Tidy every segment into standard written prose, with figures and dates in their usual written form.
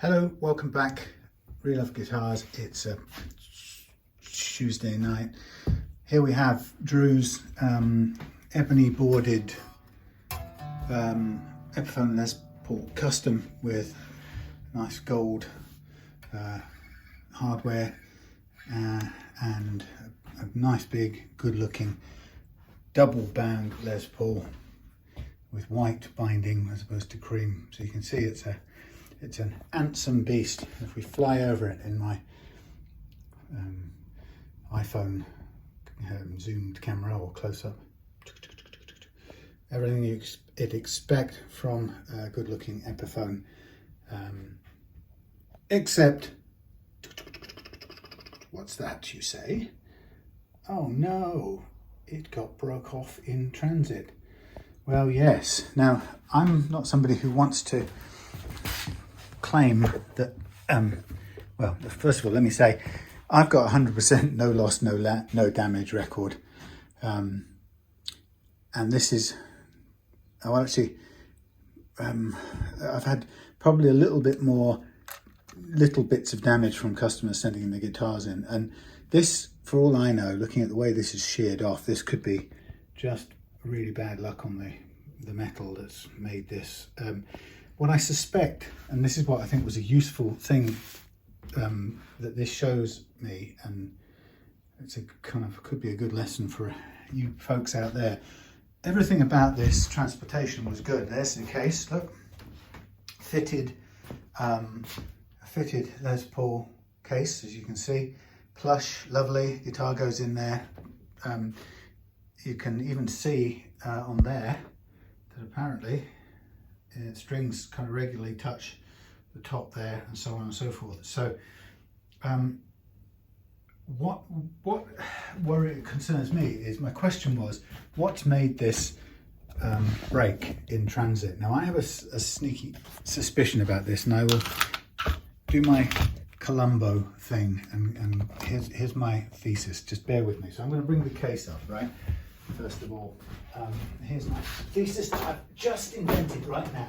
Hello, welcome back. Real Love Guitars. It's a Tuesday night. Here we have Drew's ebony boarded Epiphone Les Paul Custom with nice gold hardware and a nice big good looking double bound Les Paul with white binding as opposed to cream. So you can see it's an handsome beast. If we fly over it in my iPhone zoomed camera or close up, everything you'd expect from a good looking Epiphone, except, what's that you say? Oh no, it got broke off in transit. Well, yes. Now, I'm not somebody who wants to claim that, well, first of all, let me say, I've got 100% no loss, no damage record. And this is, well, actually, I've had probably a little bit more little bits of damage from customers sending the guitars in. And this, for all I know, looking at the way this is sheared off, this could be just really bad luck on the metal that's made this. What I suspect, and this is what I think was a useful thing that this shows me, and it's a kind of could be a good lesson for you folks out there. Everything about this transportation was good. There's the case, look, fitted Les Paul case, as you can see, plush, lovely. Guitar goes in there. You can even see on there that apparently strings kind of regularly touch the top there, and so on and so forth. So what concerns me is, my question was, what's made this break in transit? Now, I have a sneaky suspicion about this, and I will do my Columbo thing, and here's my thesis. Just bear with me. So I'm going to bring the case up, right? First of all, here's my thesis that I've just invented right now.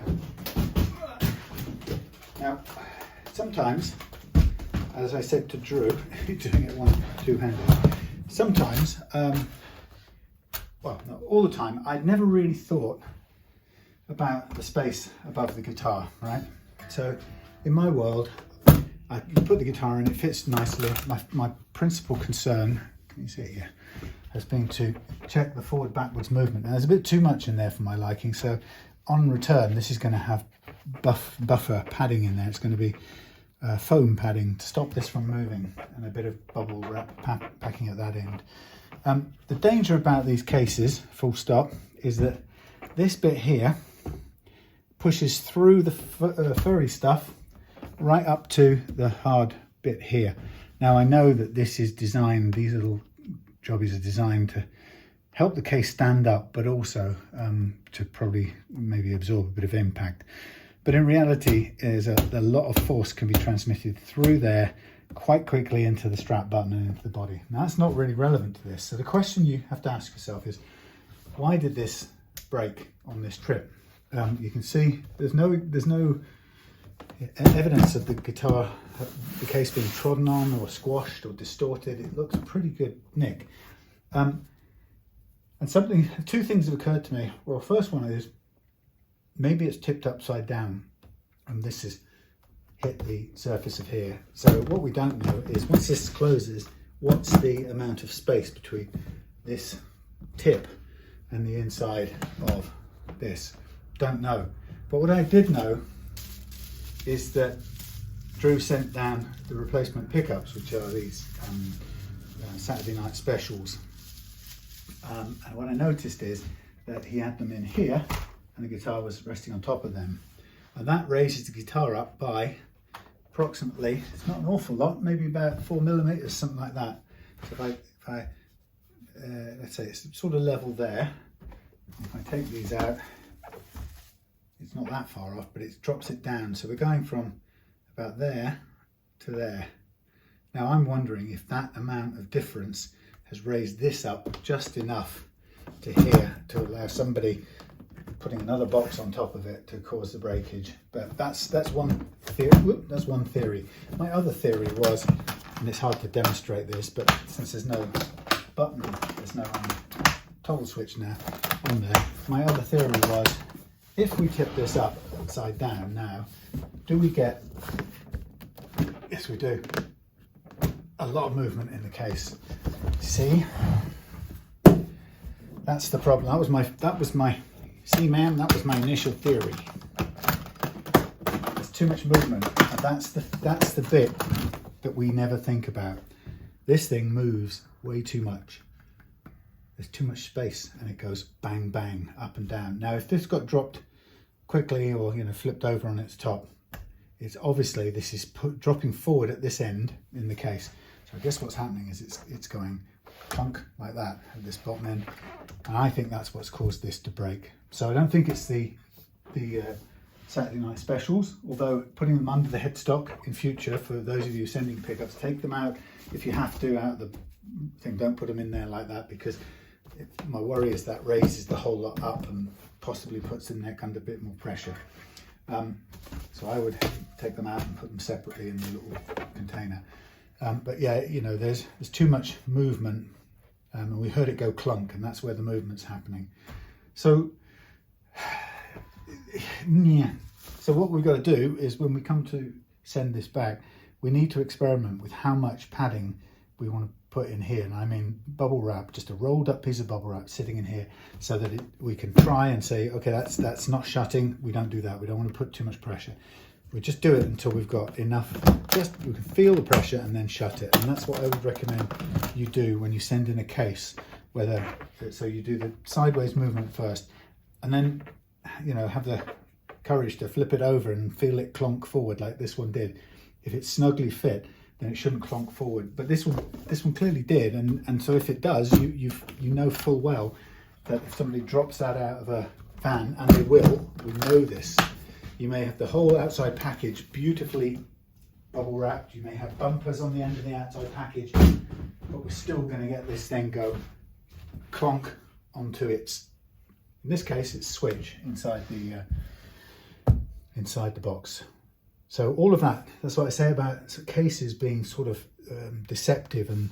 Now, sometimes, as I said to Drew, doing it two-handed, sometimes, well, not all the time, I'd never really thought about the space above the guitar, right? So, in my world, I put the guitar in, it fits nicely. My principal concern, can you see it here, has been to check the forward-backwards movement. Now, there's a bit too much in there for my liking, so on return, this is going to have buffer padding in there. It's going to be foam padding to stop this from moving, and a bit of bubble wrap packing at that end. The danger about these cases, full stop, is that this bit here pushes through the furry stuff right up to the hard bit here. Now, I know that this is designed, these little jobbies are designed to help the case stand up, but also to probably maybe absorb a bit of impact. But in reality, is a lot of force can be transmitted through there quite quickly into the strap button and into the body. Now, that's not really relevant to this. So the question you have to ask yourself is, why did this break on this trip? You can see there's no evidence of the guitar, the case being trodden on or squashed or distorted. It looks pretty good nick. And two things have occurred to me. Well, first one is, maybe it's tipped upside down and this has hit the surface of here. So what we don't know is, once this closes, what's the amount of space between this tip and the inside of this? Don't know. But what I did know is that Drew sent down the replacement pickups, which are these Saturday night specials. And what I noticed is that he had them in here, and the guitar was resting on top of them. And that raises the guitar up by approximately, it's not an awful lot, maybe about 4 millimeters, something like that. So if I let's say it's sort of level there. If I take these out, it's not that far off, but it drops it down. So we're going from about there to there. Now, I'm wondering if that amount of difference has raised this up just enough to here to allow somebody putting another box on top of it to cause the breakage. But that's one theory. That's one theory. My other theory was, and it's hard to demonstrate this, but since there's no button, there's no toggle switch now on there. My other theory was, if we tip this upside down now, do we get? Yes, we do. A lot of movement in the case. See, that's the problem. That was my. See, ma'am, that was my initial theory. There's too much movement, and that's the bit that we never think about. This thing moves way too much. There's too much space, and it goes bang bang up and down. Now, if this got dropped quickly or flipped over on its top, it's obviously this is dropping forward at this end in the case. So I guess what's happening is it's going clunk like that at this bottom end, and I think that's what's caused this to break. So I don't think it's the Saturday night specials, although putting them under the headstock in future, for those of you sending pickups, take them out if you have to out of the thing. Don't put them in there like that, because my worry is that raises the whole lot up and possibly puts the neck under a bit more pressure. So I would take them out and put them separately in the little container. But yeah, there's too much movement, and we heard it go clunk, and that's where the movement's happening. So yeah. So what we've got to do is, when we come to send this back, we need to experiment with how much padding we want to put in here. And I mean bubble wrap, just a rolled up piece of bubble wrap sitting in here, so that we can try and say, okay, that's not shutting. We don't do that. We don't want to put too much pressure. We just do it until we've got enough, just we can feel the pressure and then shut it. And that's what I would recommend you do when you send in a case, so you do the sideways movement first, and then have the courage to flip it over and feel it clonk forward like this one did. If it's snugly fit, then it shouldn't clonk forward, but this one clearly did, and so if it does, you know full well that if somebody drops that out of a van, and they will, we know this, you may have the whole outside package beautifully bubble wrapped, you may have bumpers on the end of the outside package, but we're still going to get this thing go clonk onto its, in this case, it's switch inside the box. So all of that's what I say about cases being sort of deceptive, and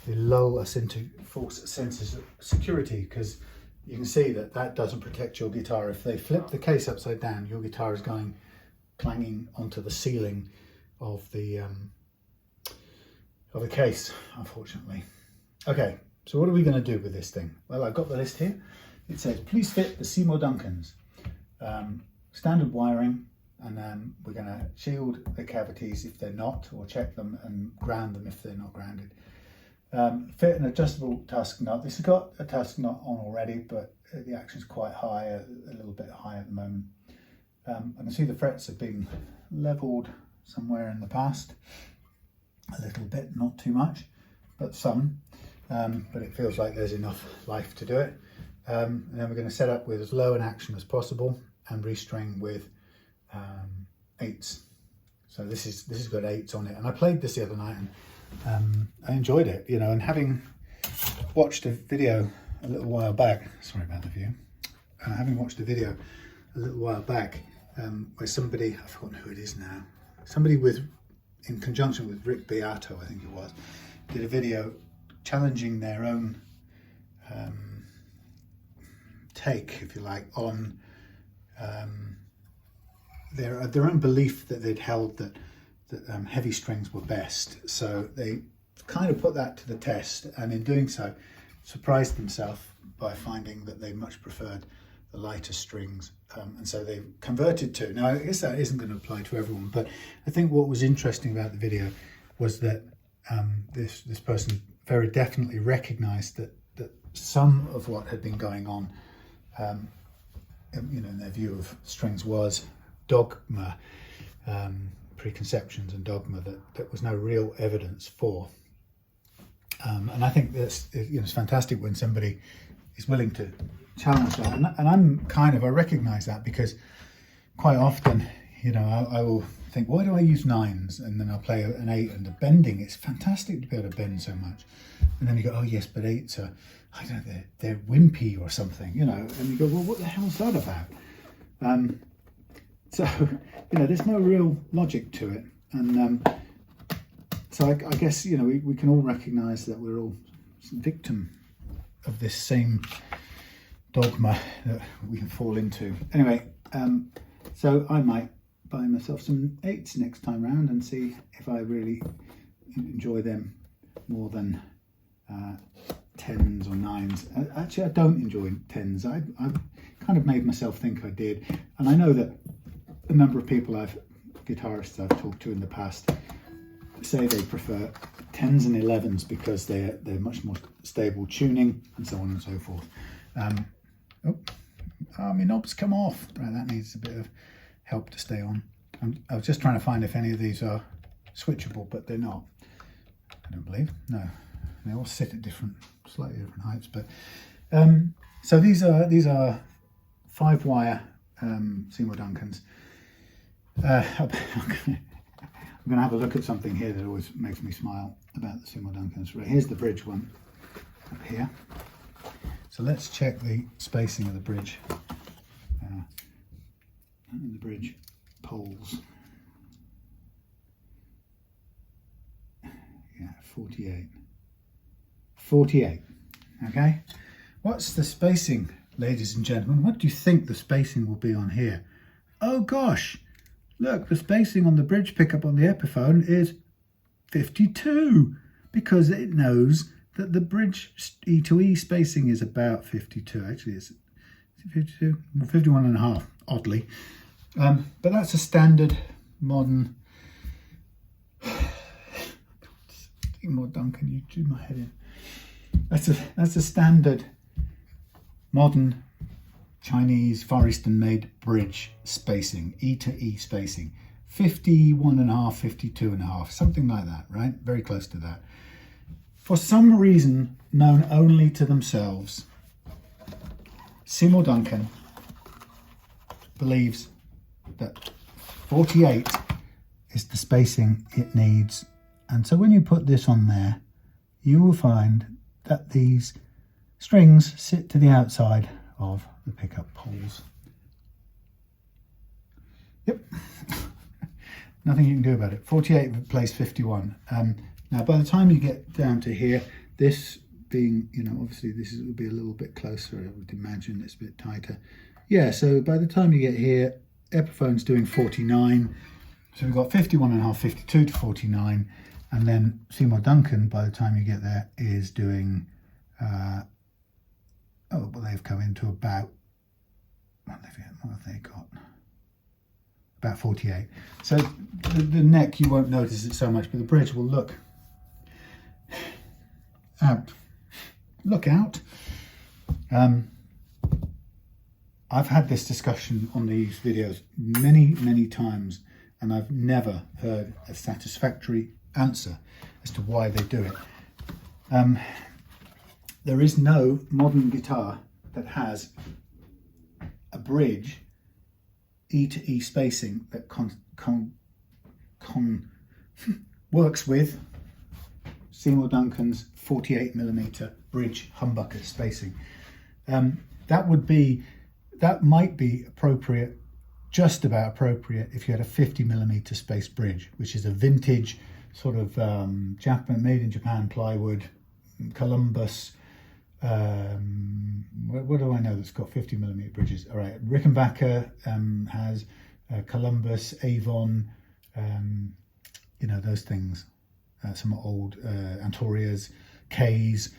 they lull us into false senses of security, because you can see that doesn't protect your guitar. If they flip the case upside down, your guitar is going clanging onto the ceiling of the case, unfortunately. Okay, so what are we going to do with this thing? Well, I've got the list here. It says, please fit the Seymour Duncans. Standard wiring, and then we're going to shield the cavities if they're not, or check them and ground them if they're not grounded. Fit an adjustable Tusq nut. This has got a Tusq nut on already, but the action's quite high, a little bit high at the moment. I can see the frets have been levelled somewhere in the past, a little bit, not too much, but some, but it feels like there's enough life to do it. And then we're going to set up with as low an action as possible and restring with 8s. So this has got 8s on it, and I played this the other night, and I enjoyed it, and having watched a video a little while back, sorry about the view, having watched a video a little while back where somebody, I've forgotten who it is now, somebody in conjunction with Rick Beato, I think it was, did a video challenging their own take, if you like, on their own belief that they'd held that heavy strings were best. So they kind of put that to the test, and in doing so surprised themselves by finding that they much preferred the lighter strings, and so they converted to. Now I guess that isn't going to apply to everyone, but I think what was interesting about the video was that this person very definitely recognized that some of what had been going on in their view of strings was dogma, preconceptions and dogma that was no real evidence for. And I think that's, it's fantastic when somebody is willing to challenge that. And I recognize that, because quite often, I will think, why do I use 9s? And then I'll play an 8, and the bending, it's fantastic to be able to bend so much. And then you go, oh yes, but 8s are I don't know, they're wimpy or something, you know, and you go, well, what the hell's that about? So, you know, there's no real logic to it. And so I guess, you know, we can all recognise that we're all victim of this same dogma that we can fall into. Anyway, so I might buy myself some 8s next time round and see if I really enjoy them more than 10s or 9s. Actually, I don't enjoy 10s. I've kind of made myself think I did, and I know that a number of people guitarists I've talked to in the past say they prefer 10s and 11s because they're much more stable tuning and so on and so forth. My knob's come off. Right, that needs a bit of help to stay on. I was just trying to find if any of these are switchable, but they're not. I don't believe. No, they all sit at slightly different heights. But so these are 5-wire Seymour Duncans. I'm going to have a look at something here that always makes me smile about the Seymour Duncans. Right, here's the bridge one up here. So let's check the spacing of the bridge. The bridge poles. Yeah, 48. 48. Okay. What's the spacing, ladies and gentlemen? What do you think the spacing will be on here? Oh gosh, look, the spacing on the bridge pickup on the Epiphone is 52 because it knows that the bridge E to E spacing is about 52. Actually, is it 52? Well, 51 and a half, oddly. But that's a standard modern. Seymour Duncan, you drew my head in. That's a standard modern Chinese Far Eastern made bridge spacing, E to E spacing, 51 and a half, 52 and a half, something like that, right? Very close to that. For some reason known only to themselves, Seymour Duncan believes that 48 is the spacing it needs. And so when you put this on there, you will find that these strings sit to the outside of the pickup poles. Yep. Nothing you can do about it. 48 plays 51. Now by the time you get down to here, this being, you know, obviously this would be a little bit closer, I would imagine it's a bit tighter. Yeah, so by the time you get here, Epiphone's doing 49. So we've got 51 and a half, 52 to 49. And then Seymour Duncan, by the time you get there, is doing, they've come into about, what have they got? About 48. So the neck, you won't notice it so much, but the bridge will look out. Look out. I've had this discussion on these videos many times, and I've never heard a satisfactory answer as to why they do it. There is no modern guitar that has a bridge E to E spacing that works with Seymour Duncan's 48mm bridge humbucker spacing. That might be appropriate, just about appropriate, if you had a 50mm space bridge, which is a vintage sort of made in Japan plywood, Columbus. What do I know that's got 50mm bridges? All right, Rickenbacker has Columbus, Avon, you know, those things. Some old Antorias, K's,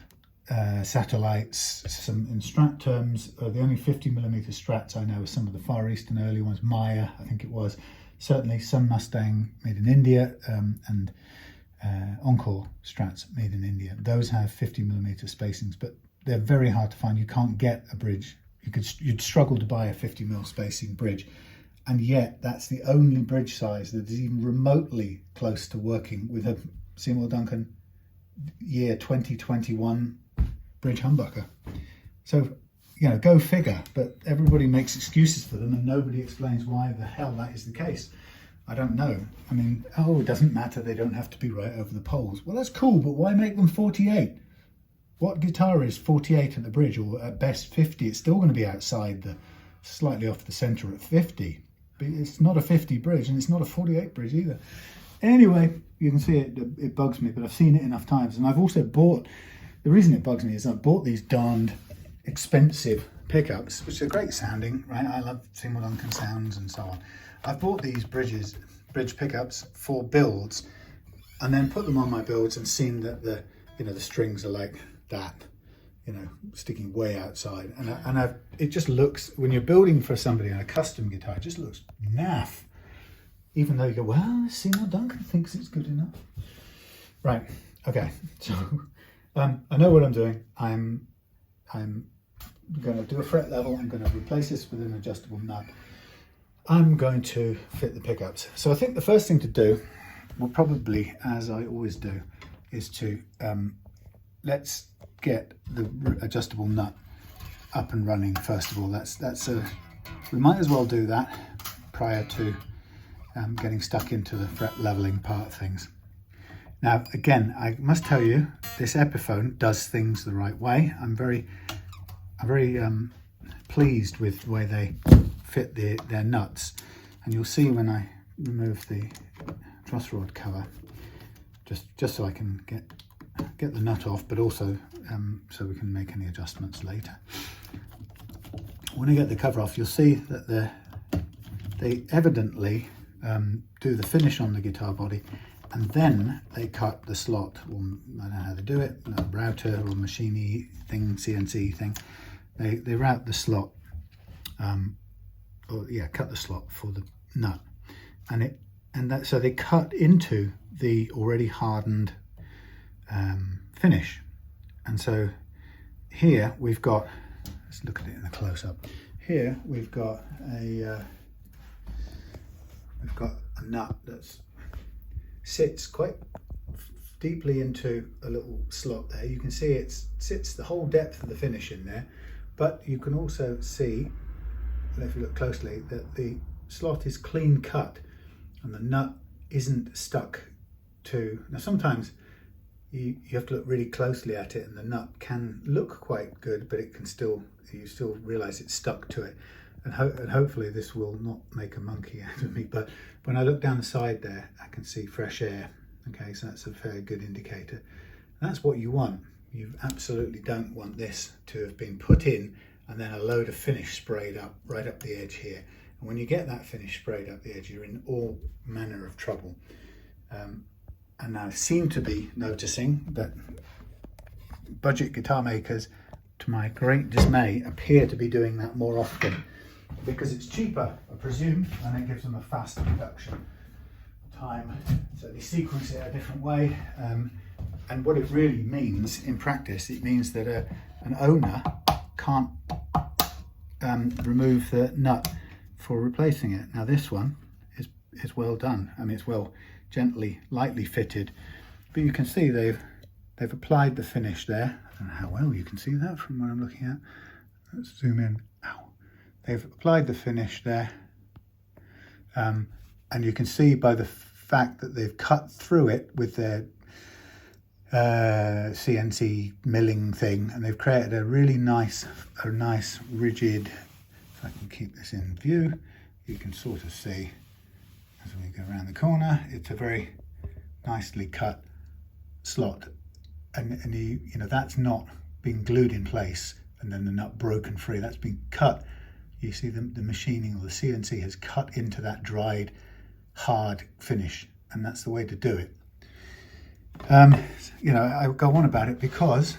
satellites. Some in Strat terms, the only 50mm Strats I know are some of the Far Eastern early ones. Maya, I think it was. Certainly some Mustang made in India, and Encore Strats made in India. Those have 50mm spacings, but they're very hard to find. You can't get a bridge. You'd struggle to buy a 50mm spacing bridge, and yet that's the only bridge size that is even remotely close to working with a Seymour Duncan year 2021 bridge humbucker. So, you know, go figure. But everybody makes excuses for them, and nobody explains why the hell that is the case. I don't know. I mean, it doesn't matter. They don't have to be right over the poles. Well, that's cool, but why make them 48? what guitar is 48 at the bridge, or at best 50, it's still going to be outside the, slightly off the center at 50. But it's not a 50 bridge, and it's not a 48 bridge either. Anyway, you can see it bugs me, but I've seen it enough times. And I've also bought, the reason it bugs me is I've bought these darned expensive pickups, which are great sounding, right? I love Seymour Duncan sounds and so on. I've bought these bridge pickups for builds, and then put them on my builds and seen that the strings are like that, sticking way outside. And it just looks, when you're building for somebody on a custom guitar, it just looks naff. Even though you go, well, Seymour Duncan thinks it's good enough. Right, okay, so I know what I'm doing. I'm going to do a fret level. I'm going to replace this with an adjustable nut. I'm going to fit the pickups. So I think the first thing to do will probably, as I always do, is to, let's get the adjustable nut up and running first of all. We might as well do that prior to getting stuck into the fret leveling part of things. Now, again, I must tell you, this Epiphone does things the right way. I'm very pleased with the way they fit their nuts. And you'll see when I remove the truss rod cover, just so I can get the nut off, but also so we can make any adjustments later. When I get the cover off, you'll see that they evidently do the finish on the guitar body, and then they cut the slot. Or I don't know how they do it, a router or machine thing, CNC thing. They route the slot, cut the slot for the nut, so they cut into the already hardened finish. And so here we've got, let's look at it in a close-up. Here we've got a nut that sits quite deeply into a little slot there. You can see it sits the whole depth of the finish in there, but you can also see, if you look closely, that the slot is clean cut and the nut isn't stuck to. Now sometimes you have to look really closely at it, and the nut can look quite good, but you still realize it's stuck to it. And hopefully this will not make a monkey out of me, but when I look down the side there, I can see fresh air. Okay, so that's a very good indicator. And that's what you want. You absolutely don't want this to have been put in and then a load of finish sprayed up right up the edge here. And when you get that finish sprayed up the edge, you're in all manner of trouble. And I seem to be noticing that budget guitar makers, to my great dismay, appear to be doing that more often, because it's cheaper, I presume, and it gives them a faster production time. So they sequence it a different way. And what it really means in practice, it means that an owner can't remove the nut for replacing it. Now this one is well done. I mean, it's well, gently, lightly fitted, but you can see they've applied the finish there. I don't know how well you can see that from what I'm looking at. Let's zoom in. Ow. They've applied the finish there, and you can see by the fact that they've cut through it with their CNC milling thing, and they've created a really nice rigid, if I can keep this in view, you can sort of see as we go around the corner, it's a very nicely cut slot, and you know that's not been glued in place and then the nut broken free. That's been cut. You see the machining, or the CNC has cut into that dried hard finish, and that's the way to do it. You know, I go on about it because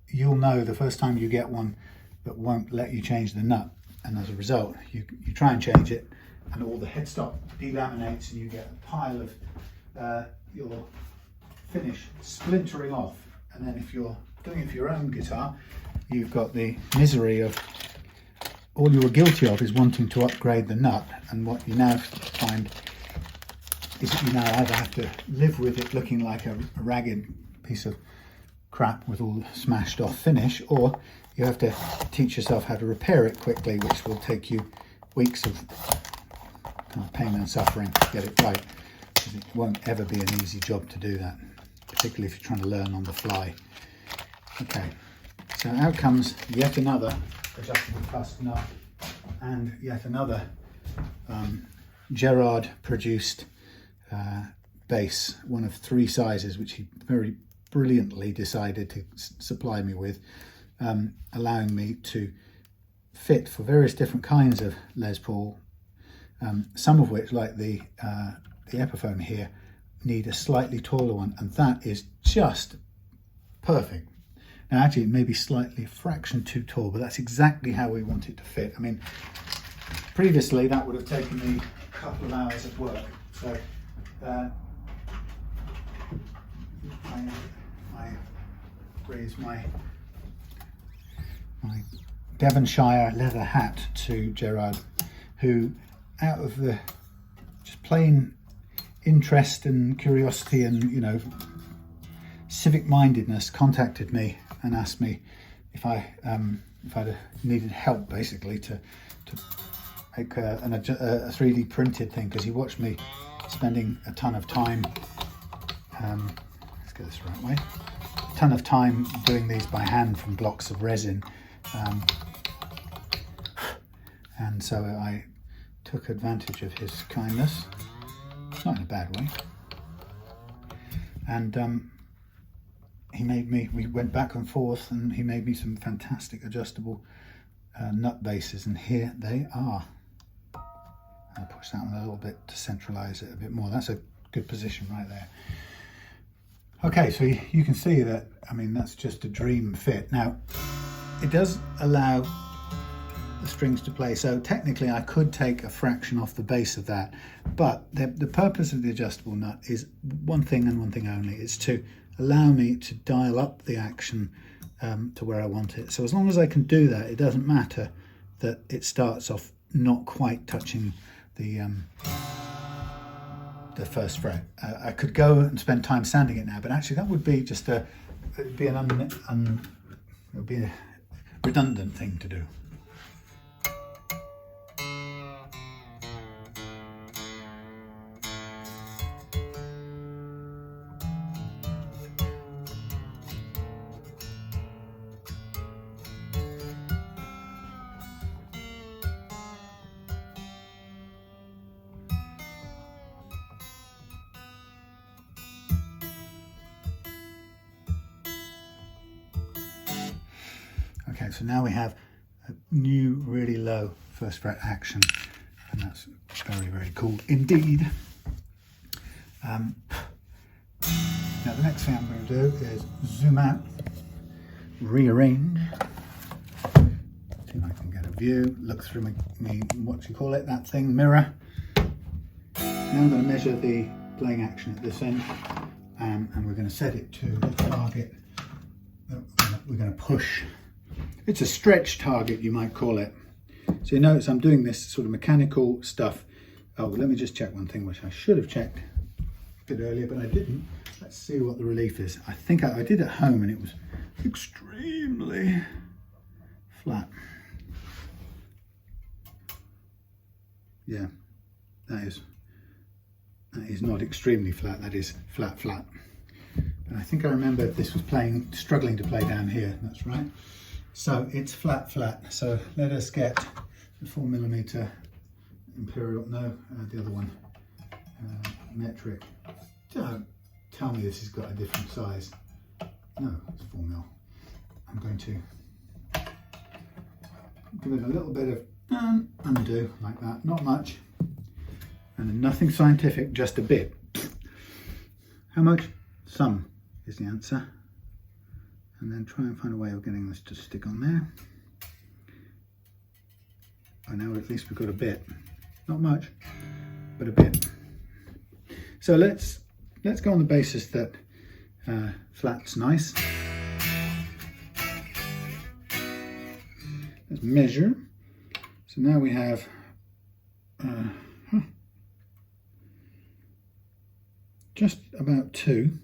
you'll know the first time you get one that won't let you change the nut, and as a result you try and change it and all the headstock delaminates and you get a pile of your finish splintering off. And then if you're doing it for your own guitar, you've got the misery of all you were guilty of is wanting to upgrade the nut, and what you now find is that you now either have to live with it looking like a ragged piece of crap with all smashed off finish, or you have to teach yourself how to repair it quickly, which will take you weeks of kind of pain and suffering to get it right. It won't ever be an easy job to do that, particularly if you're trying to learn on the fly. Okay, so out comes yet another adjustable Tusq nut and yet another Gerard produced bass, one of 3 sizes, which he very brilliantly decided to supply me with, allowing me to fit for various different kinds of Les Paul, some of which, like the Epiphone here, need a slightly taller one, and that is just perfect. Now actually it may be slightly a fraction too tall, but that's exactly how we want it to fit. I mean, previously that would have taken me a couple of hours of work, so I raise my Devonshire leather hat to Gerard, who, out of the just plain interest and curiosity and, you know, civic mindedness, contacted me and asked me if I needed help, basically, to make a 3D printed thing, because he watched me spending a ton of time. Let's get this the right way. A ton of time doing these by hand from blocks of resin, and so I took advantage of his kindness, not in a bad way, and he made me, we went back and forth, and he made me some fantastic adjustable nut bases, and here they are. I'll push that one a little bit to centralize it a bit more. That's a good position right there. Okay, so you can see that, I mean, that's just a dream fit. Now, it does allow the strings to play, so technically I could take a fraction off the base of that, but the purpose of the adjustable nut is one thing and one thing only. It's to allow me to dial up the action to where I want it. So as long as I can do that, it doesn't matter that it starts off not quite touching the first fret. I could go and spend time sanding it now, but actually that would be just it would be a redundant thing to do. Okay, so now we have a new really low first fret action, and that's very, very cool indeed. Now the next thing I'm going to do is zoom out, rearrange, see if I can get a view, look through my what do you call it, that thing, mirror. Now I'm going to measure the playing action at this end, and we're going to set it to the target that we're going to push. It's a stretch target, you might call it. So you notice I'm doing this sort of mechanical stuff. Oh, well, let me just check one thing, which I should have checked a bit earlier, but I didn't. Let's see what the relief is. I think I did at home, and it was extremely flat. Yeah, that is not extremely flat, that is flat, flat. And I think I remember this was struggling to play down here, that's right. So it's flat, flat. So let us get the 4mm imperial, no, the other one, metric. Don't tell me this has got a different size. No, it's 4mm. I'm going to give it a little bit of undo like that, not much, and nothing scientific, just a bit. How much? Some is the answer. And then try and find a way of getting this to stick on there. I know at least we've got a bit, not much, but a bit. So let's go on the basis that flat's nice. Let's measure. So now we have just about 2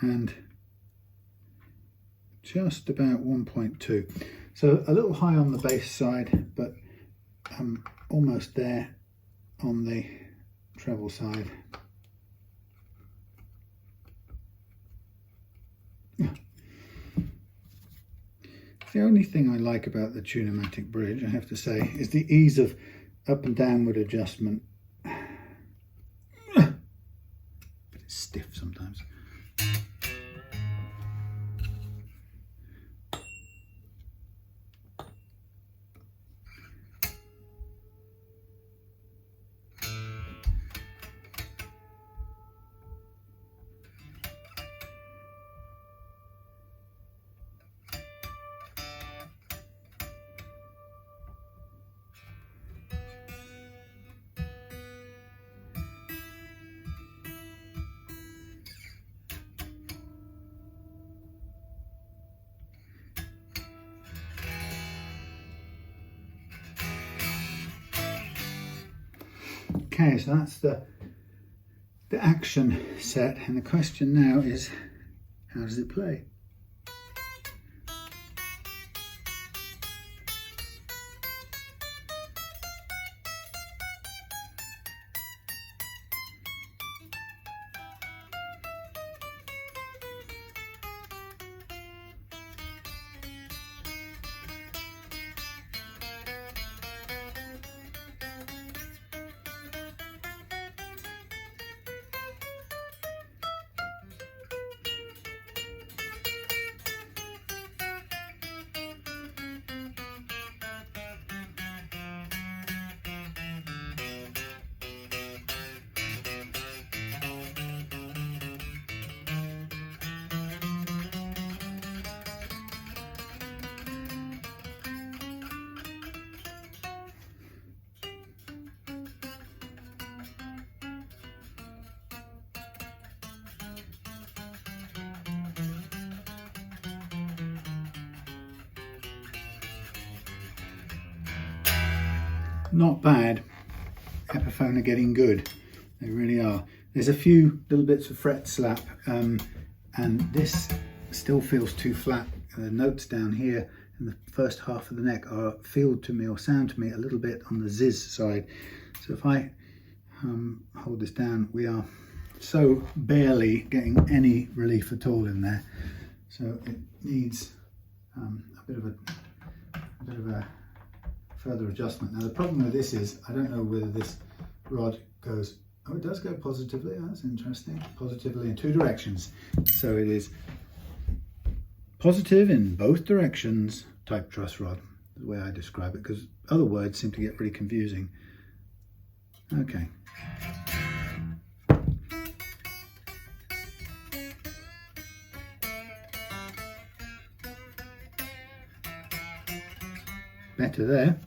and just about 1.2. So a little high on the bass side, but almost there on the treble side. Yeah. The only thing I like about the Tune-o-matic bridge, I have to say, is the ease of up and downward adjustment. But it's stiff sometimes. Okay, so that's the action set, and the question now is, how does it play? Not bad. Epiphone are getting good. They really are. There's a few little bits of fret slap, and this still feels too flat. The notes down here in the first half of the neck feel to me, or sound to me, a little bit on the ziz side. So if I hold this down, we are so barely getting any relief at all in there. So it needs a bit of a further adjustment. Now the problem with this is, I don't know whether this rod goes, oh, it does go positively. Oh, that's interesting. Positively in two directions. So it is positive in both directions type truss rod, the way I describe it, because other words seem to get really confusing. Okay. Better there.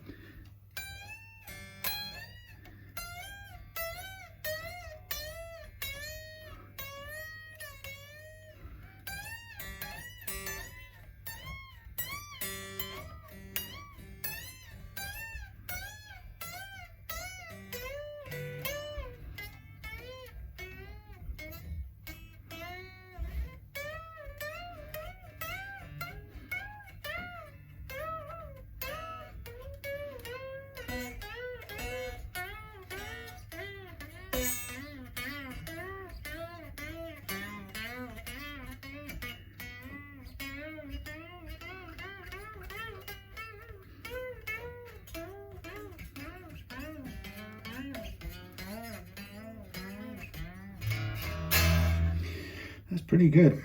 That's pretty good.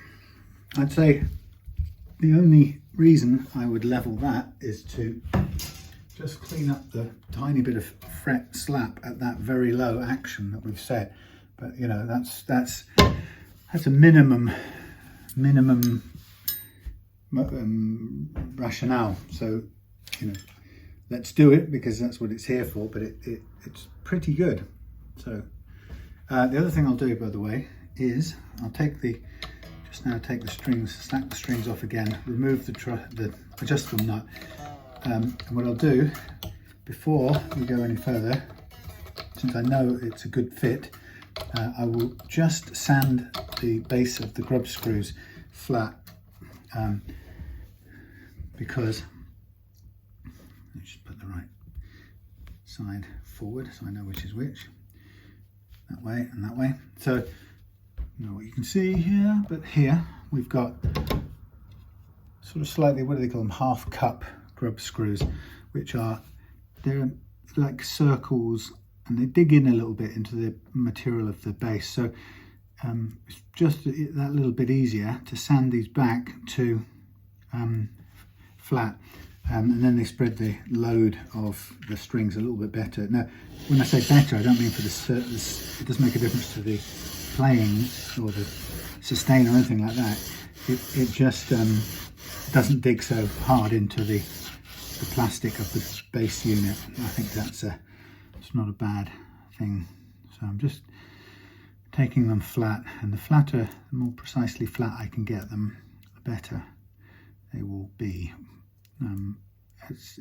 I'd say the only reason I would level that is to just clean up the tiny bit of fret slap at that very low action that we've set. But you know, that's a minimum rationale. So you know, let's do it because that's what it's here for. But it's pretty good. So the other thing I'll do, by the way, is I'll take the strings, snap the strings off again, remove the adjustable nut, and what I'll do before we go any further, since I know it's a good fit, I will just sand the base of the grub screws flat, because let's just put the right side forward so I know which is which, that way and that way. So you know what you can see here, but here we've got sort of slightly, what do they call them, half cup grub screws, which are, they're like circles and they dig in a little bit into the material of the base. So it's just that little bit easier to sand these back to flat. And then they spread the load of the strings a little bit better. Now, when I say better, I don't mean for this, it doesn't make a difference to the playing or the sustain or anything like that. It just doesn't dig so hard into the plastic of the bass unit. I think it's not a bad thing. So I'm just taking them flat, and the flatter, the more precisely flat I can get them, the better they will be. It's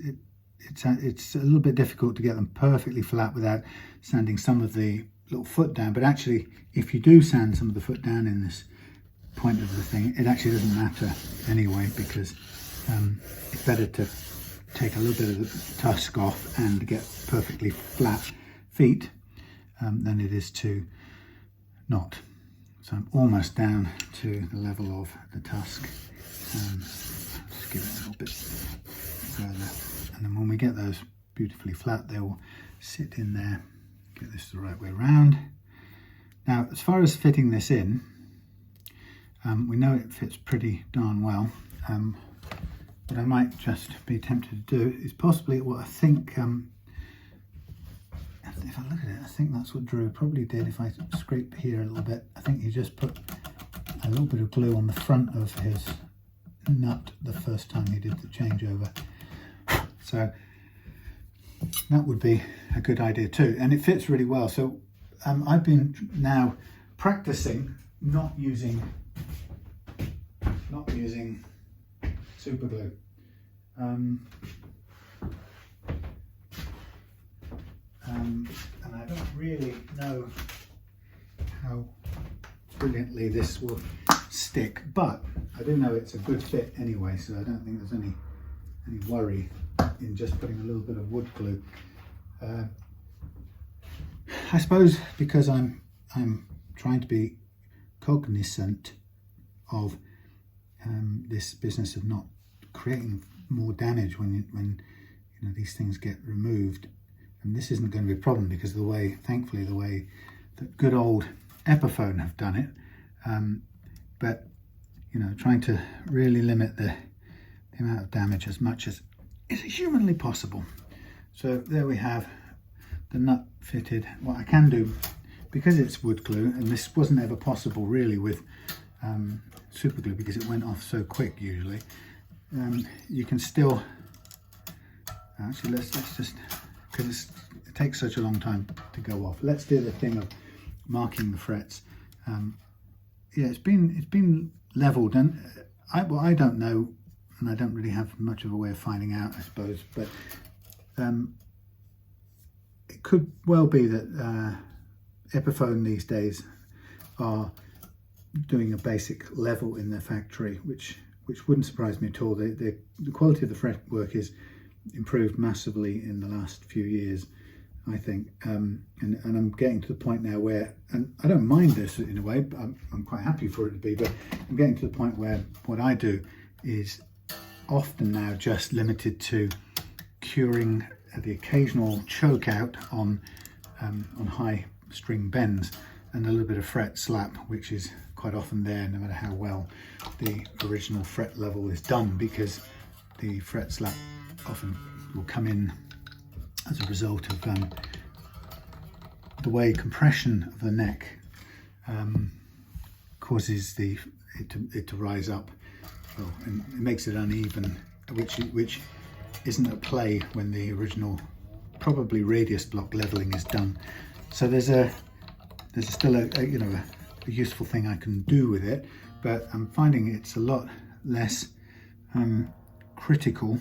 a little bit difficult to get them perfectly flat without sanding some of the little foot down, but actually if you do sand some of the foot down in this point of the thing, it actually doesn't matter anyway, because it's better to take a little bit of the tusk off and get perfectly flat feet than it is to not. So I'm almost down to the level of the tusk. Just give it a little bit further, and then when we get those beautifully flat, they will sit in there. Get this the right way around. Now, as far as fitting this in, we know it fits pretty darn well. What I might just be tempted to do is possibly what I think, if I look at it, I think that's what Drew probably did. If I scrape here a little bit, I think he just put a little bit of glue on the front of his nut the first time he did the changeover. So that would be a good idea too, and it fits really well. So I've been now practicing not using super glue. And I don't really know how brilliantly this will stick, but I do know it's a good fit anyway, so I don't think there's any worry in just putting a little bit of wood glue. I suppose because I'm trying to be cognizant of this business of not creating more damage when you know these things get removed, and this isn't going to be a problem because of the way, thankfully, the way that good old Epiphone have done it. But you know, trying to really limit the amount of damage as much as is humanly possible. So there we have the nut fitted. What I can do, because it's wood glue, and this wasn't ever possible really with super glue because it went off so quick usually, you can still actually let's just, because it takes such a long time to go off, let's do the thing of marking the frets. Yeah, it's been leveled, and I don't know, and I don't really have much of a way of finding out, I suppose, but it could well be that Epiphone these days are doing a basic level in their factory, which wouldn't surprise me at all. The quality of the fretwork is improved massively in the last few years, I think, and I'm getting to the point now where, and I don't mind this in a way, but I'm quite happy for it to be, but I'm getting to the point where what I do is often now just limited to curing the occasional choke out on high string bends and a little bit of fret slap, which is quite often there no matter how well the original fret level is done, because the fret slap often will come in as a result of the way compression of the neck causes it to rise up, and it makes it uneven, which isn't at play when the original probably radius block leveling is done. So there's still a useful thing I can do with it, but I'm finding it's a lot less critical.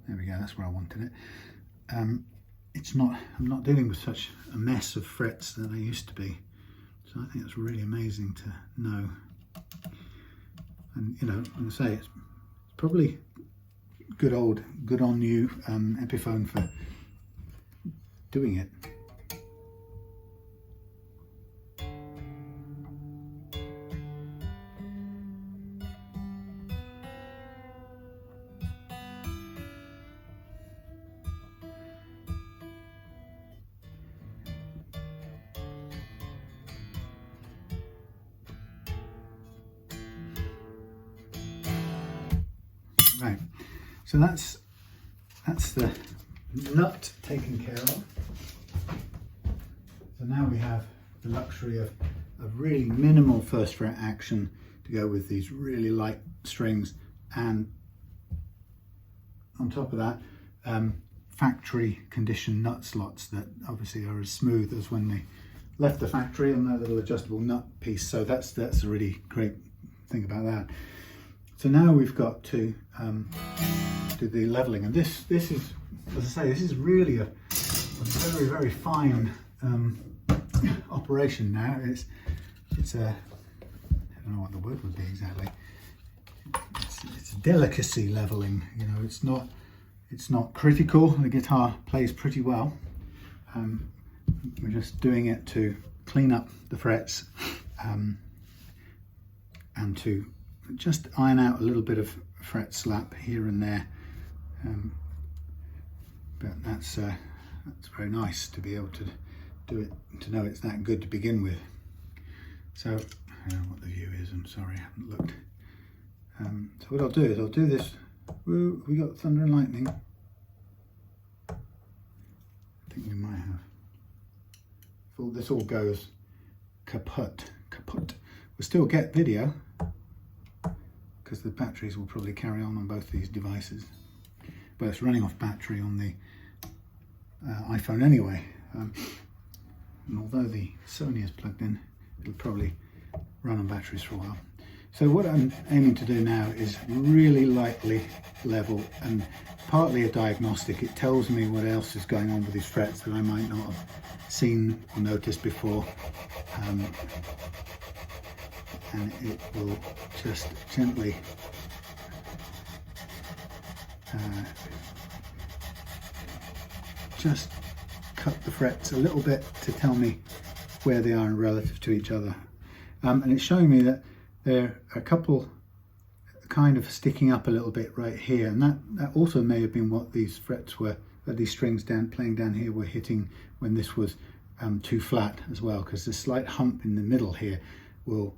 There we go, that's where I wanted it. I'm not dealing with such a mess of frets that I used to be. So I think that's really amazing to know. And you know, I'm gonna say it's probably good on you, Epiphone, for doing it. Right, so that's the nut taken care of. So now we have the luxury of really minimal first fret action to go with these really light strings, and on top of that factory conditioned nut slots that obviously are as smooth as when they left the factory, and that little adjustable nut piece. So that's a really great thing about that. So now we've got to do the leveling, and this is, as I say, this is really a very, very fine operation now. It's a, I don't know what the word would be exactly. It's delicacy leveling. You know, it's not critical. The guitar plays pretty well. We're just doing it to clean up the frets and to just iron out a little bit of fret slap here and there. But that's very nice to be able to do it, to know it's that good to begin with. So I don't know what the view is, I'm sorry, I haven't looked. So what I'll do is I'll do this. Woo, we got thunder and lightning. I think we might have. If this all goes kaput. We'll still get video because the batteries will probably carry on both these devices. But it's running off battery on the iPhone anyway. And although the Sony is plugged in, it'll probably run on batteries for a while. So what I'm aiming to do now is really lightly level, and partly a diagnostic. It tells me what else is going on with these frets that I might not have seen or noticed before. And it will just gently just cut the frets a little bit to tell me where they are relative to each other. And it's showing me that there are a couple kind of sticking up a little bit right here, and that also may have been what these frets were, these strings playing down here were hitting when this was too flat as well, because the slight hump in the middle here will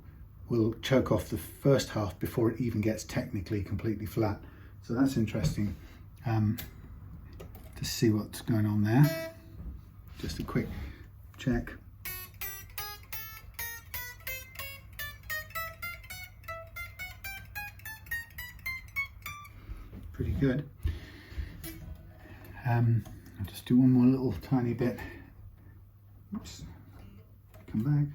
choke off the first half before it even gets technically completely flat. So that's interesting to see what's going on there. Just a quick check. Pretty good. I'll just do one more little tiny bit. Oops. Come back.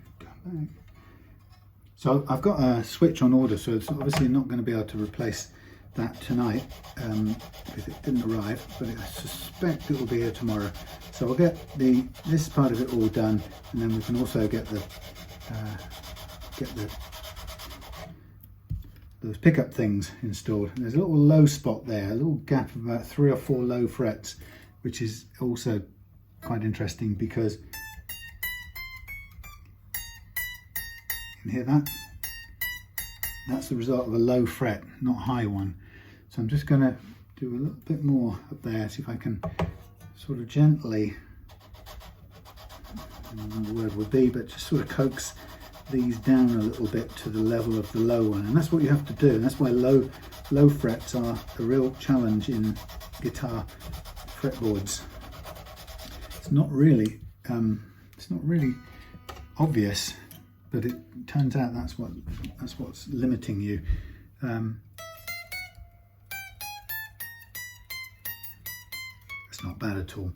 So I've got a switch on order, so it's obviously not going to be able to replace that tonight because it didn't arrive, but I suspect it will be here tomorrow. So I'll get this part of it all done, and then we can also get those pickup things installed. And there's a little low spot there, a little gap of about 3 or 4 low frets, which is also quite interesting because you can hear that? That's the result of a low fret, not a high one. So I'm just going to do a little bit more up there, see if I can sort of gently, I don't know what the word would be, but just sort of coax these down a little bit to the level of the low one. And that's what you have to do, and that's why low frets are a real challenge in guitar fretboards. It's not really obvious, but it turns out that's what's limiting you. It's not bad at all.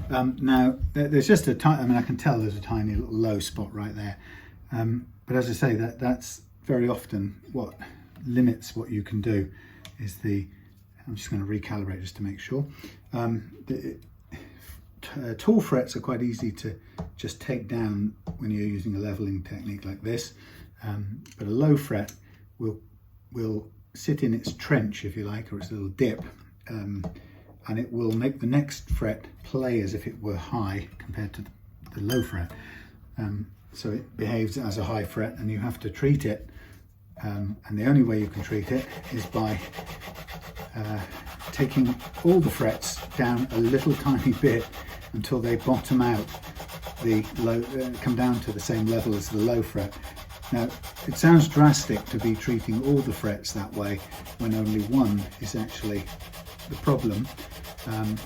Now there's just a tiny, I mean, I can tell there's a tiny little low spot right there. But as I say, that's very often what limits what you can do. Is I'm just going to recalibrate just to make sure. Tall frets are quite easy to just take down when you're using a leveling technique like this, but a low fret will sit in its trench, if you like, or its little dip, and it will make the next fret play as if it were high compared to the low fret. So it behaves as a high fret, and you have to treat it, and the only way you can treat it is by taking all the frets down a little tiny bit until they bottom out, come down to the same level as the low fret. Now it sounds drastic to be treating all the frets that way when only one is actually the problem. And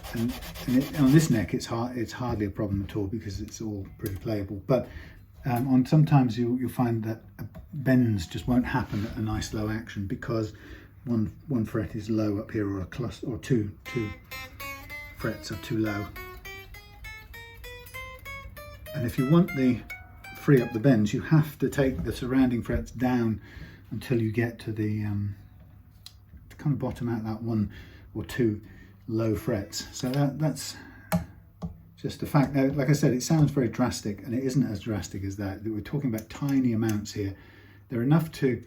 on this neck it's hardly a problem at all because it's all pretty playable. But on sometimes you'll find that bends just won't happen at a nice low action because one fret is low up here, or a cluster, or two frets are too low. And if you want to free up the bends, you have to take the surrounding frets down until you get to the to kind of bottom out that one or two low frets. So that's just a fact. Now, like I said, it sounds very drastic, and it isn't as drastic as that. We're talking about tiny amounts here. They're enough to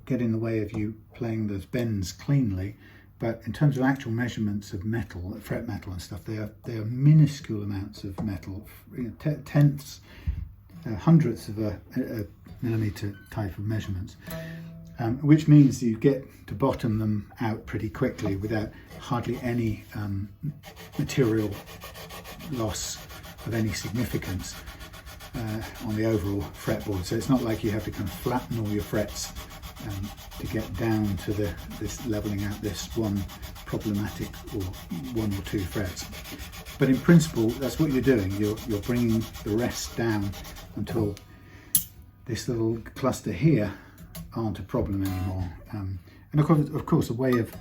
get in the way of you playing those bends cleanly. But in terms of actual measurements of metal, fret metal and stuff, they are minuscule amounts of metal, tenths, hundredths of a millimeter type of measurements, which means you get to bottom them out pretty quickly without hardly any material loss of any significance on the overall fretboard. So it's not like you have to kind of flatten all your frets to get down to this leveling out this one problematic or one or two frets. But in principle, that's what you're doing. You're bringing the rest down until this little cluster here aren't a problem anymore. And of course, a way of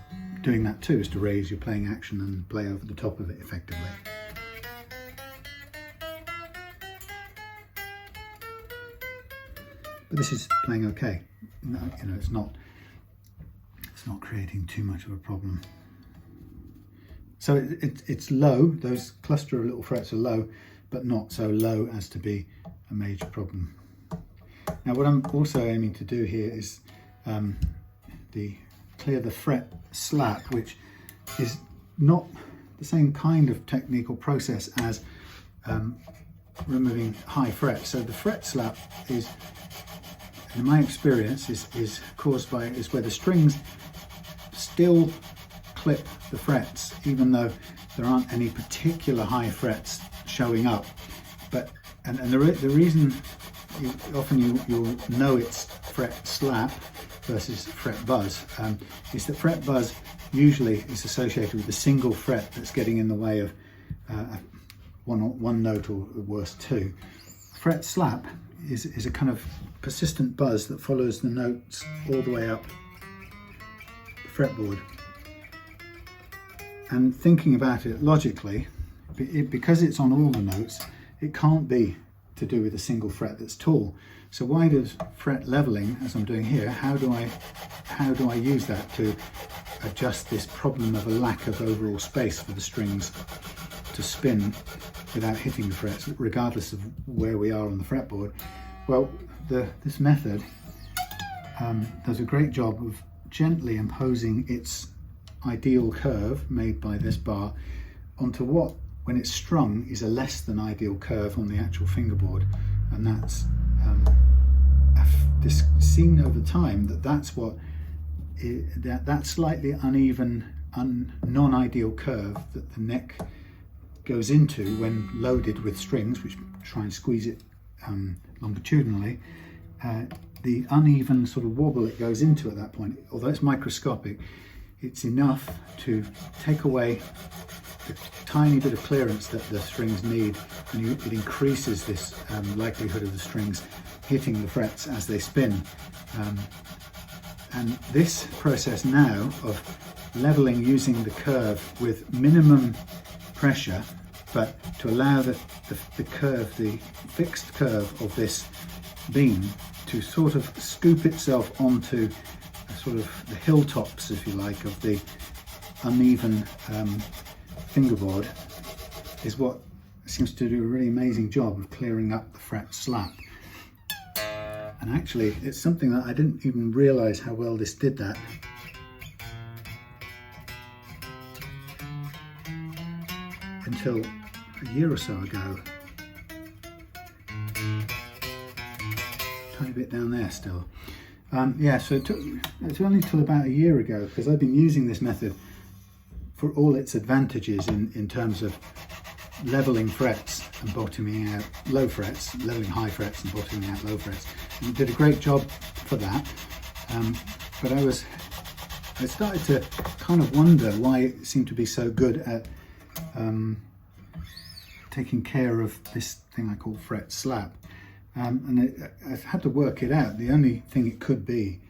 doing that too is to raise your playing action and play over the top of it effectively. But this is playing okay. No, it's not creating too much of a problem. So it's low. Those cluster of little frets are low, but not so low as to be a major problem. Now, what I'm also aiming to do here is clear the fret slap, which is not the same kind of technique or process as removing high frets. So the fret slap is, in my experience, is caused by where the strings still clip the frets, even though there aren't any particular high frets showing up. But the reason you'll know it's fret slap versus fret buzz is that fret buzz usually is associated with a single fret that's getting in the way of one note, or worse two. Fret slap is a kind of persistent buzz that follows the notes all the way up the fretboard. And thinking about it logically, because it's on all the notes, it can't be to do with a single fret that's tall. So why does fret leveling, as I'm doing here, how do I use that to adjust this problem of a lack of overall space for the strings to spin without hitting the frets, regardless of where we are on the fretboard? Well, this method does a great job of gently imposing its ideal curve made by this bar onto what, when it's strung, is a less than ideal curve on the actual fingerboard. And that's seen over time that's what that slightly uneven, non-ideal curve that the neck goes into when loaded with strings, which try and squeeze it longitudinally. The uneven sort of wobble it goes into at that point, although it's microscopic, it's enough to take away the tiny bit of clearance that the strings need, and it increases this likelihood of the strings hitting the frets as they spin. And this process now of leveling using the curve with minimum pressure, but to allow the curve, the fixed curve of this beam to sort of scoop itself onto sort of the hilltops, if you like, of the uneven fingerboard, is what seems to do a really amazing job of clearing up the fret slap. And actually, it's something that I didn't even realize how well this did that until a year or so ago. Tiny bit down there still. Yeah, so it's only till about a year ago, because I've been using this method for all its advantages in terms of leveling frets and bottoming out low frets, leveling high frets and bottoming out low frets. And it did a great job for that. But I started to kind of wonder why it seemed to be so good at taking care of this thing I call fret slap. And I've had to work it out. The only thing it could be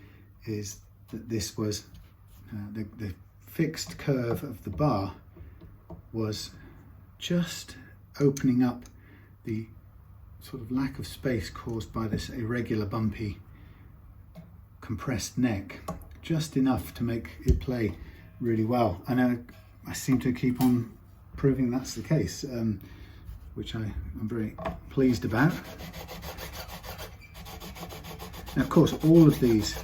is that this was the fixed curve of the bar was just opening up the sort of lack of space caused by this irregular, bumpy, compressed neck, just enough to make it play really well. And I seem to keep on proving that's the case, which I'm very pleased about. Now, of course, all of these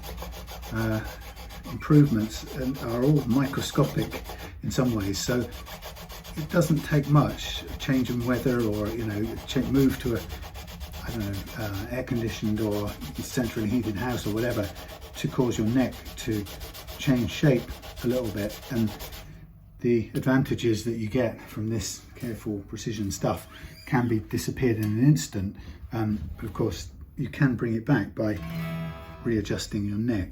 improvements are all microscopic in some ways, so it doesn't take much, a change in weather, or move to a air-conditioned or centrally heated house or whatever, to cause your neck to change shape a little bit. And the advantages that you get from this careful precision stuff can be disappeared in an instant. But of course, you can bring it back by readjusting your neck.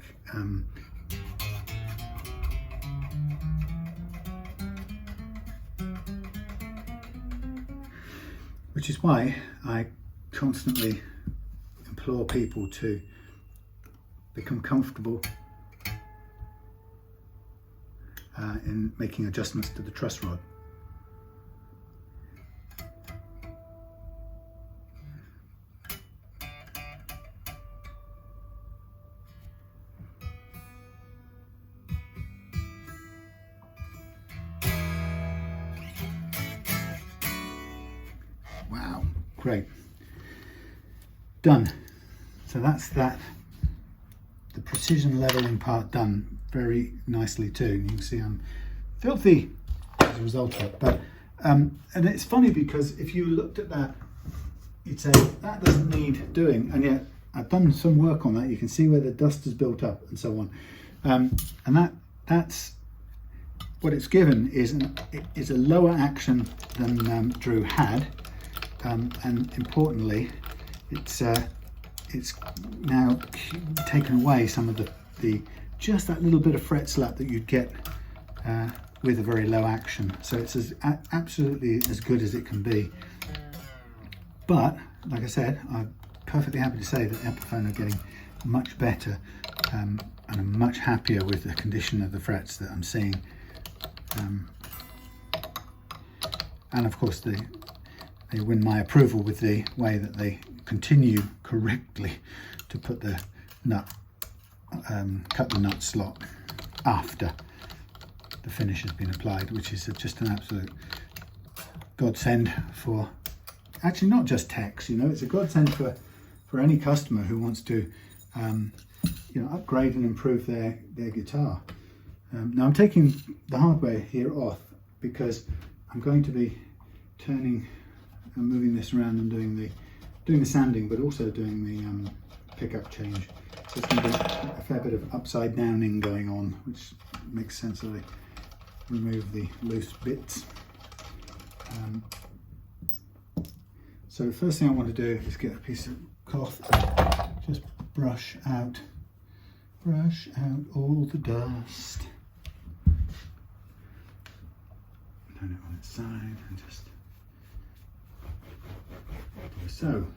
Which is why I constantly implore people to become comfortable in making adjustments to the truss rod. Wow, great. Done. So that's that. The precision leveling part done very nicely too. And you can see I'm filthy as a result of it. But and it's funny because if you looked at that, you'd say that doesn't need doing, and yet I've done some work on that. You can see where the dust has built up and so on. And that's what it's given is a lower action than Drew had. And importantly, it's now taken away some of the just that little bit of fret slap that you'd get with a very low action. So it's absolutely as good as it can be. But like I said, I'm perfectly happy to say that Epiphone are getting much better, and I'm much happier with the condition of the frets that I'm seeing. And of course, they win my approval with the way that they continue correctly to put the nut, cut the nut slot after the finish has been applied, which is just an absolute godsend for, actually not just techs, it's a godsend for any customer who wants to upgrade and improve their guitar. Now I'm taking the hardware here off because I'm going to be turning and moving this around and doing the sanding, but also doing the pickup change. So it's going to be a fair bit of upside downing going on, which makes sense that I remove the loose bits. So the first thing I want to do is get a piece of cloth and just brush out all the dust. Turn it on its side and just so.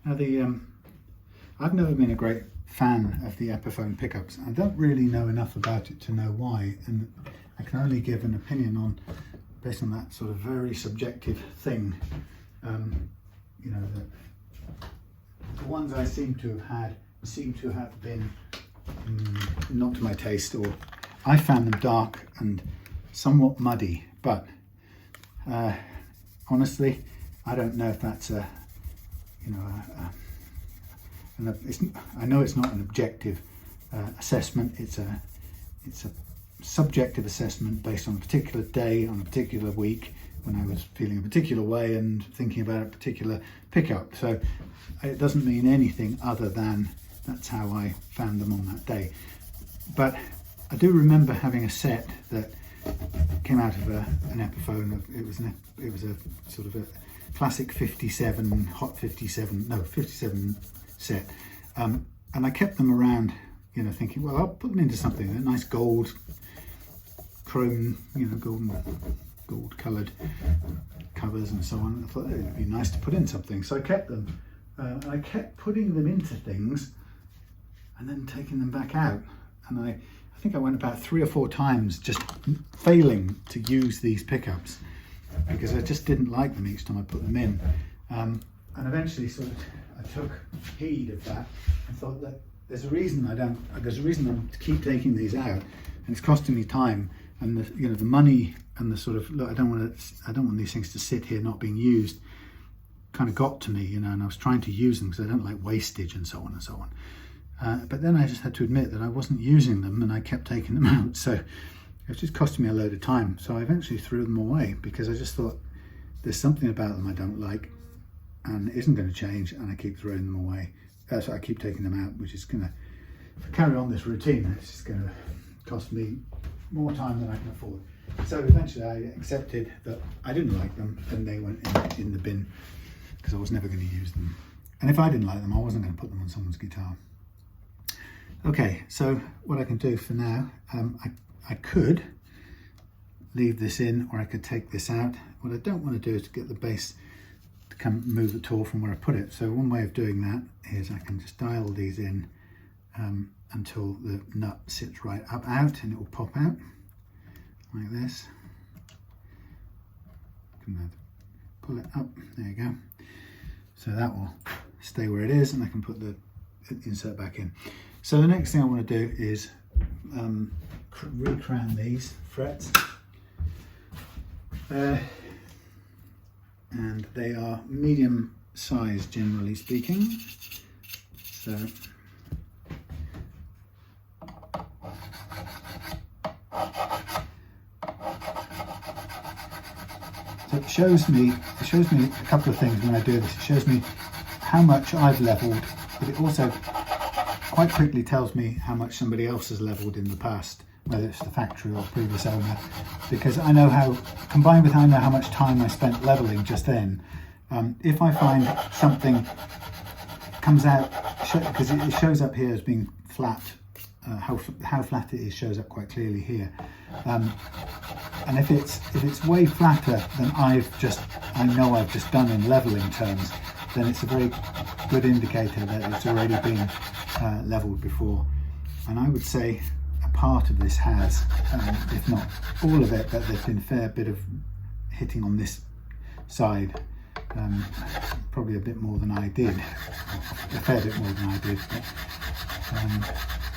Now I've never been a great fan of the Epiphone pickups. I don't really know enough about it to know why, and I can only give an opinion based on that sort of very subjective thing. The ones I seem to have been not to my taste, or I found them dark and somewhat muddy, but honestly, I don't know if that's I know it's not an objective assessment. It's a subjective assessment based on a particular day, on a particular week, when I was feeling a particular way and thinking about a particular pickup. So it doesn't mean anything other than that's how I found them on that day. But I do remember having a set that came out of an Epiphone. It was a sort of a classic 57, Hot 57, no, 57 set. And I kept them around, you know, thinking, well, I'll put them into something, a nice gold, chrome, you know, gold coloured covers and so on. I thought it would be nice to put in something. So I kept them. I kept putting them into things and then taking them back out. And I think I went about 3 or 4 times just failing to use these pickups because I just didn't like them each time I put them in. And eventually I took heed of that and thought that there's a reason I'm to keep taking these out, and it's costing me time and the money and the sort of, look, I don't want these things to sit here not being used, kind of got to me, you know, and I was trying to use them because I don't like wastage and so on and so on. But then I just had to admit that I wasn't using them and I kept taking them out, so it was just costing me a load of time. So I eventually threw them away because I just thought there's something about them I don't like and it isn't going to change, and I keep throwing them away. So I keep taking them out, which is going to, if I carry on this routine, it's just going to cost me more time than I can afford. So eventually I accepted that I didn't like them and they went in the bin because I was never going to use them. And if I didn't like them, I wasn't going to put them on someone's guitar. Okay, so what I can do for now, I could leave this in or I could take this out. What I don't want to do is to get the bass to come move at all from where I put it. So one way of doing that is I can just dial these in until the nut sits right up out and it will pop out like this. Can pull it up, there you go. So that will stay where it is and I can put the insert back in. So the next thing I want to do is recrown these frets. And they are medium size, generally speaking. So it shows me a couple of things when I do this. It shows me how much I've leveled, but it also quite quickly tells me how much somebody else has leveled in the past, whether it's the factory or previous owner, because I know how, combined with I know how much time I spent leveling just then. If I find something comes out, because it shows up here as being flat, how flat it is shows up quite clearly here. And if it's way flatter than I know I've just done in leveling terms, then it's a very good indicator that it's already been leveled before. And I would say a part of this has, if not all of it, but there's been a fair bit of hitting on this side, probably a bit more than I did, a fair bit more than I did. But,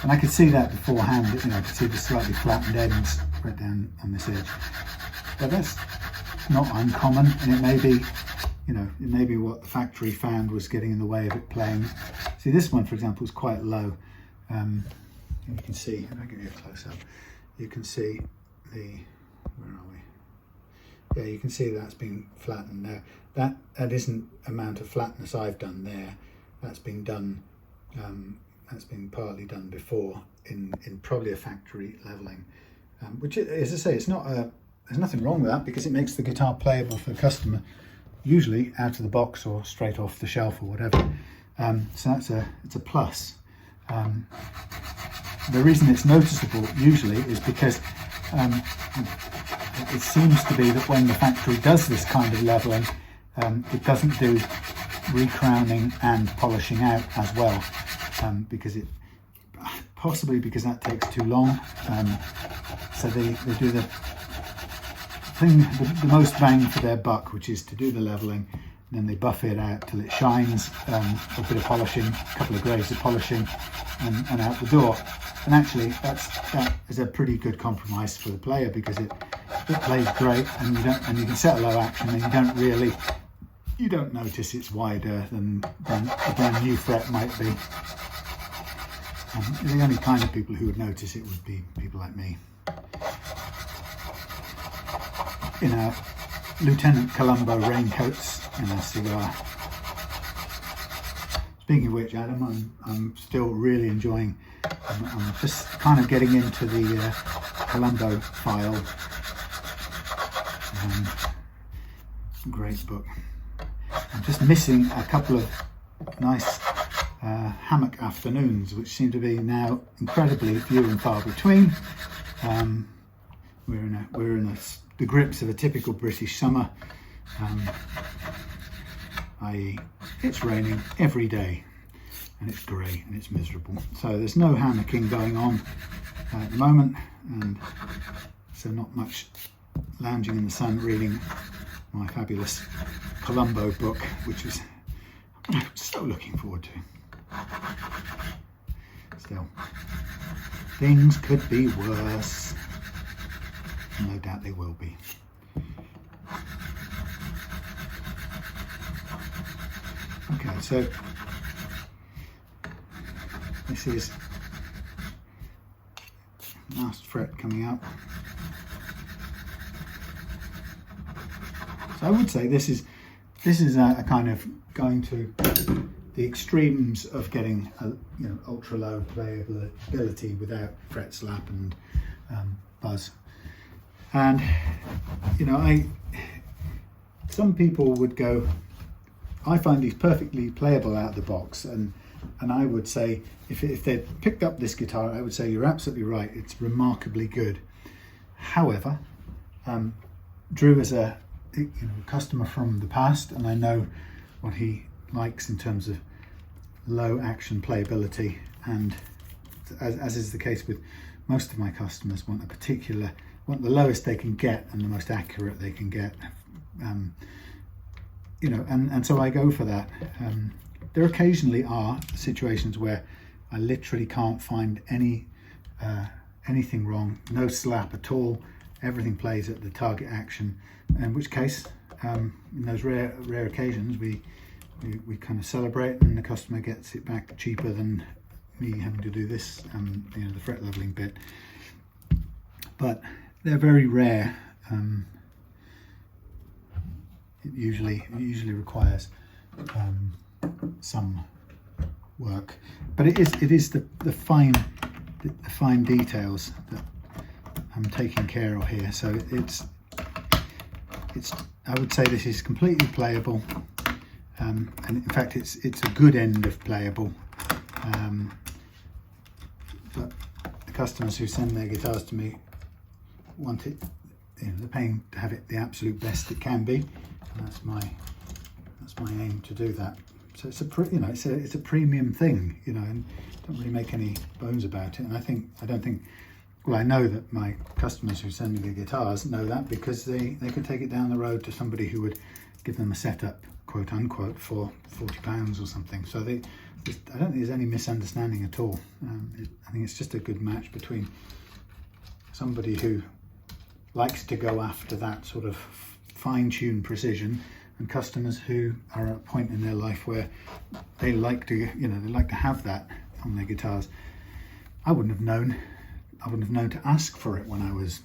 and I could see that beforehand, you know, I could see the slightly flattened ends right down on this edge. But that's not uncommon, and it may be, you know, it may be what the factory found was getting in the way of it playing. See, this one, for example, is quite low. You can see, if I give you a close up, you can see the, where are we? Yeah, you can see that's been flattened now. That isn't amount of flatness I've done there. That's been done, that's been partly done before in probably a factory leveling. Which, as I say, it's not there's nothing wrong with that because it makes the guitar playable for the customer, usually out of the box or straight off the shelf or whatever. So it's a plus. The reason it's noticeable usually is because it seems to be that when the factory does this kind of leveling, it doesn't do recrowning and polishing out as well, possibly because that takes too long. So they do the thing, the most bang for their buck, which is to do the leveling, then they buff it out till it shines, a bit of polishing, a couple of grades of polishing, and out the door. And actually that is a pretty good compromise for the player because it plays great, and you can set a low action and you don't notice it's wider than a brand new fret might be. The only kind of people who would notice it would be people like me. In our Lieutenant Colombo raincoats and a cigar. Speaking of which, Adam, I'm still really enjoying, I'm just kind of getting into the Colombo file Great book. I'm just missing a couple of nice hammock afternoons, which seem to be now incredibly few and far between. We're in the grips of a typical British summer, i.e. it's raining every day and it's grey and it's miserable. So there's no hammocking going on at the moment, and so not much lounging in the sun reading my fabulous Columbo book, which I'm so looking forward to. Still, things could be worse. No doubt they will be. Okay, so this is last fret coming up. So I would say this is a kind of going to the extremes of getting a ultra low playability without fret slap and buzz. And some people would go, I find these perfectly playable out of the box, and I would say if they'd picked up this guitar, I would say you're absolutely right, it's remarkably good. However, Drew is a customer from the past, and I know what he likes in terms of low action playability, and as is the case with most of my customers, want the lowest they can get and the most accurate they can get, and so I go for that. There occasionally are situations where I literally can't find anything wrong, no slap at all, everything plays at the target action, in which case, in those rare occasions, we kind of celebrate, and the customer gets it back cheaper than me having to do this, the fret leveling bit. But they're very rare. It usually requires some work, but it is the fine details that I'm taking care of here. So it's I would say this is completely playable, and in fact it's a good end of playable, but the customers who send their guitars to me want it, they're paying to have it the absolute best it can be, and that's my aim to do that. So it's a premium thing, and don't really make any bones about it. And I know that my customers who send me the guitars know that, because they could take it down the road to somebody who would give them a setup, quote unquote, for £40 or something. So I don't think there's any misunderstanding at all. I think it's just a good match between somebody who likes to go after that sort of fine-tuned precision, and customers who are at a point in their life where they like to have that on their guitars. I wouldn't have known to ask for it when I was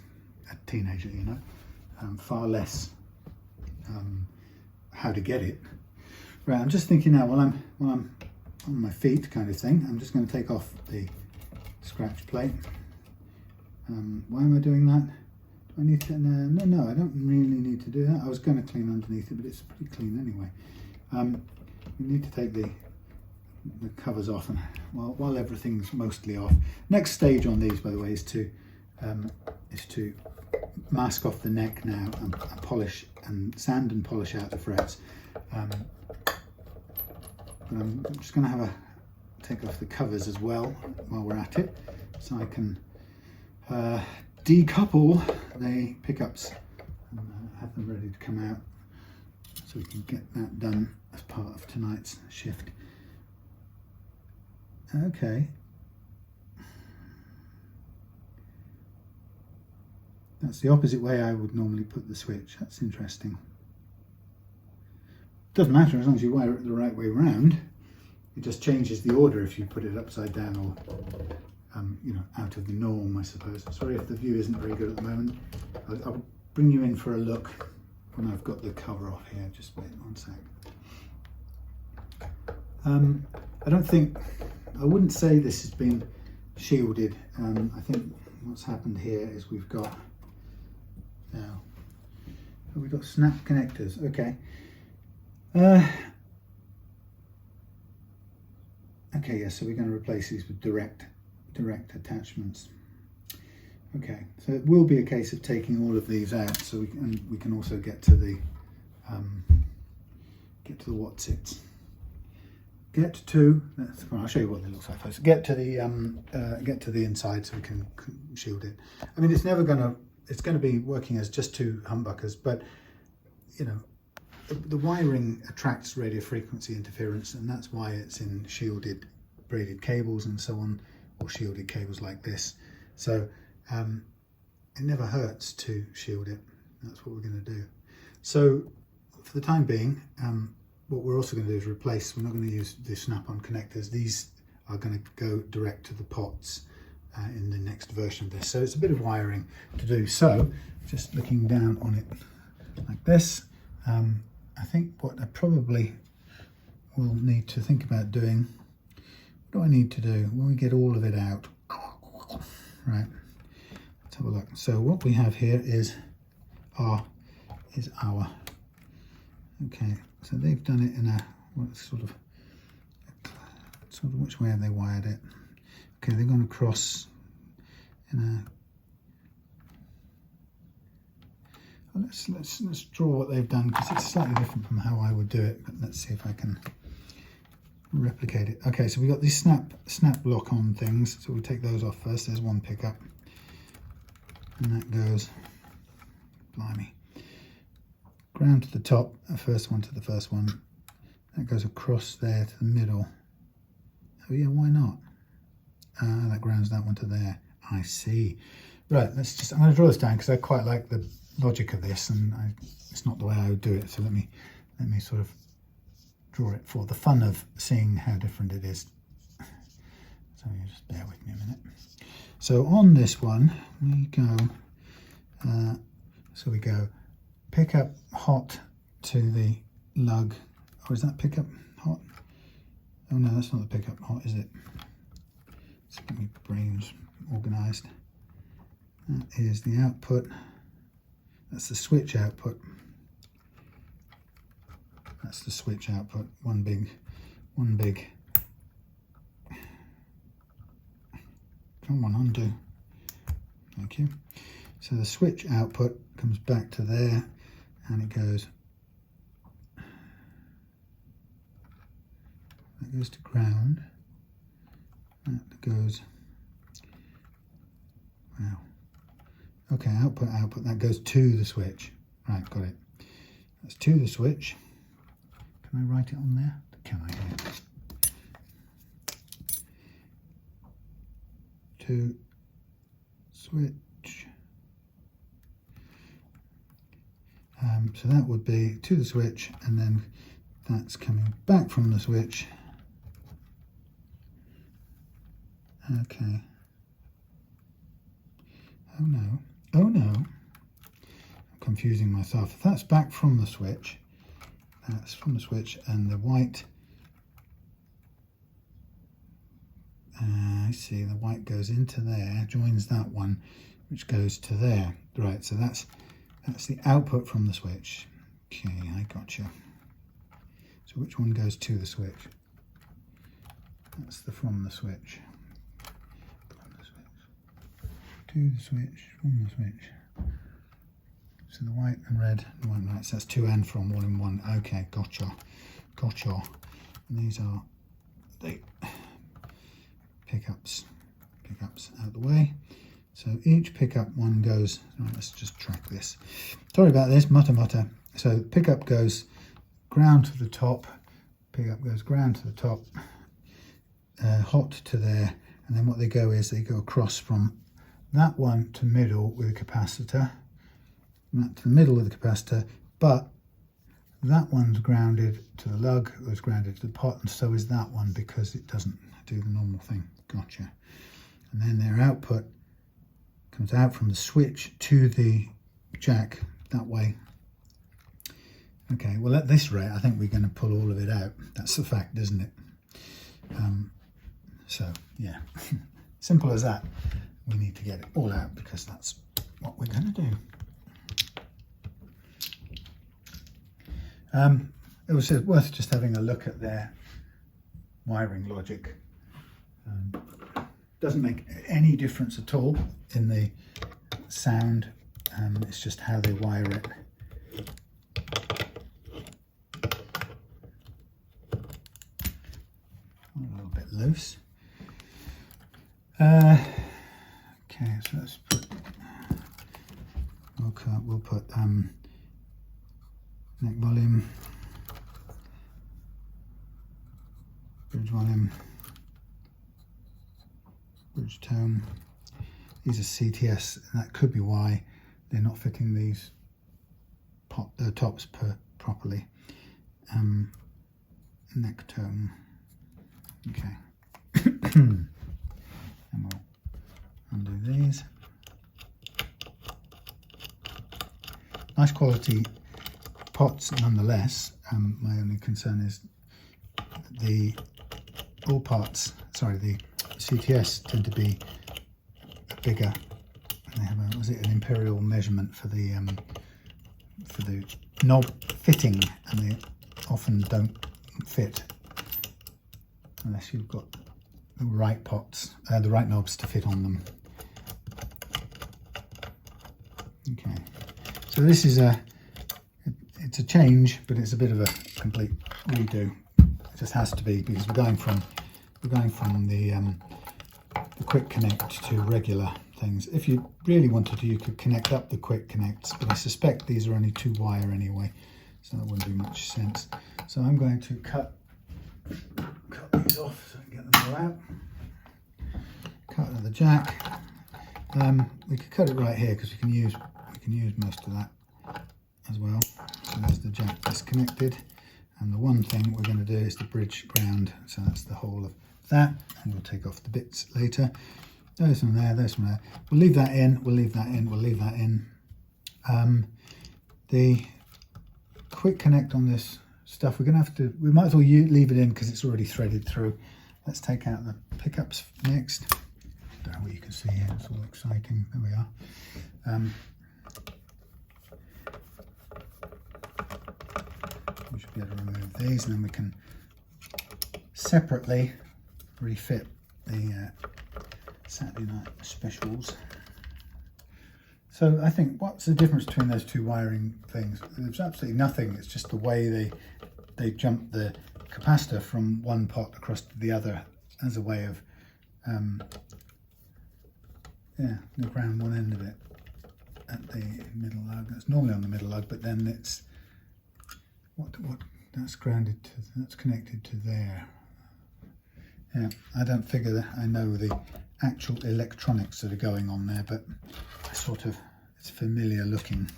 a teenager, far less how to get it. Right, I'm just thinking now, while I'm on my feet kind of thing, I'm just going to take off the scratch plate. Why am I doing that? Do I need to? No, I don't really need to do that. I was going to clean underneath it, but it's pretty clean anyway. We need to take the covers off, and while everything's mostly off. Next stage on these, by the way, is to mask off the neck now, and polish and sand and polish out the frets. But I'm just going to take off the covers as well while we're at it, so I can decouple the pickups and have them ready to come out, so we can get that done as part of tonight's shift. Okay, that's the opposite way I would normally put the switch. That's interesting. Doesn't matter as long as you wire it the right way around. It just changes the order if you put it upside down or out of the norm, I suppose. Sorry if the view isn't very good at the moment. I'll bring you in for a look when I've got the cover off here. Just wait 1 sec. I wouldn't say this has been shielded. I think what's happened here is we've got now we've got snap connectors. Okay. Okay, yeah, so we're going to replace these with direct attachments. Okay, so it will be a case of taking all of these out, so we can also get to the whatsits. Well, I'll show you what it looks like first. Get to the inside so we can shield it. I mean, it's going to be working as just two humbuckers, but you know, the wiring attracts radio frequency interference, and that's why it's in shielded braided cables and so on, or shielded cables like this. So it never hurts to shield it. That's what we're going to do. So for the time being, what we're also going to do is replace. We're not going to use the snap-on connectors. These are going to go direct to the pots in the next version of this. So it's a bit of wiring to do. So just looking down on it like this, I think what I probably will need to think about doing, what do I need to do when we get all of it out? Right, let's have a look. So what we have here is our, okay, so they've done it in a, sort of which way have they wired it? Okay, they're going across in a, well, let's draw what they've done, because it's slightly different from how I would do it, but let's see if I can replicate it. Okay, so we've got these snap lock on things, so we'll take those off first. There's one pickup, and that goes, blimey, ground to the top, the first one to the first one, that goes across there to the middle. Oh yeah, why not? That grounds that one to there. I see. Right, I'm going to draw this down because I quite like the logic of this, and it's not the way I would do it, so let me sort of draw it for the fun of seeing how different it is. So you just bear with me a minute. So on this one we go, so we go pickup hot to the lug, or is that pickup hot? Oh no, that's not the pickup hot, is it? Let's get my brains organised. That is the output. That's the switch output. That's the switch output. One big. Come on, undo. Thank you. So the switch output comes back to there, and it goes. That goes to ground. That goes. Wow. Okay, output. That goes to the switch. Right, got it. That's to the switch. Can I write it on there? Can I? Yeah. To switch. So that would be to the switch, and then that's coming back from the switch. Okay. Oh no. I'm confusing myself. If that's back from the switch, that's from the switch, and the white, I see, the white goes into there, joins that one, which goes to there. Right, so that's the output from the switch. Okay, I gotcha. So which one goes to the switch? That's the from the switch. To the switch, from the switch. So the white and red, the white and right, so that's to and from, all in one. Okay, gotcha. And these are the pickups out of the way. So each pickup one goes, right, let's just track this. Sorry about this, mutter. So pickup goes ground to the top, pickup goes ground to the top, hot to there, and then what they go is they go across from that one to middle with a capacitor, that to the middle with the capacitor, but that one's grounded to the lug, was grounded to the pot, and so is that one because it doesn't do the normal thing. Gotcha. And then their output comes out from the switch to the jack that way. Okay, well at this rate I think we're going to pull all of it out. That's the fact, isn't it? So yeah, simple as that. We need to get it all out because that's what we're going to do. It was worth just having a look at their wiring logic. Doesn't make any difference at all in the sound. It's just how they wire it. A little bit loose. Okay, so let's put. We'll put neck volume, bridge volume, bridge tone. These are CTS, and that could be why they're not fitting these tops properly. Neck tone. Okay. And we'll undo these. Nice quality pots nonetheless. My only concern is the CTS tend to be bigger. And they have was it an imperial measurement for the knob fitting, and they often don't fit unless you've got the right pots, the right knobs to fit on them. Okay, so this is it's a change, but it's a bit of a complete redo. It just has to be, because we're going from the quick connect to regular things. If you really wanted to, you could connect up the quick connects, but I suspect these are only 2 wire anyway, so that wouldn't do much sense. So I'm going to cut these off so I can get them all out. Cut the jack. We could cut it right here because we can use most of that as well. So there's the jack disconnected, and the one thing we're going to do is the bridge ground. So that's the whole of that, and we'll take off the bits later. There's one there, there's one there. We'll leave that in, we'll leave that in, we'll leave that in. The quick connect on this stuff, we're going to have to, we might as well leave it in because it's already threaded through. Let's take out the pickups next. Don't know what you can see here, it's all exciting. There we are. We should be able to remove these, and then we can separately refit the Saturday night specials. So I think, what's the difference between those 2 wiring things? There's absolutely nothing. It's just the way they jump the capacitor from one pot across to the other as a way of they ground one end of it at the middle lug. That's normally on the middle lug, but then it's what that's grounded to, that's connected to there. Yeah, I don't figure that I know the actual electronics that are going on there, but it's familiar looking.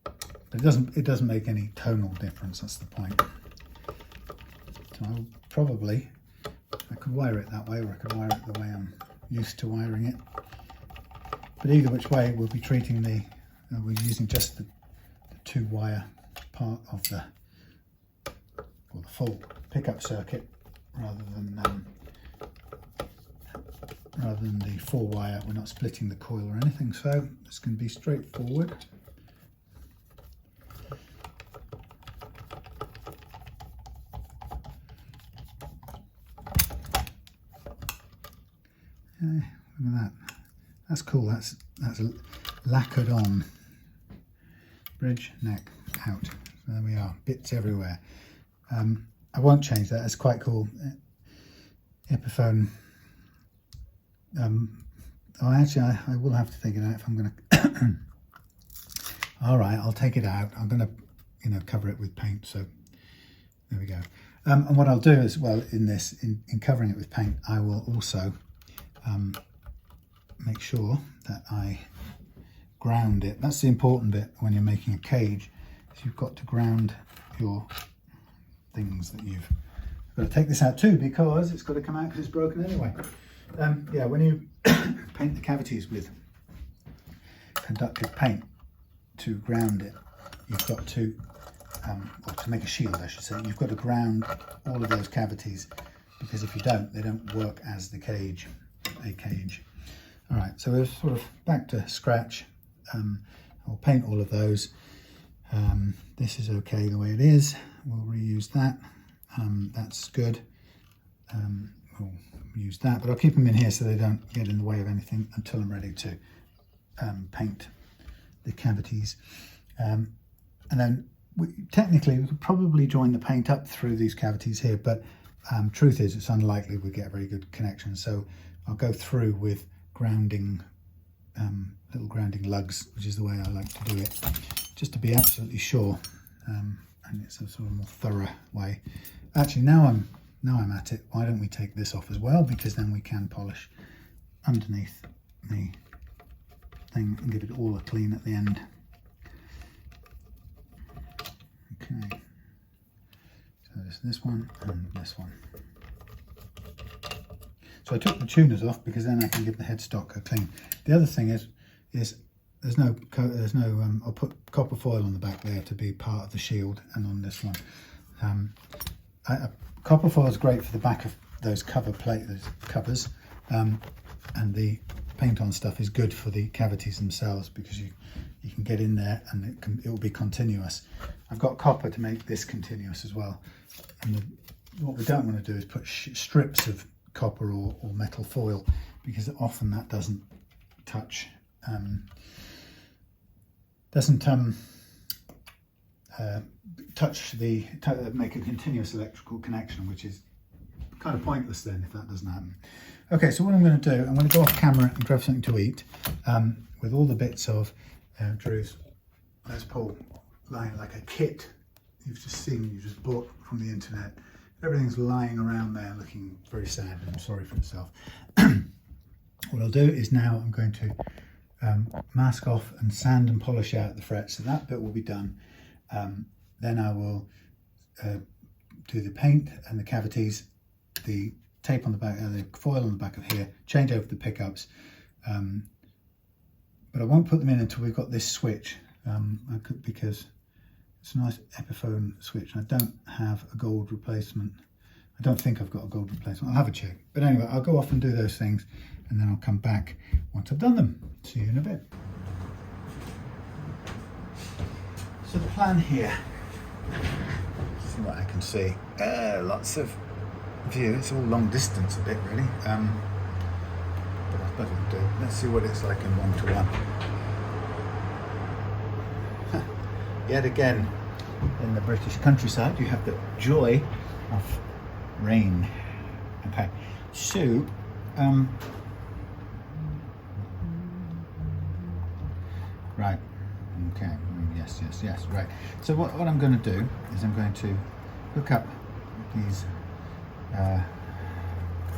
But it doesn't make any tonal difference, that's the point. So I'll probably, I could wire it that way, or I could wire it the way I'm used to wiring it. But either which way, we'll be treating we're using just the 2 wire part of the full pickup circuit, rather than the 4 wire. We're not splitting the coil or anything, so this can be straightforward. Look at that. That's cool. That's lacquered on. Bridge, neck, out. So there we are. Bits everywhere. I won't change that. It's quite cool. Epiphone. Actually, I will have to take it out if I'm going to. All right, I'll take it out. I'm going to, cover it with paint. So there we go. And what I'll do as well in covering it with paint, I will also make sure that I ground it. That's the important bit when you're making a cage. Is you've got to ground your things that you've got to take this out too, because it's got to come out because it's broken anyway. Yeah, when you paint the cavities with conductive paint to ground it, you've got to, or to make a shield I should say, you've got to ground all of those cavities, because if you don't, they don't work as a cage. All right, so we're sort of back to scratch. I'll paint all of those. This is okay the way it is. We'll reuse that. That's good. We'll use that, but I'll keep them in here so they don't get in the way of anything until I'm ready to paint the cavities. And then technically we could probably join the paint up through these cavities here, but truth is it's unlikely we get a very good connection. So I'll go through with grounding, little grounding lugs, which is the way I like to do it, just to be absolutely sure. And it's a sort of more thorough way. Actually, now I'm at it, why don't we take this off as well, because then we can polish underneath the thing and give it all a clean at the end. Okay, so there's this one and this one. So I took the tuners off because then I can give the headstock a clean. The other thing is there's no I'll put copper foil on the back there to be part of the shield, and on this one. Copper foil is great for the back of those covers, and the paint on stuff is good for the cavities themselves, because you can get in there and it will be continuous. I've got copper to make this continuous as well, and what we don't want to do is put strips of copper or metal foil, because often that doesn't touch make a continuous electrical connection, which is kind of pointless then if that doesn't happen. Okay, so what I'm going to do, I'm going to go off camera and grab something to eat with all the bits of Drew's Les Paul lying like a kit you've just bought from the internet. Everything's lying around there looking very sad and sorry for itself. What I'll do is now I'm going to mask off and sand and polish out the frets, so that bit will be done. Then I will do the paint and the cavities, the tape on the back, the foil on the back of here, change over the pickups, but I won't put them in until we've got this switch, because it's a nice Epiphone switch. I don't have a gold replacement. I don't think I've got a gold replacement. I'll have a check. But anyway, I'll go off and do those things, and then I'll come back once I've done them. See you in a bit. So the plan here, see what I can see. Lots of view. It's all long distance a bit really. But I suppose we'll do. Let's see what it's like in 1-to-1. Yet again, in the British countryside, you have the joy of rain. Okay, so right. Okay. Yes. Right. So what I'm going to do is I'm going to hook up these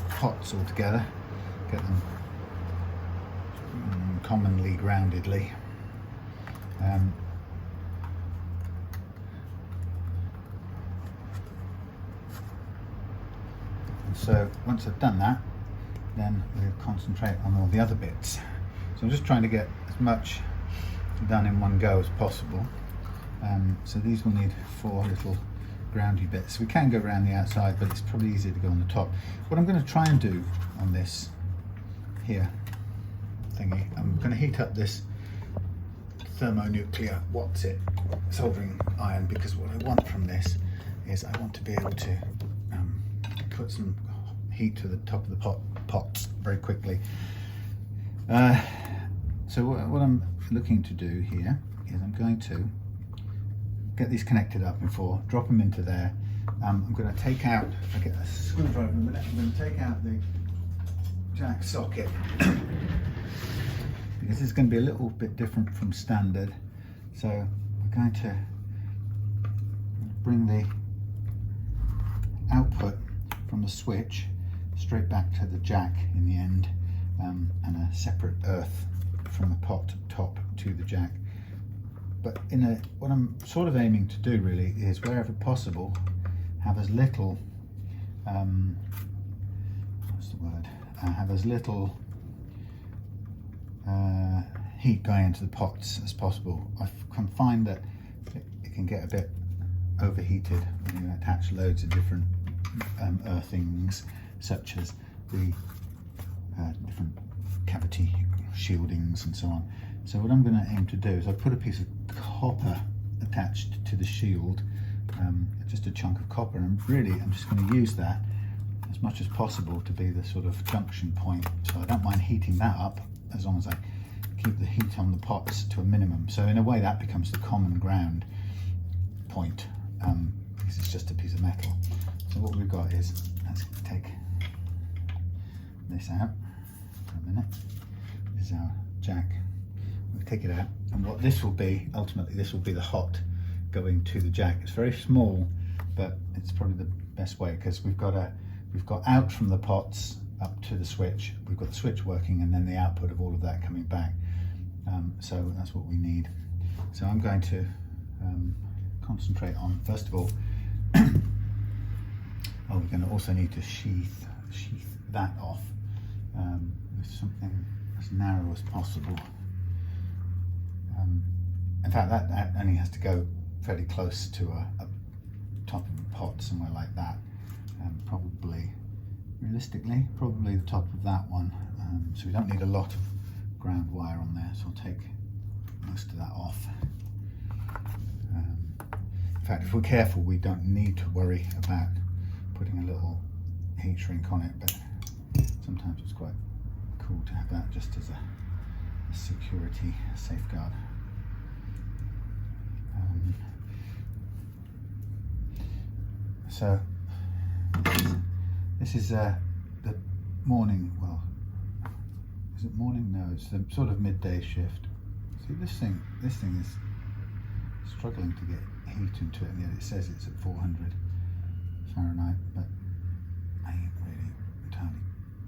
pots all together, get them commonly groundedly. So once I've done that, then we'll concentrate on all the other bits. So I'm just trying to get as much done in one go as possible. So these will need 4 little groundy bits. We can go around the outside, but it's probably easier to go on the top. What I'm going to try and do on this here thingy, I'm going to heat up this thermonuclear soldering iron, because what I want from this is I want to be able to put some heat to the top of the pots very quickly. So what I'm looking to do here is I'm going to get these connected up before, drop them into there. I'm going to take out, if I get a screwdriver in a minute, I'm going to take out the jack socket because this is going to be a little bit different from standard. So I'm going to bring the output from the switch straight back to the jack in the end, and a separate earth from the pot top to the jack. But what I'm sort of aiming to do really is, wherever possible, have as little have as little heat going into the pots as possible. I can find that it can get a bit overheated when you attach loads of different earthings, such as the different cavity shieldings and so on. So what I'm going to aim to do is I put a piece of copper attached to the shield, just a chunk of copper, and really I'm just going to use that as much as possible to be the sort of junction point. So I don't mind heating that up as long as I keep the heat on the pots to a minimum. So in a way that becomes the common ground point, because it's just a piece of metal. So what we've got is, let's take this out for a minute. This is our jack. We'll take it out, and what this will be, ultimately this will be the hot going to the jack. It's very small, but it's probably the best way, because we've got out from the pots up to the switch. We've got the switch working, and then the output of all of that coming back. So that's what we need. So I'm going to concentrate on, first of all, we're going to also need to sheath that off with something as narrow as possible. In fact, that only has to go fairly close to a top of a pot, somewhere like that. Probably, realistically, probably the top of that one. So we don't need a lot of ground wire on there, so I'll take most of that off. In fact, if we're careful, we don't need to worry about putting a little heat shrink on it, but sometimes it's quite cool to have that just as a security safeguard. So this is the morning, well, is it morning? No, it's the sort of midday shift. See, this thing is struggling to get heat into it, and yet it says it's at 400 Fahrenheit, but I ain't really entirely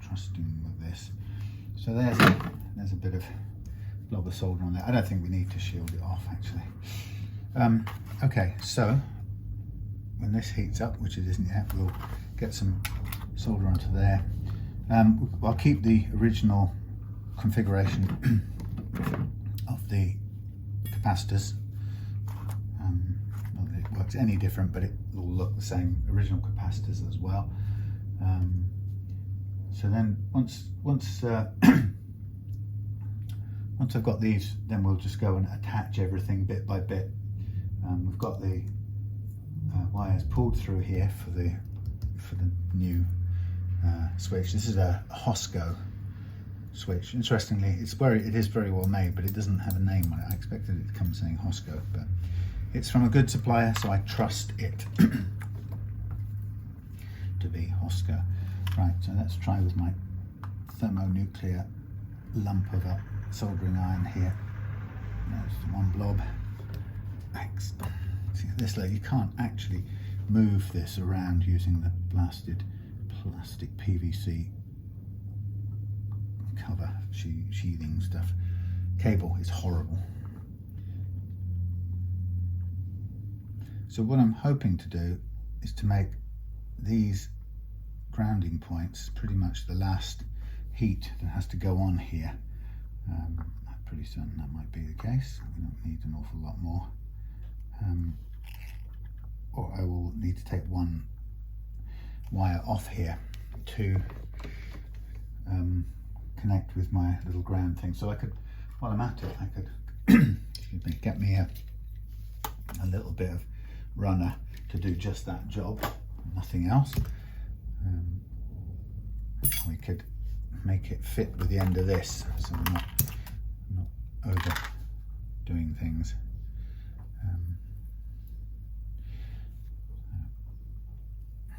trusting with this. So there's a bit of blob of solder on there. I don't think we need to shield it off, actually. Okay, so when this heats up, which it isn't yet, we'll get some solder onto there. I'll keep the original configuration of the capacitors. Not that it works any different, but it will look the same, original capacitors as well. So then once I've got these, then we'll just go and attach everything bit by bit. We've got the wires pulled through here for the new switch. This is a Hosco switch. Interestingly, it is very well made, but it doesn't have a name on it. I expected it to come saying Hosco, but it's from a good supplier, so I trust it to be Hosco. Right, so let's try with my thermonuclear lump of a soldering iron here. There's one blob. Excellent. See, this you can't actually move this around using the blasted plastic PVC cover sheathing stuff. Cable is horrible. So what I'm hoping to do is to make these grounding points pretty much the last heat that has to go on here. I'm pretty certain that might be the case. We don't need an awful lot more. Or I will need to take one wire off here to connect with my little ground thing. So I could, while I'm at it, I could excuse me, get me a little bit of runner to do just that job, nothing else. We could make it fit with the end of this, so we're not overdoing things.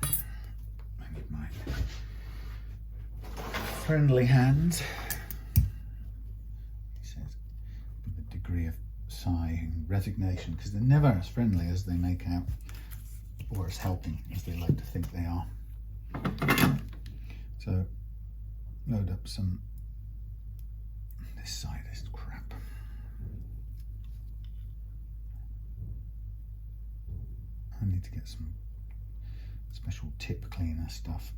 I need my friendly hands. He says with a degree of sigh and resignation, because they're never as friendly as they make out, or as helping as they like to think they are. So load up some, this side is crap. I need to get some special tip cleaner stuff.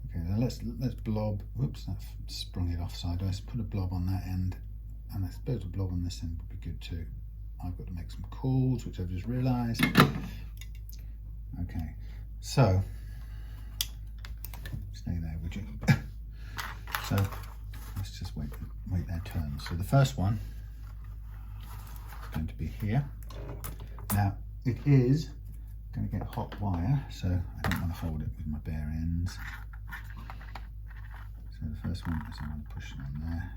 Okay, now let's blob, whoops, that sprung it off sideways. Put a blob on that end, and I suppose a blob on this end would be good too. I've got to make some calls, which I've just realised. Okay, so stay there, would you? So let's just wait their turn. So the first one is going to be here. Now it is going to get hot wire, so I don't want to hold it with my bare ends. So the first one is I want to push it on there,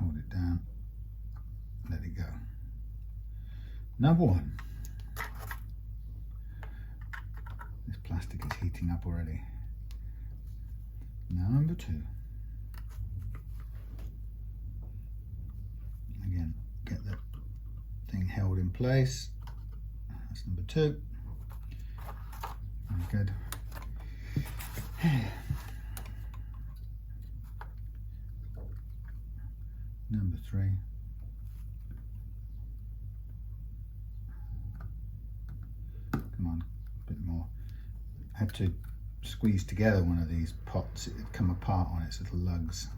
hold it down, let it go. Number one. This plastic is heating up already. Number two. Again, get the thing held in place. That's number two. Very good. Number three. Come on, a bit more. I had to squeeze together one of these pots. It had come apart on its little lugs.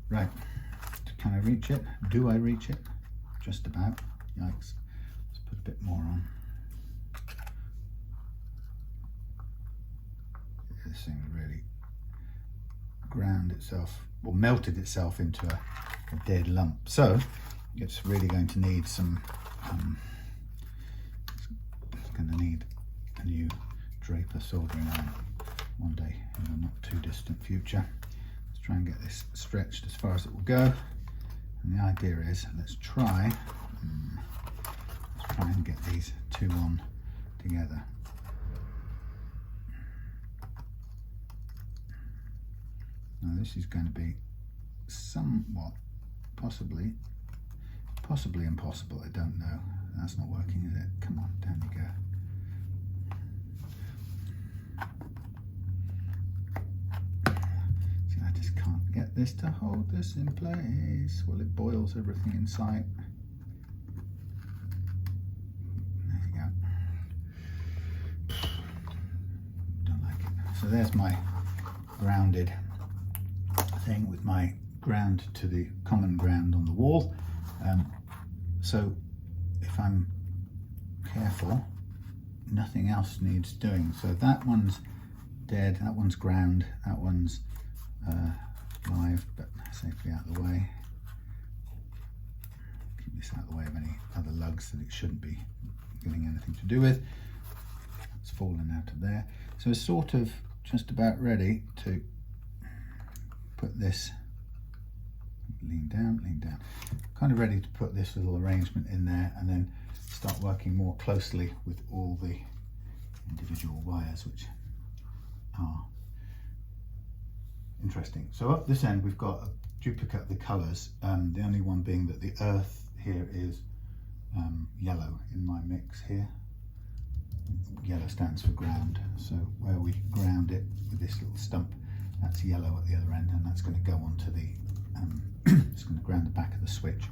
Right, can I reach it? Do I reach it? Just about. Yikes. Let's put a bit more on. This thing really ground itself, or melted itself into a dead lump. So it's really going to need some, it's going to need a new Draper soldering iron one day in a not too distant future. Let's try and get this stretched as far as it will go. And the idea is, let's try and get these two on together. Now this is going to be somewhat, possibly impossible, I don't know. That's not working, is it? Come on, down you go. See, I just can't get this to hold this in place. Well, it boils everything in sight. There you go. Don't like it. So there's my grounded thing with my ground to the common ground on the wall. So if I'm careful, nothing else needs doing. So that one's dead, that one's ground, that one's live, but safely out of the way. Keep this out of the way of any other lugs that it shouldn't be getting anything to do with. It's fallen out of there. So it's sort of just about ready to put this, lean down, kind of ready to put this little arrangement in there and then start working more closely with all the individual wires, which are interesting. So up this end we've got a duplicate of the colours, the only one being that the earth here is yellow in my mix here. Yellow stands for ground, so where we ground it with this little stump, that's yellow at the other end, and that's going to go onto the it's going to ground the back of the switch.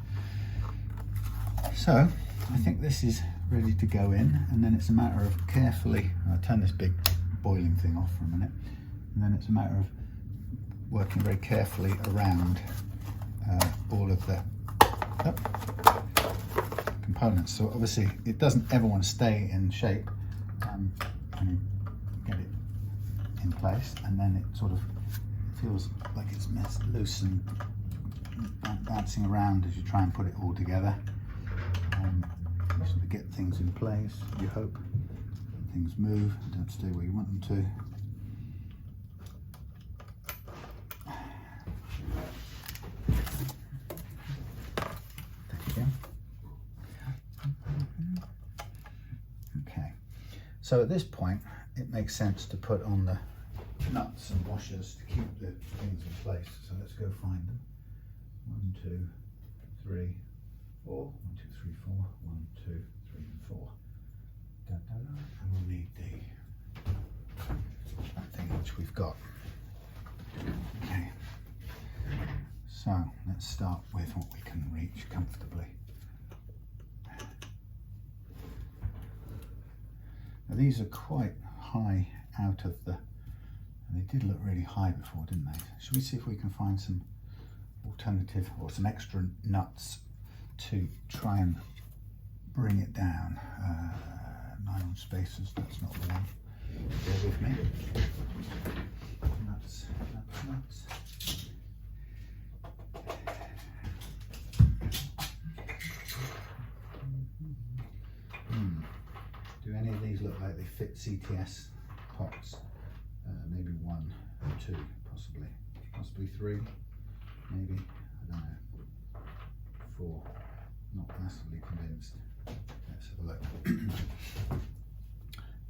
So I think this is ready to go in, and then it's a matter of carefully, I'll turn this big boiling thing off for a minute, and then it's a matter of working very carefully around all of the components. So obviously it doesn't ever want to stay in shape when you get it in place, and then it sort of feels like it's messed loose and bouncing around as you try and put it all together. You sort of get things in place, you hope things move, don't stay where you want them to. There you go. Okay, so at this point it makes sense to put on the nuts and washers to keep the things in place. So let's go find them. 1, 2, 3, 4. 1, 2, 3, 4. 1, 2, 3, and 4. Da, da, da. And we'll need that thing which we've got. Okay. So let's start with what we can reach comfortably. Now these are quite high out of the. They did look really high before, didn't they? Should we see if we can find some alternative or some extra nuts to try and bring it down? Nylon spacers, that's not the one. Bear with me. Nuts. these look like they fit CTS pots. Maybe 1 or 2, possibly 3, maybe, I don't know. 4, not massively convinced. Let's have a look.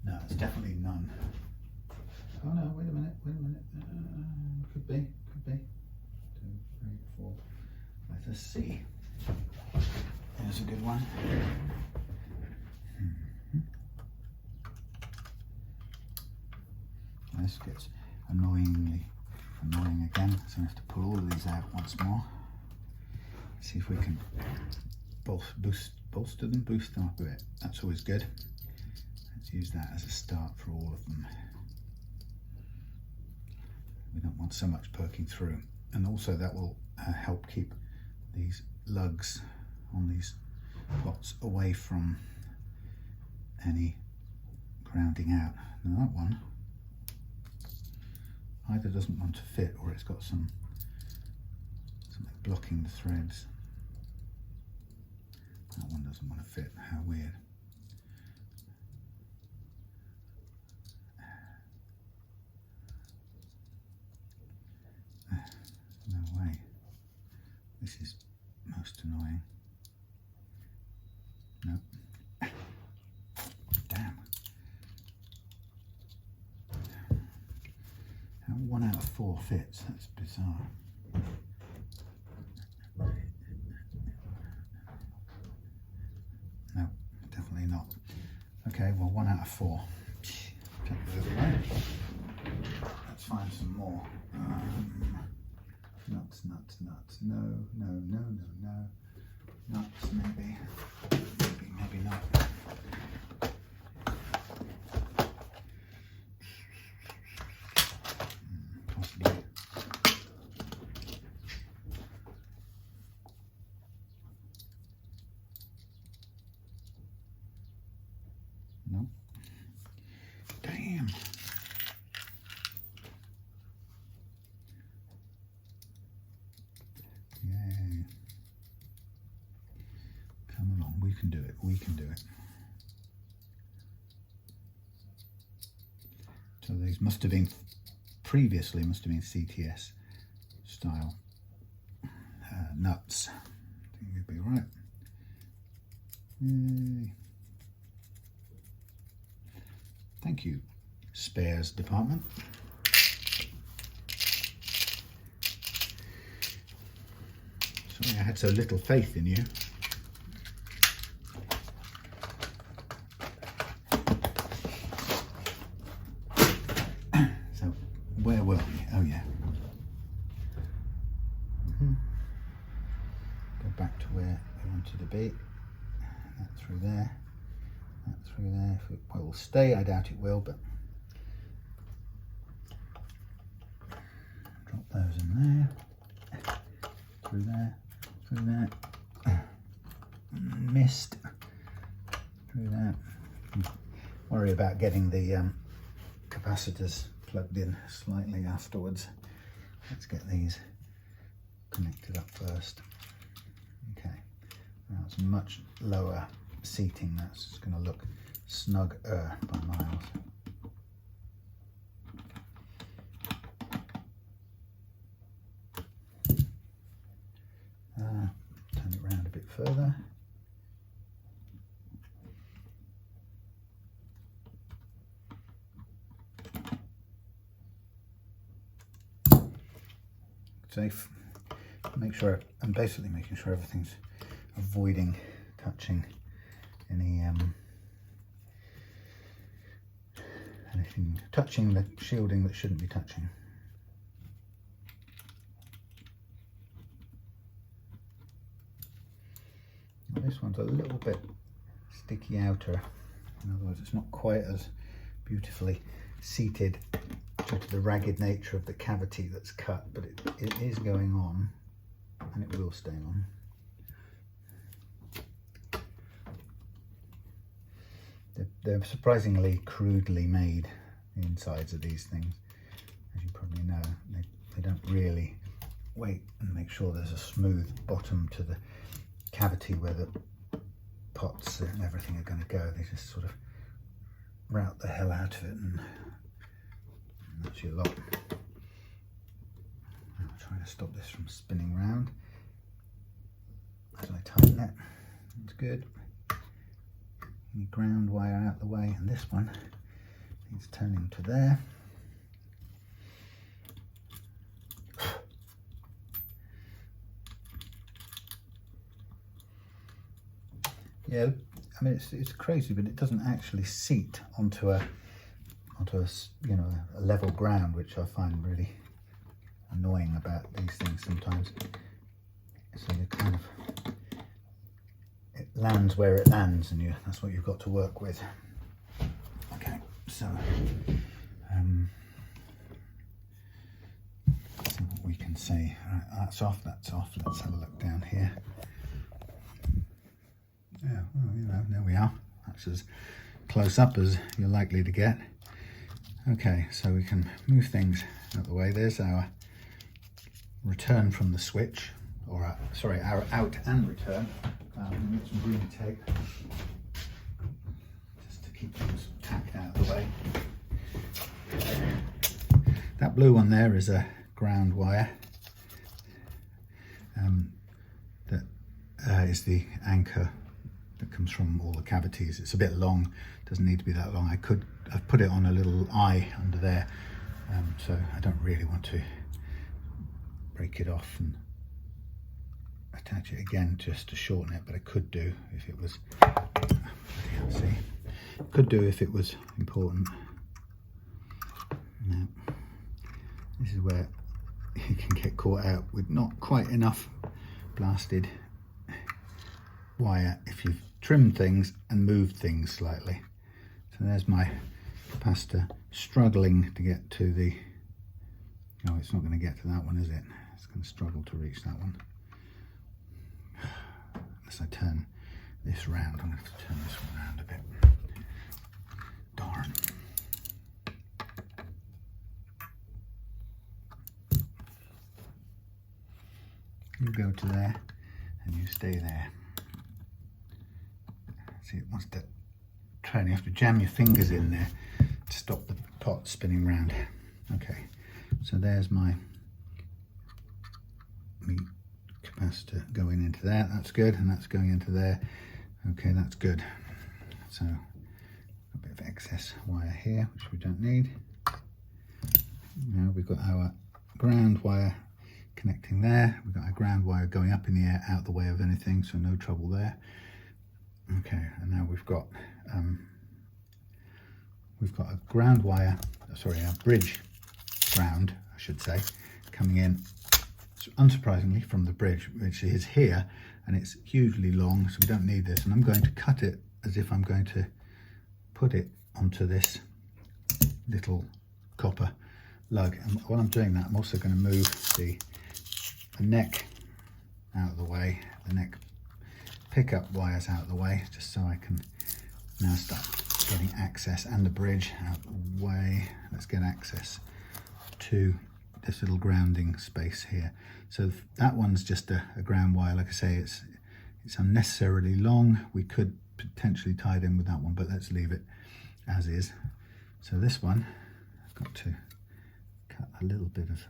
No, it's definitely none. Oh no, wait a minute. Could be. 2, 3, 4. Let us see. There's a good one. This gets annoying again, so I have to pull all of these out once more. See if we can bolster them up a bit. That's always good. Let's use that as a start for all of them. We don't want so much poking through, and also that will help keep these lugs on these pots away from any grounding out. Now that one either doesn't want to fit, or it's got something blocking the threads. That one doesn't want to fit. How weird. No way. This is most annoying. Nope. Damn. How 1 out of 4 fits? That's bizarre. No, definitely not. Okay, well, 1 out of 4. Take those away. Let's find some more. Nuts. No. Nuts, maybe not. Possibly. No. Damn. Yay. Come along, we can do it. So these must have been CTS style nuts. I think you'd be right. Yay. Thank you, spares department. Sorry I had so little faith in you. So, where were we? Oh yeah. Go back to where we wanted to be. That through there. That through there. If it will stay, I doubt it will, but drop those in there. Through there. Missed. Through that. Worry about getting the capacitors plugged in slightly afterwards. Let's get these connected up first. Okay, now it's much lower seating. That's going to look snugger by miles. Turn it round a bit further. Safe. Make sure, I'm basically making sure everything's avoiding touching any anything touching the shielding that shouldn't be touching. Well, this one's a little bit sticky outer. In other words, it's not quite as beautifully seated due to the ragged nature of the cavity that's cut, but it is going on, and it will stay on. They're surprisingly crudely made, the insides of these things. As you probably know, they don't really wait and make sure there's a smooth bottom to the cavity where the pots and everything are going to go. They just sort of route the hell out of it, and that's your lot. I'll try to stop this from spinning round as I tighten it. That's good. Any ground wire out the way, and this one needs turning to there. Yeah, I mean it's crazy, but it doesn't actually seat onto a you know, a level ground, which I find really annoying about these things sometimes. So you kind of, it lands where it lands, and that's what you've got to work with. Okay, so see what we can see. Right, that's off. Let's have a look down here. Yeah, well, you know, there we are. That's as close up as you're likely to get. Okay, so we can move things out of the way. There's our return from the switch, or sorry, our out and return. We need some green tape just to keep things tacked out of the way. That blue one there is a ground wire. That is the anchor that comes from all the cavities. It's a bit long, doesn't need to be that long. I've put it on a little eye under there, so I don't really want to break it off and attach it again just to shorten it, but I could do if it was, could do if it was important. Now, this is where you can get caught out with not quite enough blasted wire if you've trimmed things and moved things slightly. So there's my capacitor struggling to get to the, no, it's not going to get to that one, is it? It's going to struggle to reach that one. Unless I turn this round. I'm going to have to turn this one around a bit. Darn. You go to there and you stay there. See, it wants to turn. You have to jam your fingers in there to stop the pot spinning round. Okay, so there's my capacitor going into there. That's good, and that's going into there. Okay, that's good. So a bit of excess wire here, which we don't need. Now we've got our ground wire connecting there. We've got our ground wire going up in the air, out the way of anything, so no trouble there. Okay, and now we've got a ground wire, sorry, a bridge ground, I should say, coming in, unsurprisingly, from the bridge, which is here, and it's hugely long, so we don't need this. And I'm going to cut it as if I'm going to put it onto this little copper lug. And while I'm doing that, I'm also going to move the neck out of the way, the neck pickup wires out of the way, just so I can now start getting access, and the bridge out of the way. Let's get access to this little grounding space here. So that one's just a ground wire. Like I say, it's unnecessarily long. We could potentially tie it in with that one, but let's leave it as is. So this one, I've got to cut a little bit of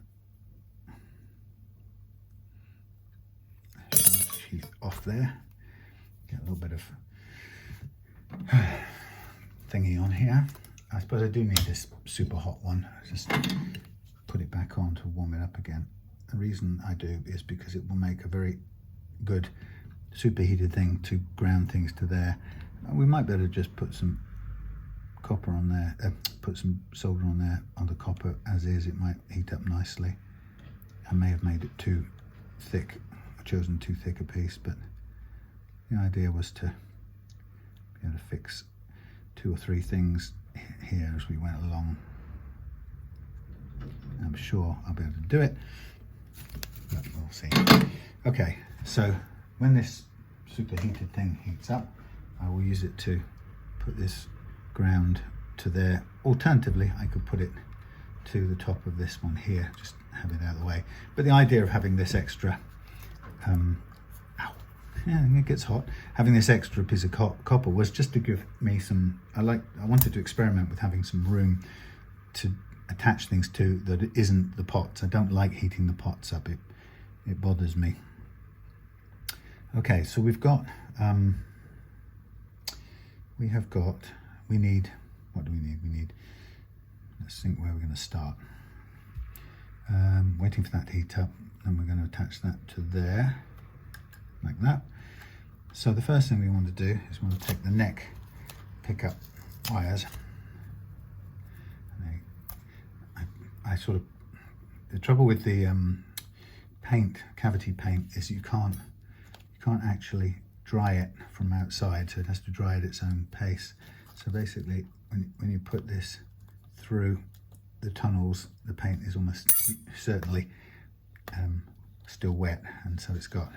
sheath off there. Get a little bit of thingy on here. I suppose I do need this super hot one. Just put it back on to warm it up again. The reason I do is because it will make a very good superheated thing to ground things to there. We might be able to just put some copper on there, put some solder on there on the copper as is. It might heat up nicely. I may have made it too thick. I've chosen too thick a piece, but the idea was to be able to fix 2 or 3 things here as we went along. I'm sure I'll be able to do it, but we'll see. Okay, so when this superheated thing heats up, I will use it to put this ground to there. Alternatively, I could put it to the top of this one here, just have it out of the way. But the idea of having this extra yeah, it gets hot. Having this extra piece of copper was just to give me some, I wanted to experiment with having some room to attach things to that it isn't the pots. I don't like heating the pots up, it bothers me. Okay, so we've got, we need, what do we need? Let's think where we're going to start. Waiting for that to heat up, then we're going to attach that to there, like that. So the first thing we want to do is we want to take the neck pickup wires. I sort of, the trouble with the cavity paint is you can't actually dry it from outside, so it has to dry at its own pace. So basically, when you put this through the tunnels, the paint is almost certainly still wet, and so it's got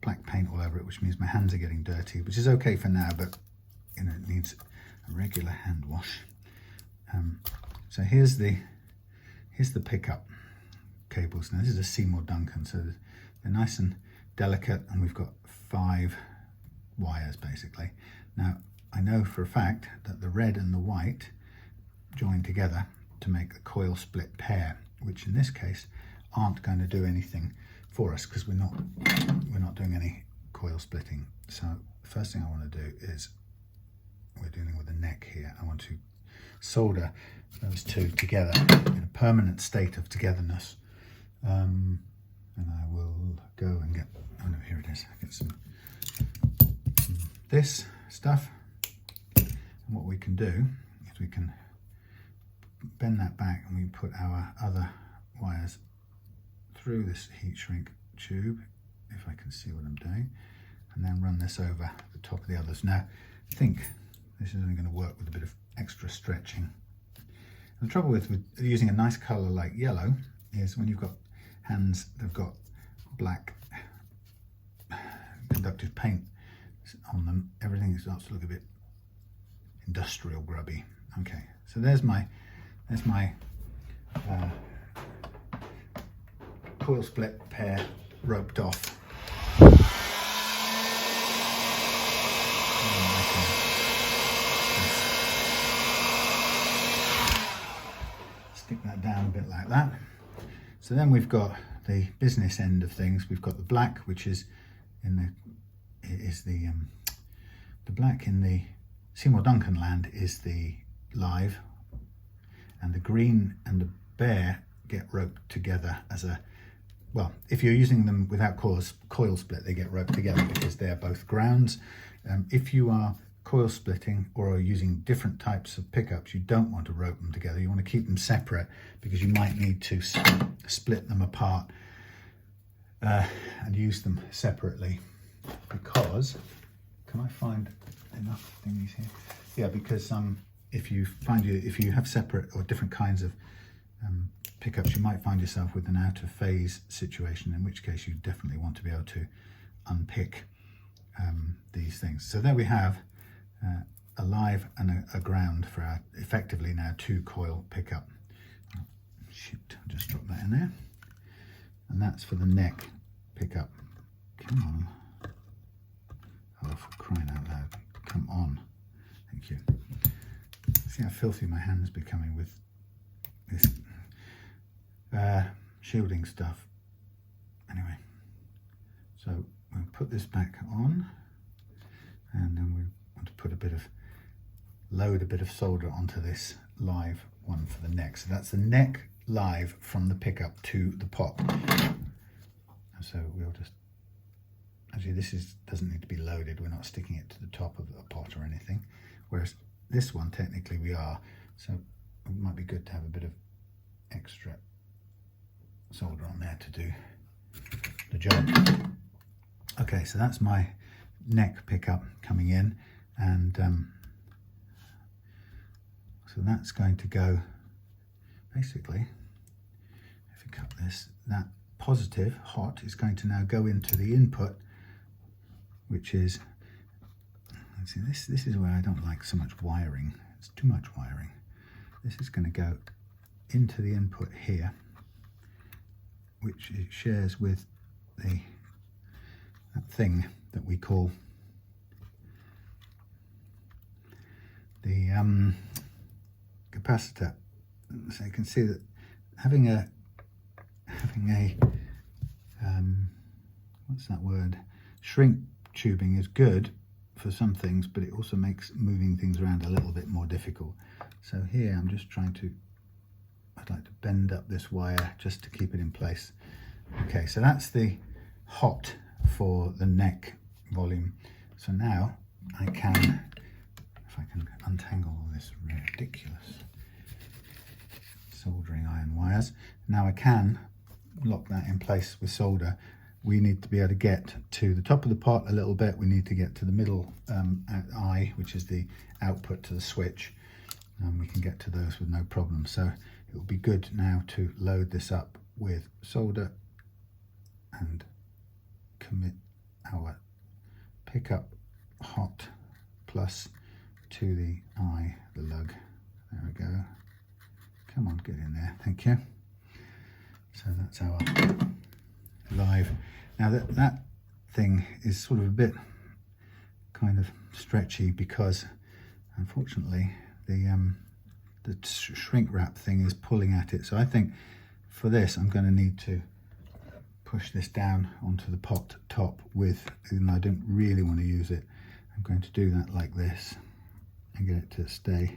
black paint all over it, which means my hands are getting dirty, which is okay for now, but you know, it needs a regular hand wash. So here's the pickup cables. Now this is a Seymour Duncan, so they're nice and delicate, and we've got 5 wires basically. Now I know for a fact that the red and the white join together to make the coil split pair, which in this case aren't going to do anything for us because we're not doing any coil splitting. So the first thing I want to do is, we're dealing with the neck here, I want to solder those two together in a permanent state of togetherness. And I will go and get, oh no, here it is, get some this stuff. And what we can do is we can bend that back and we can put our other wires through this heat shrink tube, if I can see what I'm doing, and then run this over the top of the others. Now I think this is only going to work with a bit of extra stretching. The trouble with using a nice colour like yellow is when you've got hands that have got black conductive paint on them, everything starts to look a bit industrial grubby. Okay, so there's my coil split pair roped off. Stick that down a bit like that. So then we've got the business end of things. We've got the black, which is the black in the Seymour Duncan land is the live, and the green and the bare get roped together as a, well, if you're using them without coil split, they get roped together because they are both grounds. If you are coil splitting or are using different types of pickups, you don't want to rope them together. You want to keep them separate because you might need to split them apart and use them separately. Because, can I find enough thingies here? Yeah, because if you have separate or different kinds of pickups, you might find yourself with an out of phase situation, in which case you definitely want to be able to unpick these things. So there we have a live and a ground for our effectively now 2 coil pickup. Oh, shoot, I'll just drop that in there. And that's for the neck pickup. Come on. Oh, for crying out loud. Come on. Thank you. See how filthy my hand's becoming with this shielding stuff. Anyway, so we'll put this back on, and then we want to put load a bit of solder onto this live one for the neck. So that's the neck live from the pickup to the pot. And so we'll just, actually this doesn't need to be loaded. We're not sticking it to the top of a pot or anything. Whereas this one, technically we are. So it might be good to have a bit of extra solder on there to do the job. Okay, so that's my neck pickup coming in, and so that's going to go, basically, if you cut this, that positive hot is going to now go into the input, which is, let's see, this is where I don't like so much wiring. It's too much wiring. This is going to go into the input here, which it shares with the that thing that we call the capacitor. So you can see that having a what's that word? Shrink tubing is good for some things, but it also makes moving things around a little bit more difficult. So here I'm just trying to, I'd like to bend up this wire just to keep it in place. Okay, so that's the hot for the neck volume. So now I can, if I can untangle all this ridiculous soldering iron wires, now I can lock that in place with solder. We need to be able to get to the top of the pot a little bit. We need to get to the middle eye, which is the output to the switch. We can get to those with no problem. So it will be good now to load this up with solder and commit our pickup hot plus to the eye, the lug. There we go. Come on, get in there. Thank you. So that's our live. Now that thing is sort of a bit kind of stretchy because unfortunately the shrink wrap thing is pulling at it. So I think for this I'm going to need to push this down onto the pot top with, even though I don't really want to use it, I'm going to do that like this and get it to stay,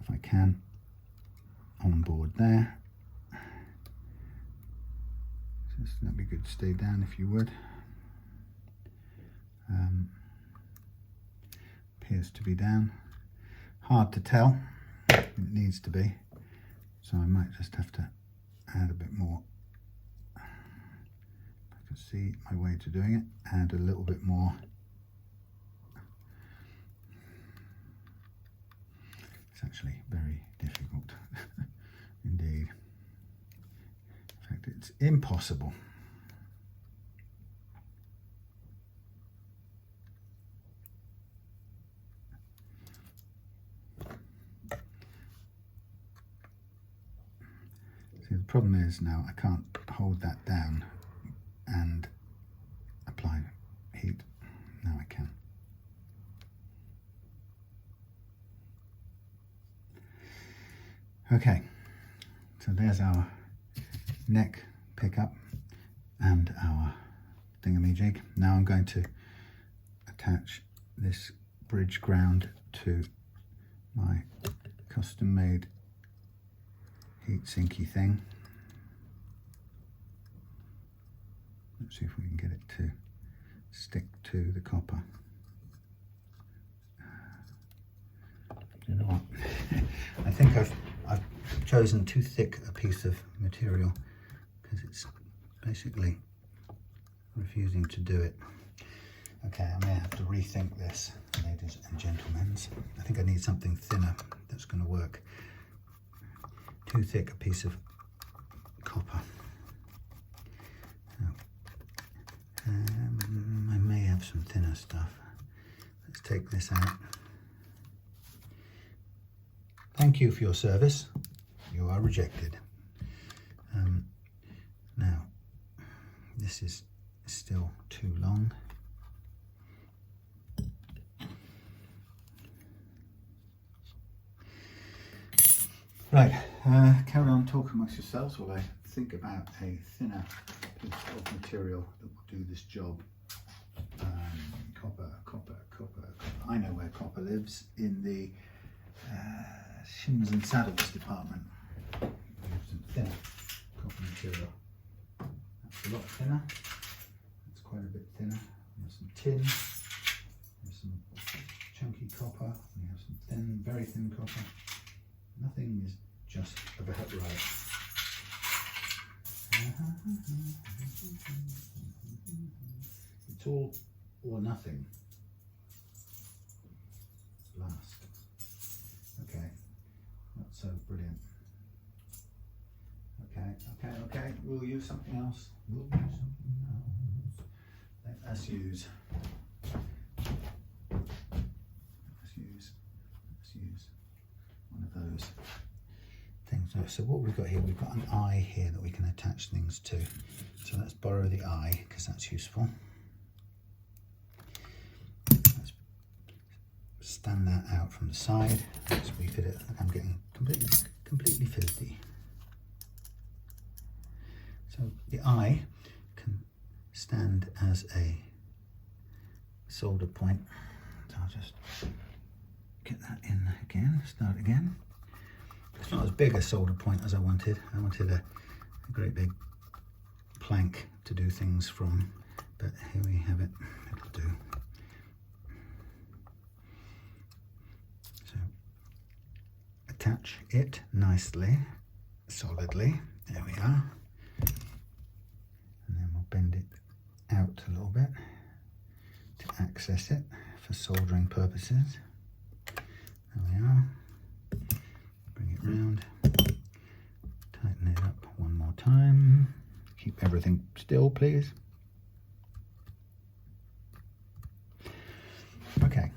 if I can, on board there. Just that'd be good to stay down if you would. Appears to be down. Hard to tell. It needs to be. So I might just have to add a bit more. I can see my way to doing it. Add a little bit more. It's actually very difficult indeed. In fact, it's impossible. See, the problem is now I can't hold that down and apply heat. Now I can. Okay, so there's our neck pickup and our thingamajig. Now I'm going to attach this bridge ground to my custom made heat sinky thing. Let's see if we can get it to stick to the copper. You know what? I think I've chosen too thick a piece of material because it's basically refusing to do it. Okay, I may have to rethink this, ladies and gentlemen. I think I need something thinner that's going to work. Too thick a piece of copper. So, I may have some thinner stuff. Let's take this out. Thank you for your service. You are rejected. Now, this is still too long. Right, carry on talking amongst yourselves while I think about a thinner piece of material that will do this job. Copper. I know where copper lives, in the shims and saddles department. We have some thinner copper material. That's a lot thinner. That's quite a bit thinner. We have some tin. We have some chunky copper. We have some thin, very thin copper. Nothing is just about right. It's all or nothing. Last. Okay, not so brilliant. Okay, we'll use something else. Let us use one of those things. So what we've got here, we've got an eye here that we can attach things to. So let's borrow the eye because that's useful. stand that out from the side. Let's refit it. I'm getting completely filthy. So the eye can stand as a solder point. So I'll just get that in again, start again. It's not as big a solder point as I wanted. I wanted a great big plank to do things from, but here we have it. It'll do. So attach it nicely, solidly. There we are. And then we'll bend it out a little bit to access it for soldering purposes. There we are. Bring it round. Tighten it up one more time. Keep everything still, please. Okay,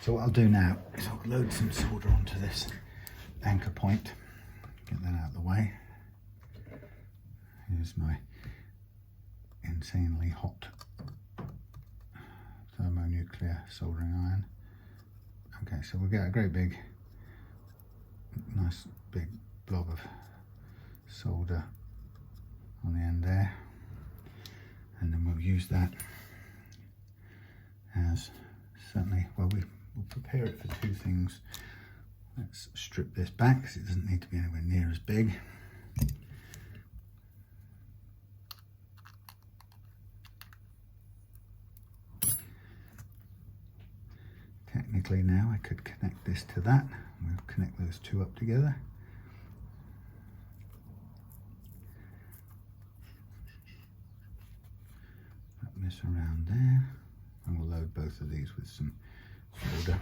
so what I'll do now is I'll load some solder onto this anchor point. Get that out of the way. Here's my insanely hot thermonuclear soldering iron. Okay, so we'll get a great big, nice big blob of solder on the end there, and then we'll use that as certainly, well, we'll prepare it for two things. Let's strip this back because it doesn't need to be anywhere near as big. Technically now I could connect this to that. We'll connect those two up together. Wrap this around there, and we'll load both of these with some solder.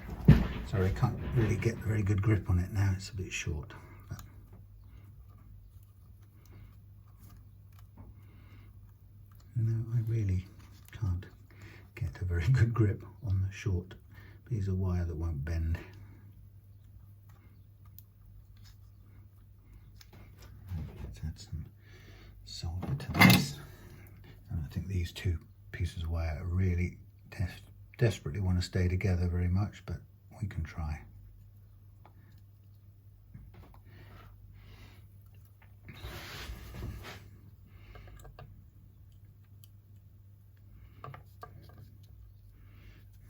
Sorry, I can't really get a very good grip on it now, it's a bit short. But no, I really can't get a very good grip on the short piece of wire that won't bend. Let's add some solder to this. I don't think these two pieces of wire really desperately want to stay together very much, but we can try.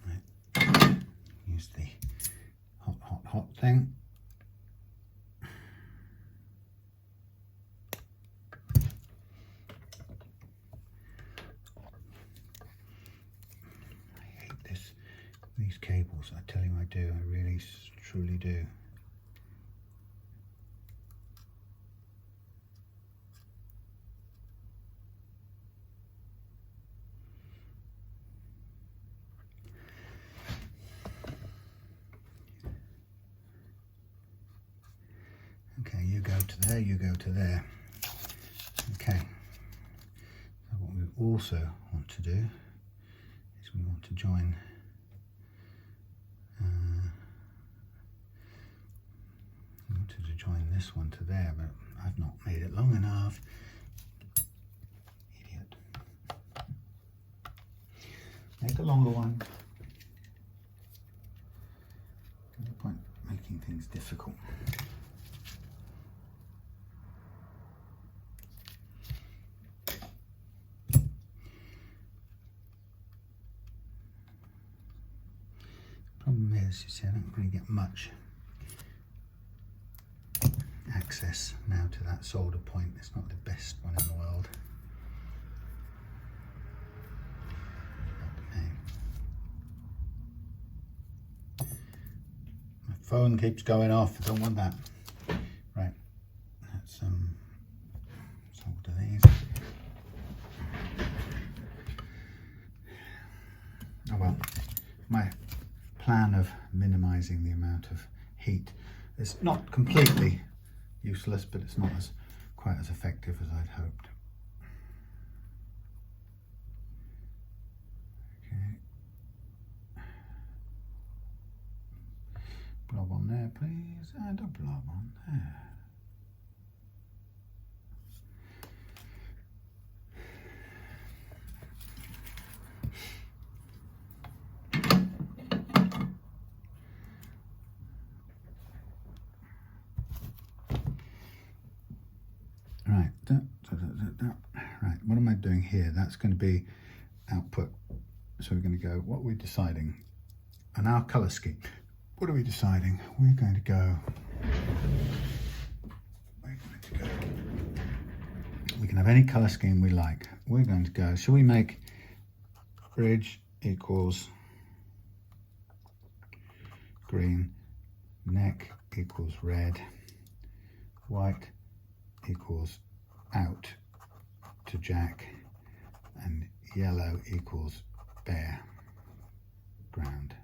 Right. Use the hot thing. These cables, I tell you I do, I really truly do. Okay, you go to there, you go to there. Okay, so what we also want to do is we want to join this one to there, but I've not made it long enough. Idiot. Make a longer one. No point making things difficult. Problem is, you see, I don't really get much access now to that solder point. It's not the best one in the world. My phone keeps going off. I don't want that. Right, let's solder these. Oh well, my plan of minimizing the amount of heat is not completely useless, but it's not quite as effective as I'd hoped. Okay. Blob on there, please, and a blob on there. doing here, that's going to be output. So we're going to go, what are we deciding? And our colour scheme, what are we deciding? We're going to go, we can have any colour scheme we like. We're going to go, shall we make bridge equals green, neck equals red, white equals out to jack, and yellow equals bare ground.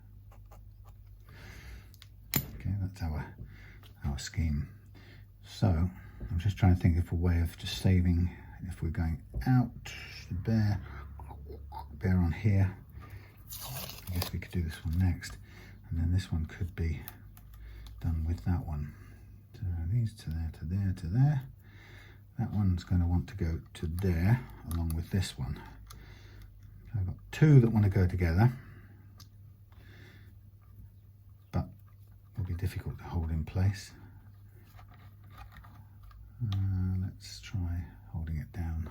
Okay, that's our scheme. So I'm just trying to think of a way of just saving, if we're going out to bare on here. I guess we could do this one next, and then this one could be done with that one. So these to there, to there, to there. That one's going to want to go to there along with this one. So I've got two that want to go together, but will be difficult to hold in place. Let's try holding it down.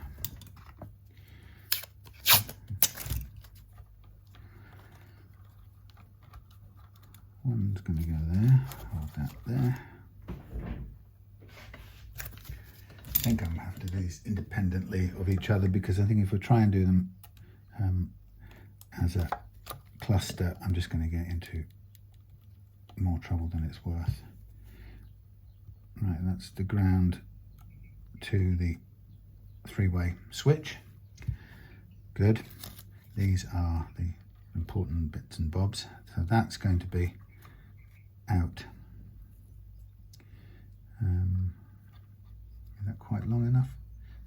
One's going to go there, hold that there. I think I'm going to have to do these independently of each other, because I think if we try and do them as a cluster, I'm just going to get into more trouble than it's worth. Right, that's the ground to the three-way switch. Good. These are the important bits and bobs. So that's going to be out. Is that quite long enough?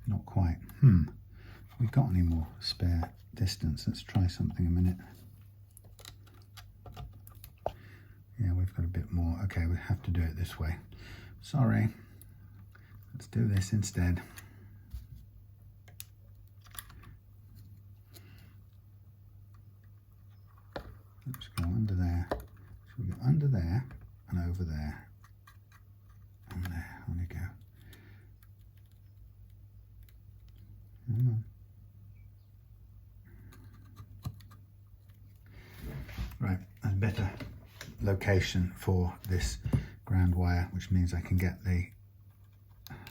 Not quite. Have we got any more spare distance? Let's try something a minute. Yeah, we've got a bit more. Okay, we have to do it this way. Sorry. Let's do this instead. Let's go under there. So we go under there and over there and there. There we go. Come on. Right, and better location for this ground wire, which means I can get the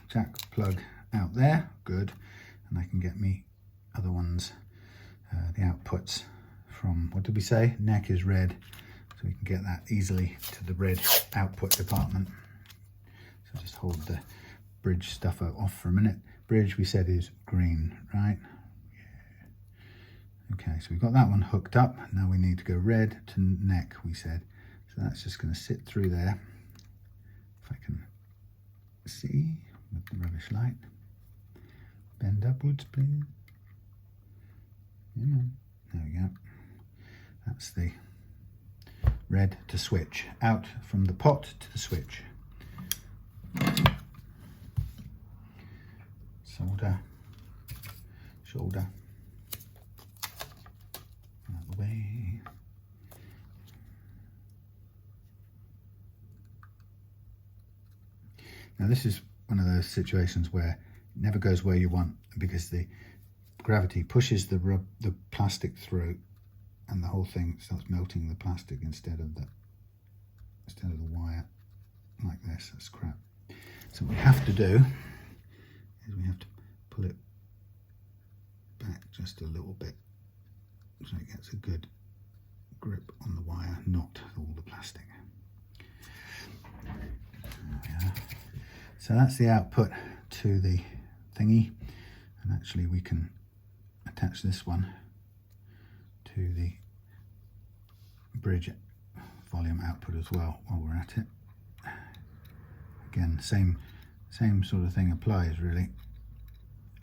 jack plug out there. Good. And I can get me other ones, the outputs from, what did we say? Neck is red, so we can get that easily to the red output department. So just hold the bridge stuff off for a minute. Bridge we said is green, right? Yeah. Okay, so we've got that one hooked up. Now we need to go red to neck, we said. So that's just going to sit through there. If I can see with the rubbish light. Bend upwards, please. Come on. There we go. That's the red to switch, out from the pot to the switch. Solder, shoulder, out of the way. Now this is one of those situations where it never goes where you want, because the gravity pushes the plastic through, and the whole thing starts melting the plastic instead of the wire like this. That's crap. So what we have to do is we have to pull it back just a little bit so it gets a good grip on the wire, not all the plastic. There we are. So that's the output to the thingy, and actually we can attach this one to the bridge volume output as well while we're at it. Again, same sort of thing applies really.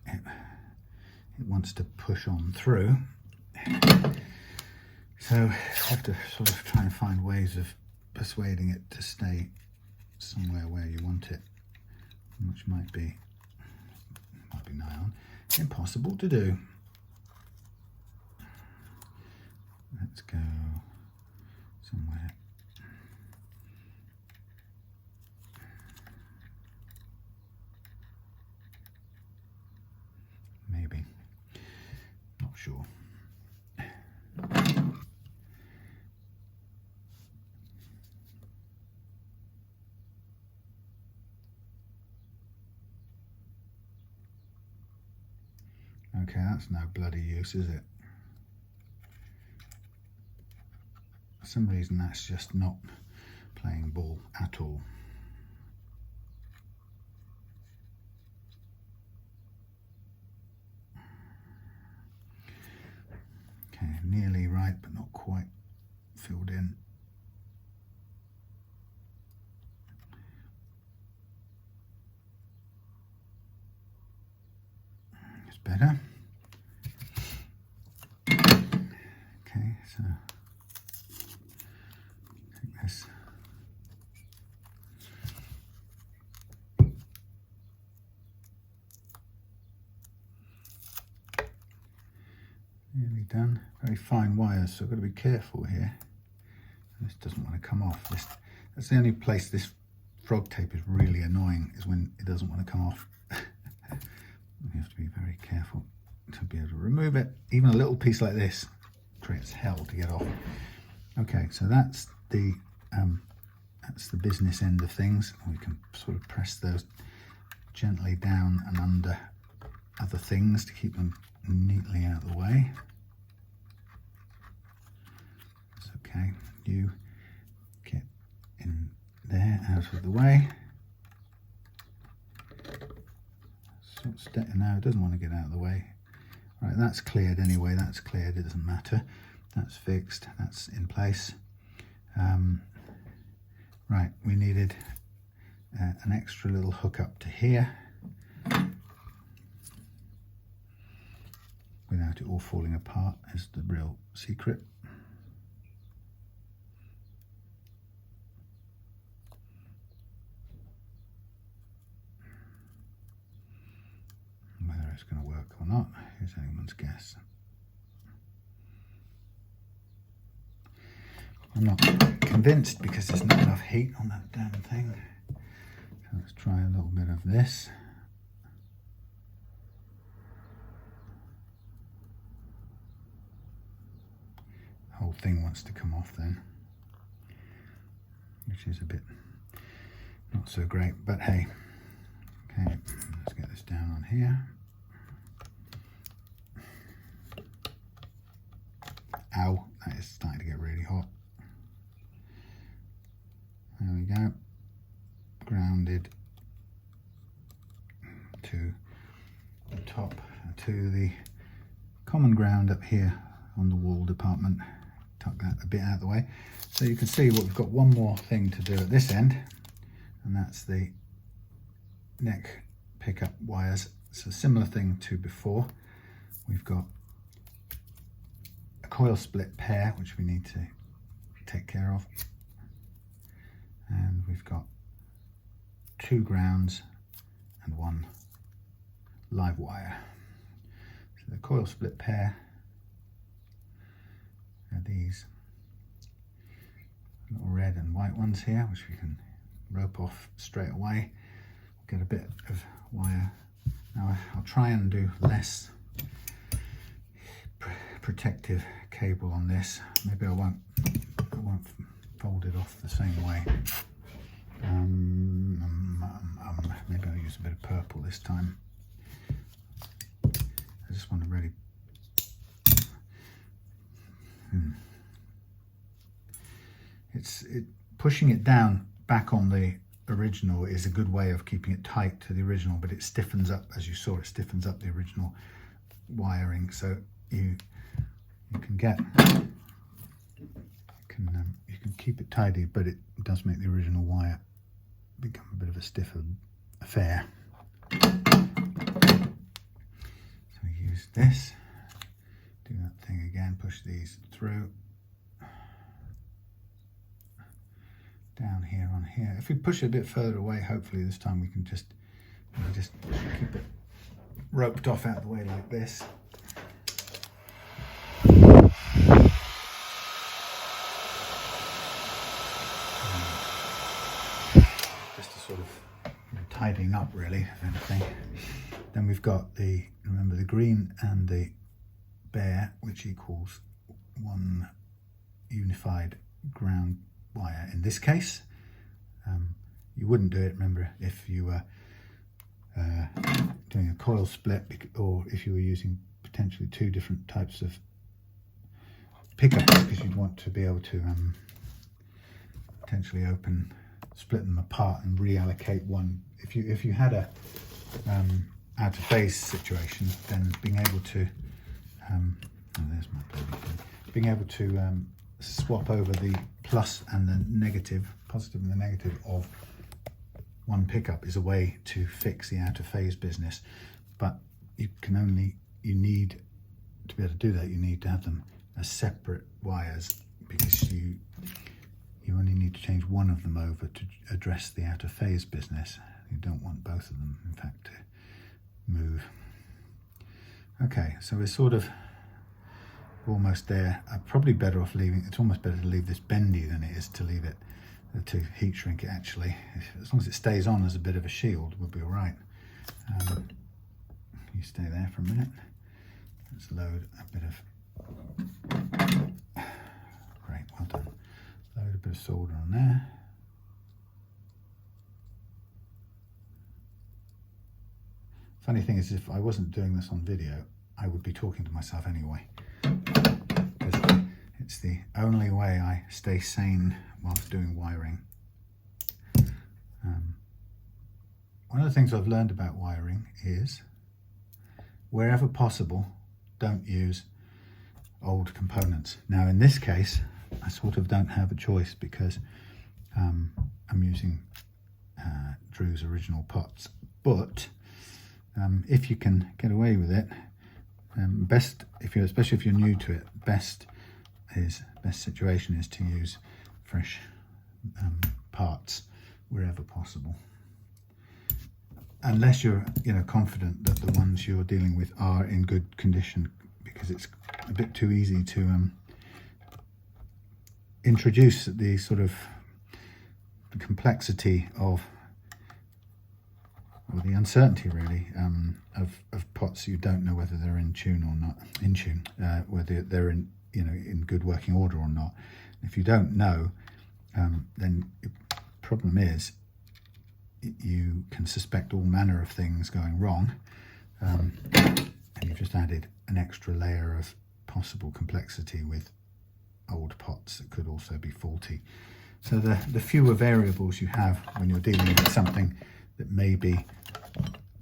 It wants to push on through, so you have to sort of try and find ways of persuading it to stay somewhere where you want it, which might be nigh on impossible to do. Let's go somewhere. Maybe. Okay, that's no bloody use, is it? For some reason that's just not playing ball at all. Okay, nearly right, but not quite filled in. It's better. Okay, so take this. Nearly done. Very fine wires, so I've got to be careful here. This doesn't want to come off. That's the only place this frog tape is really annoying, is when it doesn't want to come off. You have to be very careful to be able to remove it. Even a little piece like this creates hell to get off. Okay, so that's the business end of things. We can sort of press those gently down and under other things to keep them neatly out of the way. That's okay. You get in there, out of the way. Now it doesn't want to get out of the way. Right, that's cleared anyway. That's cleared. It doesn't matter. That's fixed. That's in place. Right, we needed an extra little hook up to here without it all falling apart is the real secret. Whether it's going to work or not is anyone's guess. I'm not convinced because there's not enough heat on that damn thing. So let's try a little bit of this. The whole thing wants to come off then, which is a bit not so great, but hey. Okay, let's get this down on here. Ow, that is starting to get really hot. There we go. Grounded to the top, to the common ground up here on the wall department. Tuck that a bit out of the way. So you can see what we've got one more thing to do at this end, and that's the neck pickup wires. It's a similar thing to before. We've got a coil split pair which we need to take care of, and we've got 2 grounds and 1 live wire. So the coil split pair are these little red and white ones here, which we can rope off straight away. Get a bit of wire. Now I'll try and do less protective cable on this. Maybe I won't fold it off the same way. Maybe I'll use a bit of purple this time. I just want to really pushing it down back on the original is a good way of keeping it tight to the original, but it stiffens up, as you saw, it stiffens up the original wiring. So you can get you can keep it tidy, but it does make the original wire become a bit of a stiffer affair. So we use this, do that thing again, push these through. Down here on here. If we push it a bit further away, hopefully this time we can just keep it roped off out of the way like this. Just to sort of tidying up really, if anything. Then we've got remember the green and the bare, which equals 1 unified ground wire. In this case, you wouldn't do it, remember, if you were doing a coil split, or if you were using potentially 2 different types of pickups, because you'd want to be able to potentially split them apart and reallocate one. If you had a out of phase situation, then being able to there's my being able to swap over the plus and the negative, positive and the negative of one pickup is a way to fix the out of phase business. But you need to be able to do that, you need to have them as separate wires, because you only need to change one of them over to address the out of phase business. You don't want both of them, in fact, to move. Okay, so we're sort of almost there. I'm probably better off leaving, it's almost better to leave this bendy than it is to leave it, to heat shrink it actually. As long as it stays on as a bit of a shield, we'll be all right. You stay there for a minute. Let's load a bit of, great, well done. Load a bit of solder on there. Funny thing is, if I wasn't doing this on video, I would be talking to myself anyway, because it's the only way I stay sane whilst doing wiring. One of the things I've learned about wiring is, wherever possible, don't use old components. Now in this case, I sort of don't have a choice, because I'm using Drew's original pots, but if you can get away with it, best, especially if you're new to it, best situation is to use fresh parts wherever possible, unless you're confident that the ones you're dealing with are in good condition, because it's a bit too easy to introduce the sort of the complexity of, or the uncertainty really, of pots you don't know whether they're in tune or not, whether they're in good working order or not. If you don't know, then the problem is you can suspect all manner of things going wrong, and you've just added an extra layer of possible complexity with old pots that could also be faulty. So the fewer variables you have when you're dealing with something that may be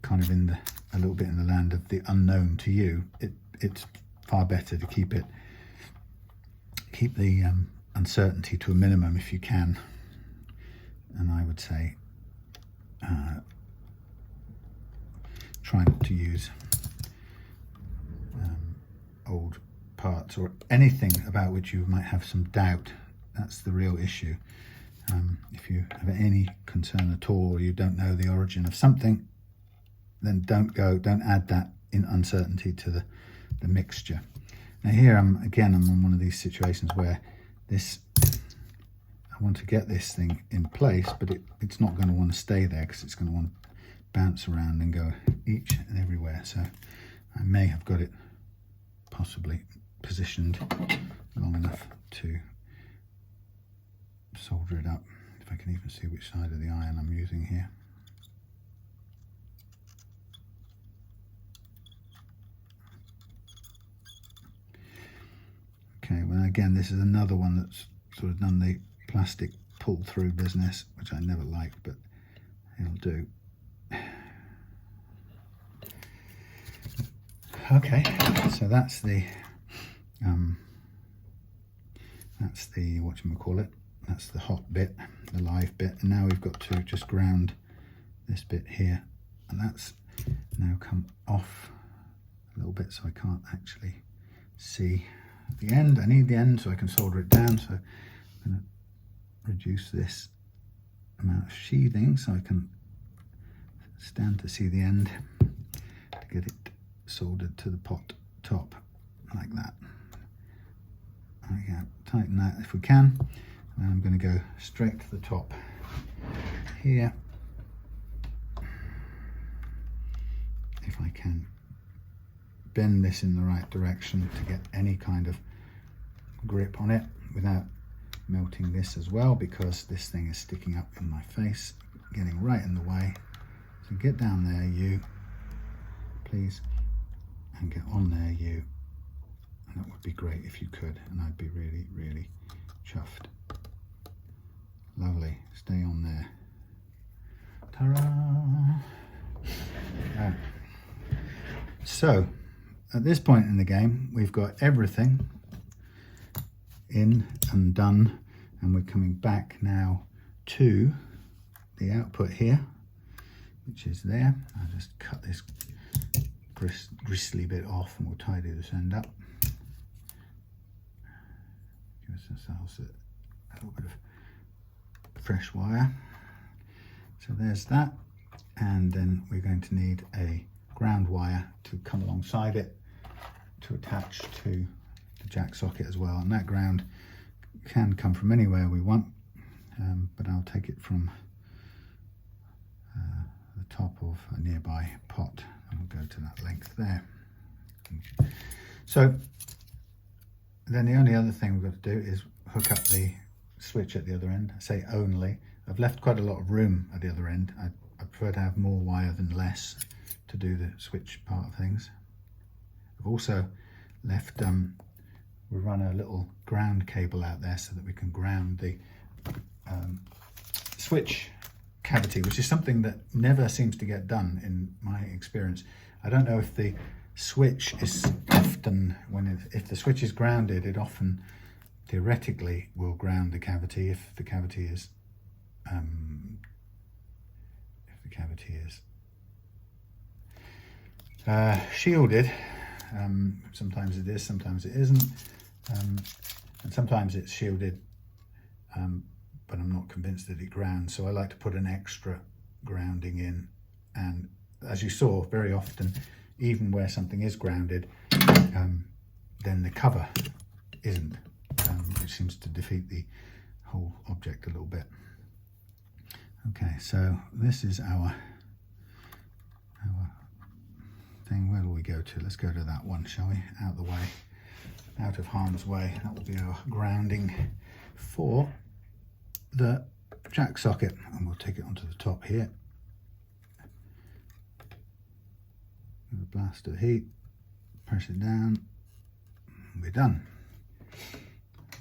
kind of a little bit in the land of the unknown to you, it's far better to keep the uncertainty to a minimum if you can. And I would say try not to use old parts or anything about which you might have some doubt. That's the real issue. If you have any concern at all, or you don't know the origin of something, then don't add that in uncertainty to the mixture. Now here I'm on one of these situations where I want to get this thing in place, but it's not going to want to stay there, because it's going to want to bounce around and go each and everywhere. So I may have got it possibly positioned long enough to solder it up, if I can even see which side of the iron I'm using here. Okay, well again, this is another one that's sort of done the plastic pull through business, which I never liked, but it'll do. Okay, so that's the whatchamacallit, that's the hot bit, the live bit, and now we've got to just ground this bit here, and that's now come off a little bit, so I can't actually see the end. I need the end so I can solder it down, so I'm going to reduce this amount of sheathing so I can stand to see the end to get it soldered to the pot top like that. Okay, tighten that if we can, and I'm going to go straight to the top here, if I can bend this in the right direction to get any kind of grip on it without melting this as well, because this thing is sticking up in my face, getting right in the way. So get down there, you, please, and get on there, you. And that would be great if you could, and I'd be really, really chuffed. Lovely, stay on there. Ta-ra! Right. So, at this point in the game, we've got everything in and done, and we're coming back now to the output here, which is there. I'll just cut this gristly bit off and we'll tidy this end up. Give ourselves a little bit of fresh wire. So there's that, and then we're going to need a ground wire to come alongside it to attach to the jack socket as well, and that ground can come from anywhere we want, but I'll take it from the top of a nearby pot, and we'll go to that length there. So then the only other thing we've got to do is hook up the switch at the other end. I say only, I've left quite a lot of room at the other end. I prefer to have more wire than less to do the switch part of things. I've also left, we run a little ground cable out there so that we can ground the switch cavity, which is something that never seems to get done in my experience. I don't know if the switch is often, if the switch is grounded, it often theoretically will ground the cavity if the cavity is shielded. Sometimes it is, sometimes it isn't, and sometimes it's shielded, but I'm not convinced that it grounds, so I like to put an extra grounding in. And as you saw, very often, even where something is grounded, then the cover isn't, which seems to defeat the whole object a little bit. Okay, so this is our thing. Where do we go to? Let's go to that one, shall we? Out of the way, out of harm's way. That will be our grounding for the jack socket, and we'll take it onto the top here. Give a blast of heat, press it down, and we're done.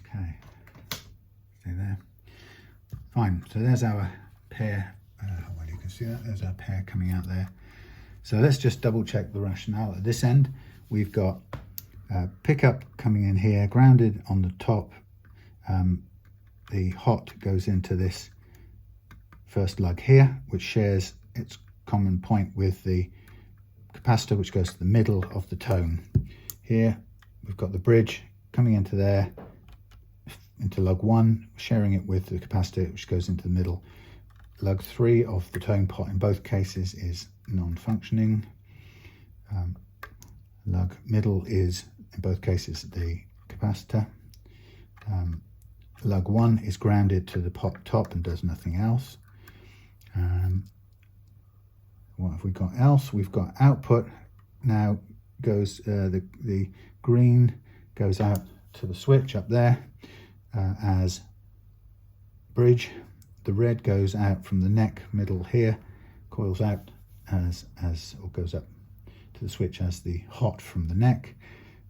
Okay, stay there. Fine, so there's our pair. Well, you can see that, there's our pair coming out there. So let's just double check the rationale. At this end, we've got pickup coming in here, grounded on the top. The hot goes into this first lug here, which shares its common point with the capacitor, which goes to the middle of the tone. Here, we've got the bridge coming into there, into lug 1, sharing it with the capacitor, which goes into the middle. Lug 3 of the tone pot in both cases is non-functioning. Lug middle is in both cases the capacitor. Lug 1 is grounded to the pot top and does nothing else. What have we got else? We've got output now goes, the green goes out to the switch up there as bridge. The red goes out from the neck middle here, coils out or goes up to the switch as the hot from the neck,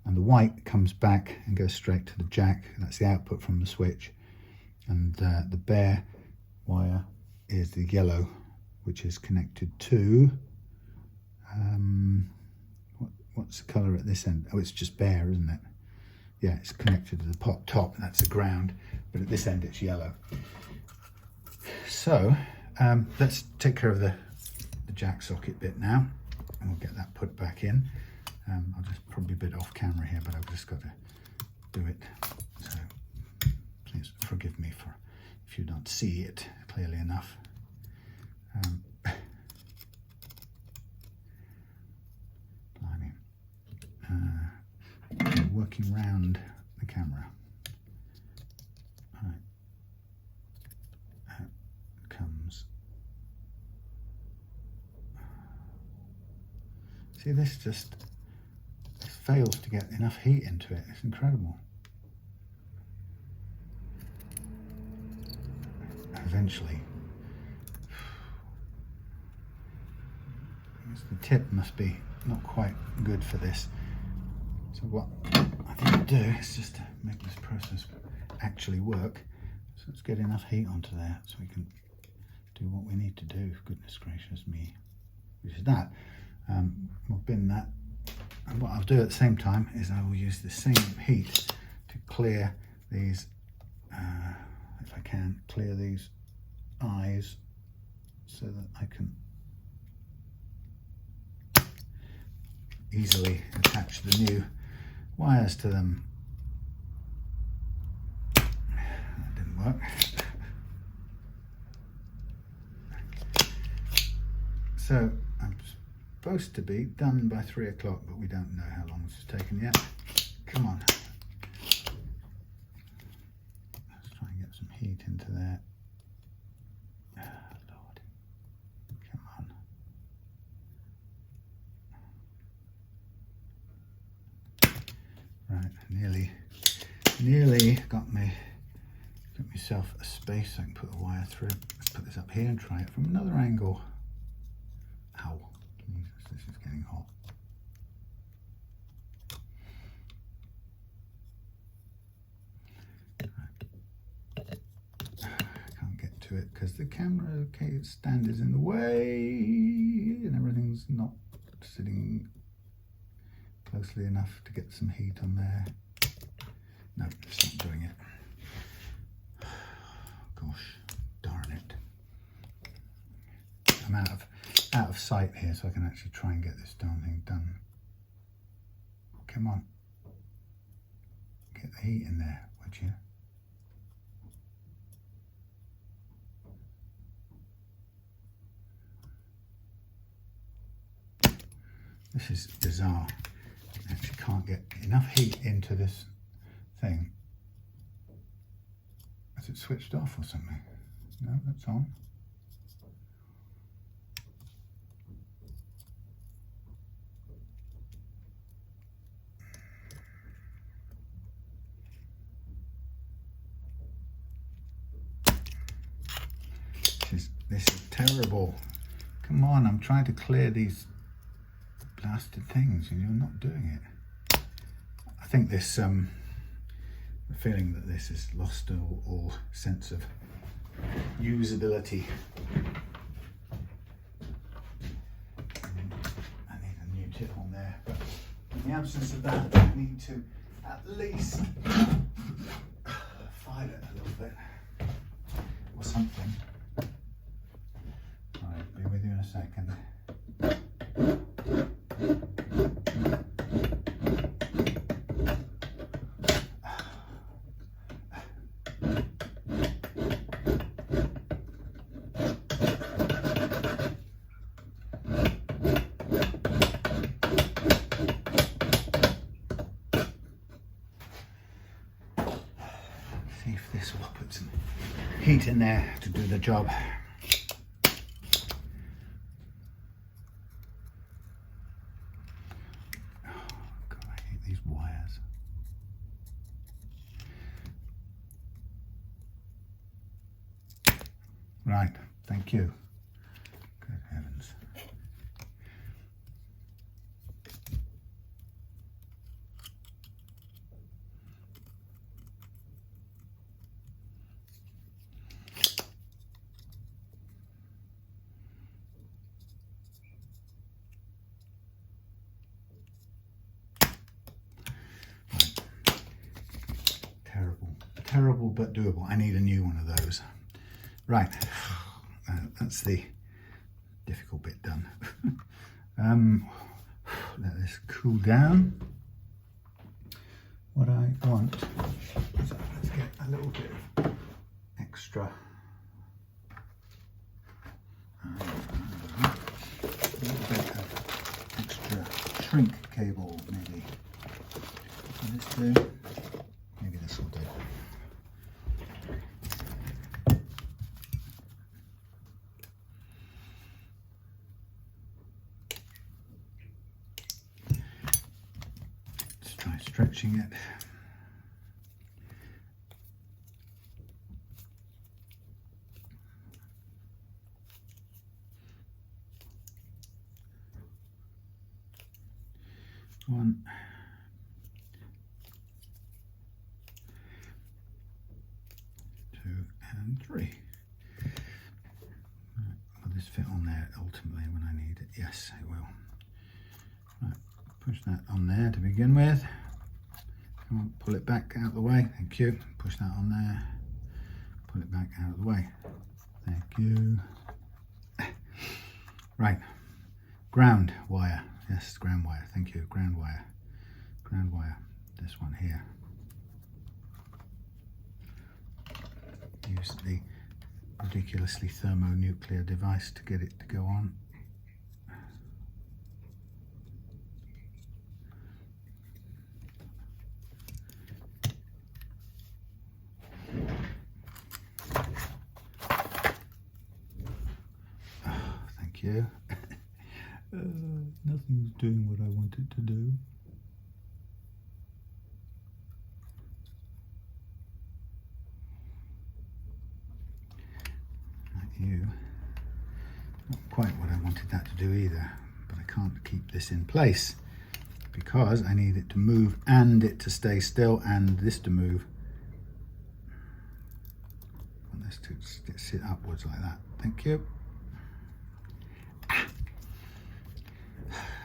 and the white comes back and goes straight to the jack. That's the output from the switch, and the bare wire is the yellow, which is connected to what's the color at this end? Oh, it's just bare, isn't it? Yeah, it's connected to the pot top, and that's the ground, but at this end it's yellow. So let's take care of the jack socket bit now, and we'll get that put back in. I'll just probably a bit off camera here, but I've just got to do it. So please forgive me for if you don't see it clearly enough. Working round the camera. Right. Out comes. See, this fails to get enough heat into it. It's incredible. Eventually, the tip must be not quite good for this. So what I think to do is just to make this process actually work. So let's get enough heat onto there so we can do what we need to do. Goodness gracious me, which is that. We'll bin that, and what I'll do at the same time is I will use the same heat to clear these, if I can, clear these eyes so that I can easily attach the new wires to them. That didn't work. So I'm supposed to be done by 3 o'clock, but we don't know how long this has taken yet. Come on. Let's try and get some heat into there. Lord. Come on. Right, nearly got myself a space so I can put a wire through. Let's put this up here and try it from another angle. Ow, Jesus, this is getting hot. I can't get to it because the camera stand is in the way and everything's not sitting closely enough to get some heat on there. No, it's not doing it. Gosh, darn it. I'm out of sight here, so I can actually try and get this darn thing done. Come on. Get the heat in there, would you? This is bizarre. I actually can't get enough heat into this thing. Has it switched off or something? No, that's on. This is terrible. Come on, I'm trying to clear these blasted things and you're not doing it. I think this, the feeling that this has lost all sense of usability. I need a new tip on there, but in the absence of that, I need to at least file it a little bit or something. Right, be with you in a second. See if this will put some heat in there to do the job. Right, thank you. Good heavens. Right. Terrible but doable. I need a new one of those. Right, that's the difficult bit done. Let this cool down. What I want is let's get a little bit of extra, shrink cable, maybe. Will this do? Maybe this will do. Stretching it. 1, 2, and 3. Will this fit on there ultimately when I need it? Yes, it will. Right, push that on there to begin with. Come on, pull it back out of the way. Thank you. Push that on there. Pull it back out of the way. Thank you. Right, ground wire. Yes, ground wire. Thank you. Ground wire. Ground wire. This one here. Use the ridiculously thermonuclear device to get it to go on. Yeah. Nothing's doing what I want it to do. Not you. Not quite what I wanted that to do either, but I can't keep this in place because I need it to move and it to stay still and this to move. I want this to sit upwards like that. Thank you.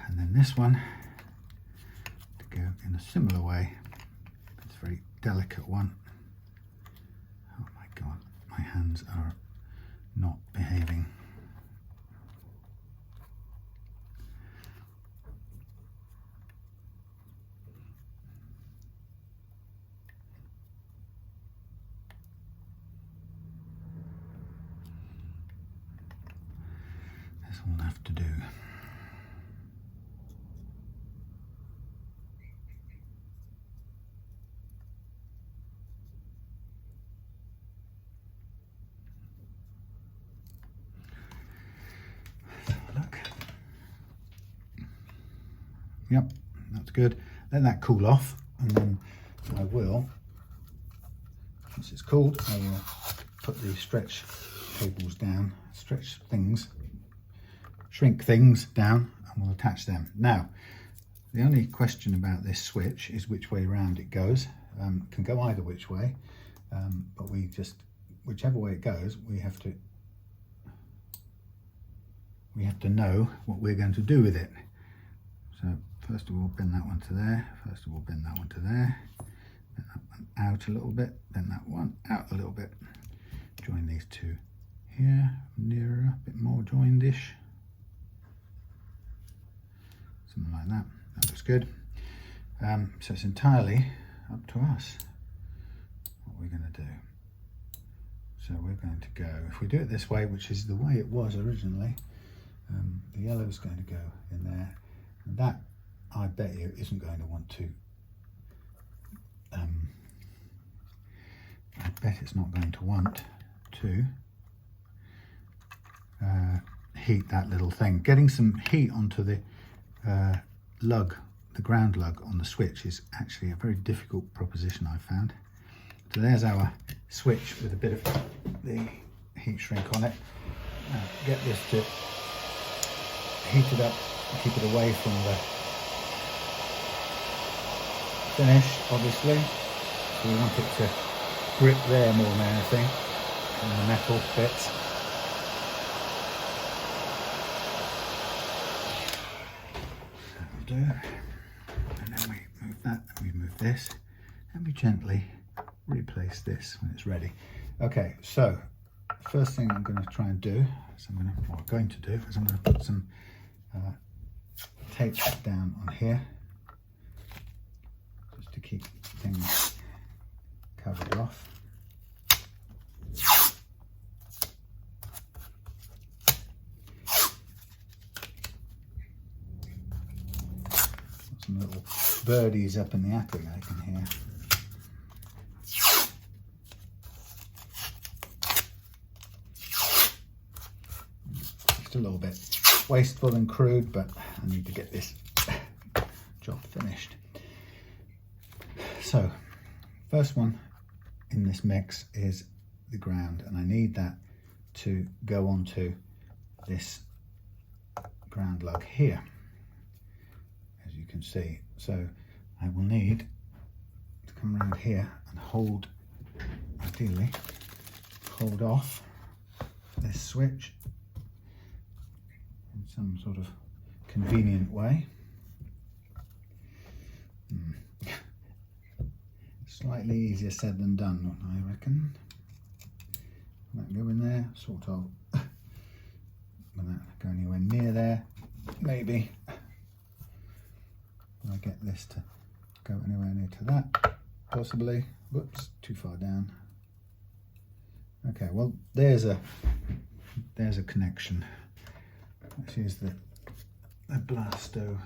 And then this one to go in a similar way. It's a very delicate one. Oh my God, my hands are not behaving. This will have to do. Yep, that's good. Let that cool off, and then I will, once it's cooled, I will put the stretch cables down, shrink things down, and we'll attach them. Now, the only question about this switch is which way around it goes. It can go either which way, but whichever way it goes, we have to know what we're going to do with it. So first of all, bend that one to there. First of all, bend that one to there. Bend that one out a little bit. Bend that one out a little bit. Join these two here, nearer, a bit more joined-ish. Something like that. That looks good. So it's entirely up to us what we're going to do. So we're going to go, if we do it this way, which is the way it was originally, the yellow is going to go in there. And that, I bet you, isn't going to want to, I bet it's not going to want to heat that little thing. Getting some heat onto the lug, the ground lug on the switch is actually a very difficult proposition, I've found. So there's our switch with a bit of the heat shrink on it. Now get this to heat it up. Keep it away from the finish, obviously. So we want it to grip there more than anything, in the metal bits. That'll do. And then we move that, and we move this, and we gently replace this when it's ready. Okay, so first thing I'm going to try and do is I'm going to put some tape down on here just to keep things covered off. Got some little birdies up in the attic I can hear. Just a little bit wasteful and crude, but I need to get this job finished. So, first one in this mix is the ground, and I need that to go onto this ground lug here, as you can see. So I will need to come around here and hold, ideally, hold off this switch in some sort of convenient way. Slightly easier said than done, I reckon. That go in there, sort of. Without going anywhere near there, maybe. Will I get this to go anywhere near to that? Possibly. Whoops, too far down. Okay, well, there's a connection. Let's use the blaster.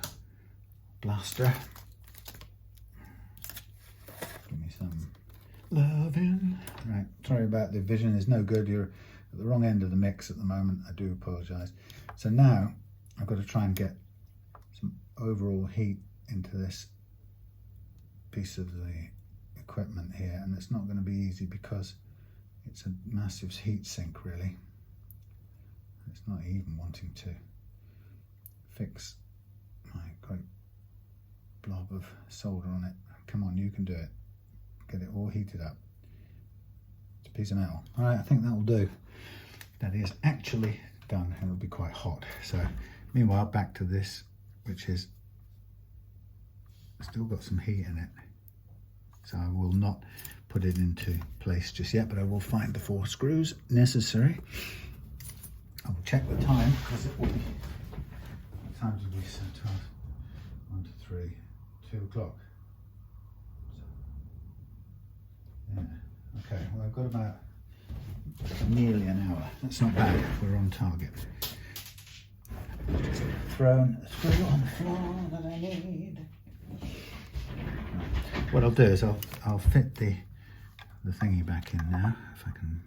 Give me some loving. Right, sorry about the vision, is no good. You're at the wrong end of the mix at the moment. I do apologise. So now I've got to try and get some overall heat into this piece of the equipment here, and it's not going to be easy because it's a massive heat sink really. It's not even wanting to fix my great blob of solder on it. Come on, you can do it. Get it all heated up. It's a piece of metal. All right, I think that will do. That is actually done, and it'll be quite hot. So meanwhile, back to this, which is still got some heat in it. So I will not put it into place just yet, but I will find the 4 screws necessary. I will check the time because it will be, what time did we set? 12, 1 to 3, 2 o'clock. Yeah, okay, well I've got about nearly an hour. That's not bad, we're on target. Just thrown a screw on the floor that I need. What I'll do is I'll fit the thingy back in now, if I can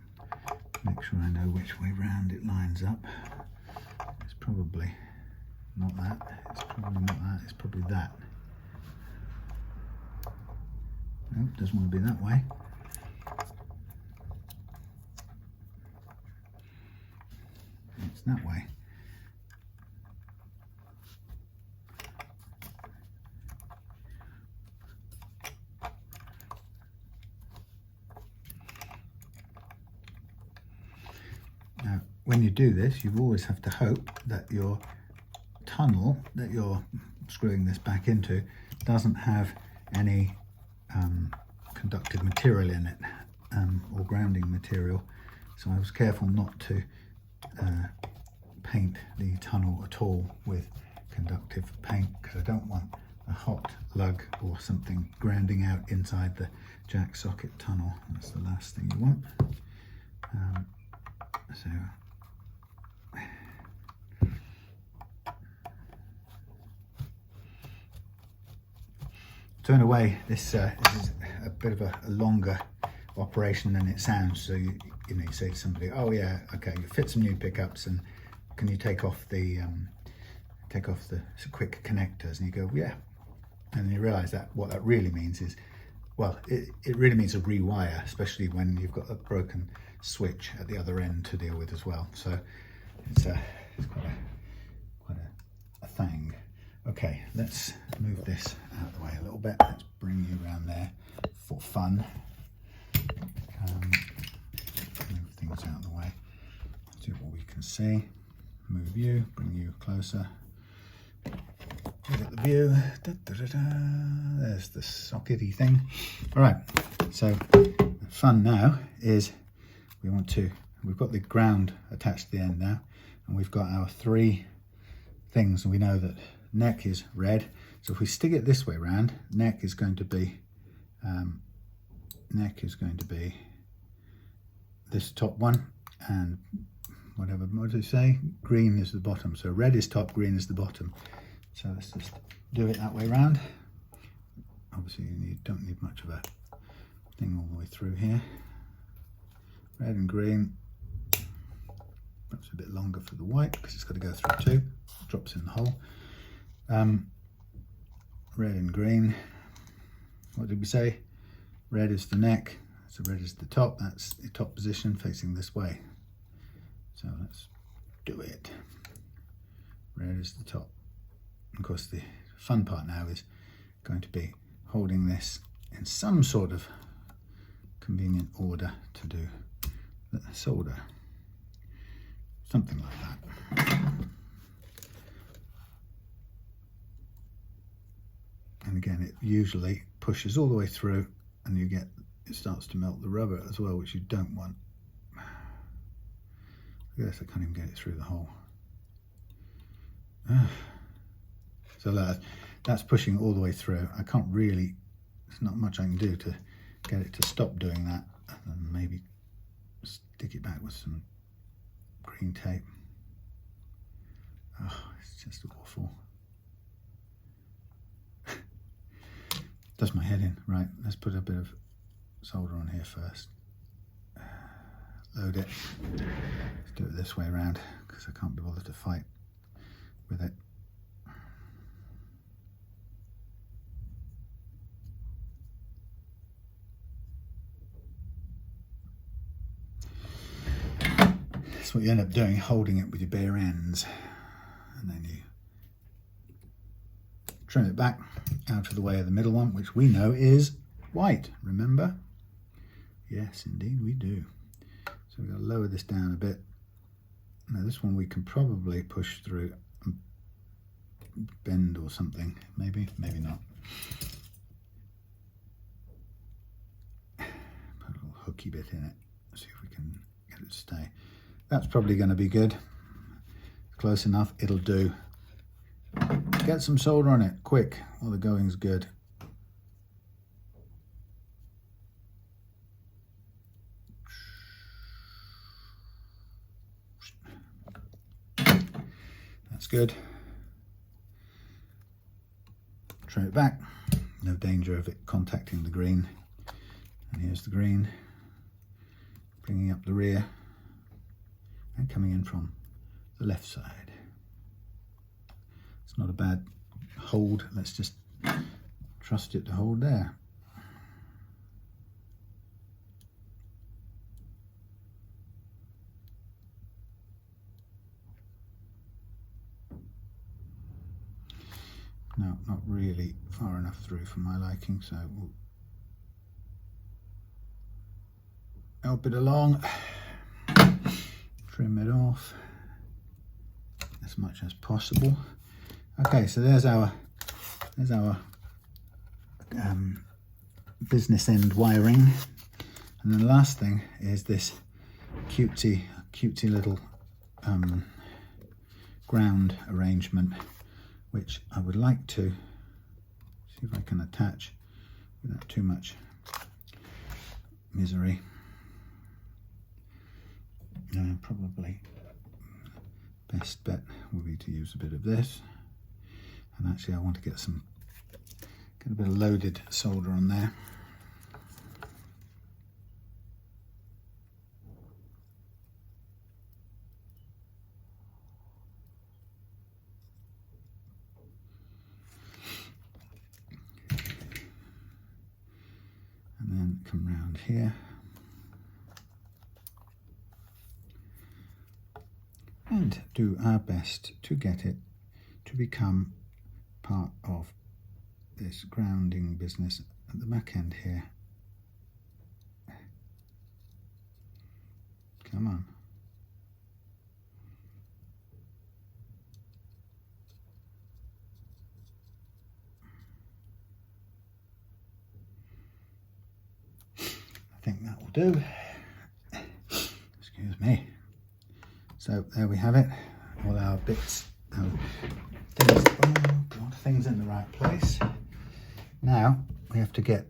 make sure I know which way round it lines up. It's probably not that, it's probably not that, it's probably that. Nope, doesn't want to be that way. It's that way. Now, when you do this, you always have to hope that your tunnel that you're screwing this back into doesn't have any conductive material in it, or grounding material. So I was careful not to paint the tunnel at all with conductive paint, because I don't want a hot lug or something grounding out inside the jack socket tunnel. That's the last thing you want. So in a way, this is a bit of a longer operation than it sounds. So you know, you say to somebody, "Oh yeah, okay, you fit some new pickups, and can you take off the quick connectors?" And you go, "Yeah," and then you realise that what that really means is, well, it really means a rewire, especially when you've got a broken switch at the other end to deal with as well. So it's quite a thing. Okay, let's move this out of the way a little bit. Let's bring you around there for fun. Move things out of the way. See what we can see. Move you, bring you closer. Look at the view. Da, da, da, da. There's the sockety thing. All right, so the fun now is we've got the ground attached to the end now, and we've got our 3 things, and we know that neck is red. So if we stick it this way around, neck is going to be this top one, and what do you say? Green is the bottom. So red is top, green is the bottom. So let's just do it that way around. Obviously you don't need much of a thing all the way through here. Red and green. Perhaps a bit longer for the white because it's got to go through too. Drops in the hole. Red and green. What did we say? Red is the neck, so red is the top. That's the top position facing this way. So let's do it. Red is the top. Of course, the fun part now is going to be holding this in some sort of convenient order to do the solder. Something like that. And again, it usually pushes all the way through, and you get, it starts to melt the rubber as well, which you don't want. Look at this, I can't even get it through the hole. So that's pushing it all the way through. I can't really, there's not much I can do to get it to stop doing that, and maybe stick it back with some green tape. Oh, it's just awful. Does my head in. Right, let's put a bit of solder on here first. Load it. Let's do it this way around because I can't be bothered to fight with it. That's what you end up doing, holding it with your bare ends, and then you trim it back out of the way of the middle one, which we know is white, remember? Yes, indeed we do. So we're going to lower this down a bit. Now this one we can probably push through and bend or something, maybe not. Put a little hooky bit in it, see if we can get it to stay. That's probably going to be good. Close enough, it'll do. Get some solder on it, quick, while the going's good. That's good. Trim it back. No danger of it contacting the green. And here's the green, bringing up the rear and coming in from the left side. It's not a bad hold. Let's just trust it to hold there. No, not really far enough through for my liking, so we'll help it along, trim it off as much as possible. Okay, so there's our business end wiring, and then the last thing is this cutesy little ground arrangement, which I would like to see if I can attach without too much misery. Probably best bet would be to use a bit of this, and actually I want to get a bit of loaded solder on there. And then come round here. And do our best to get it to become part of this grounding business at the back end here. Come on. I think that will do. Excuse me. So there we have it, all our bits, things in the right place. Now we have to get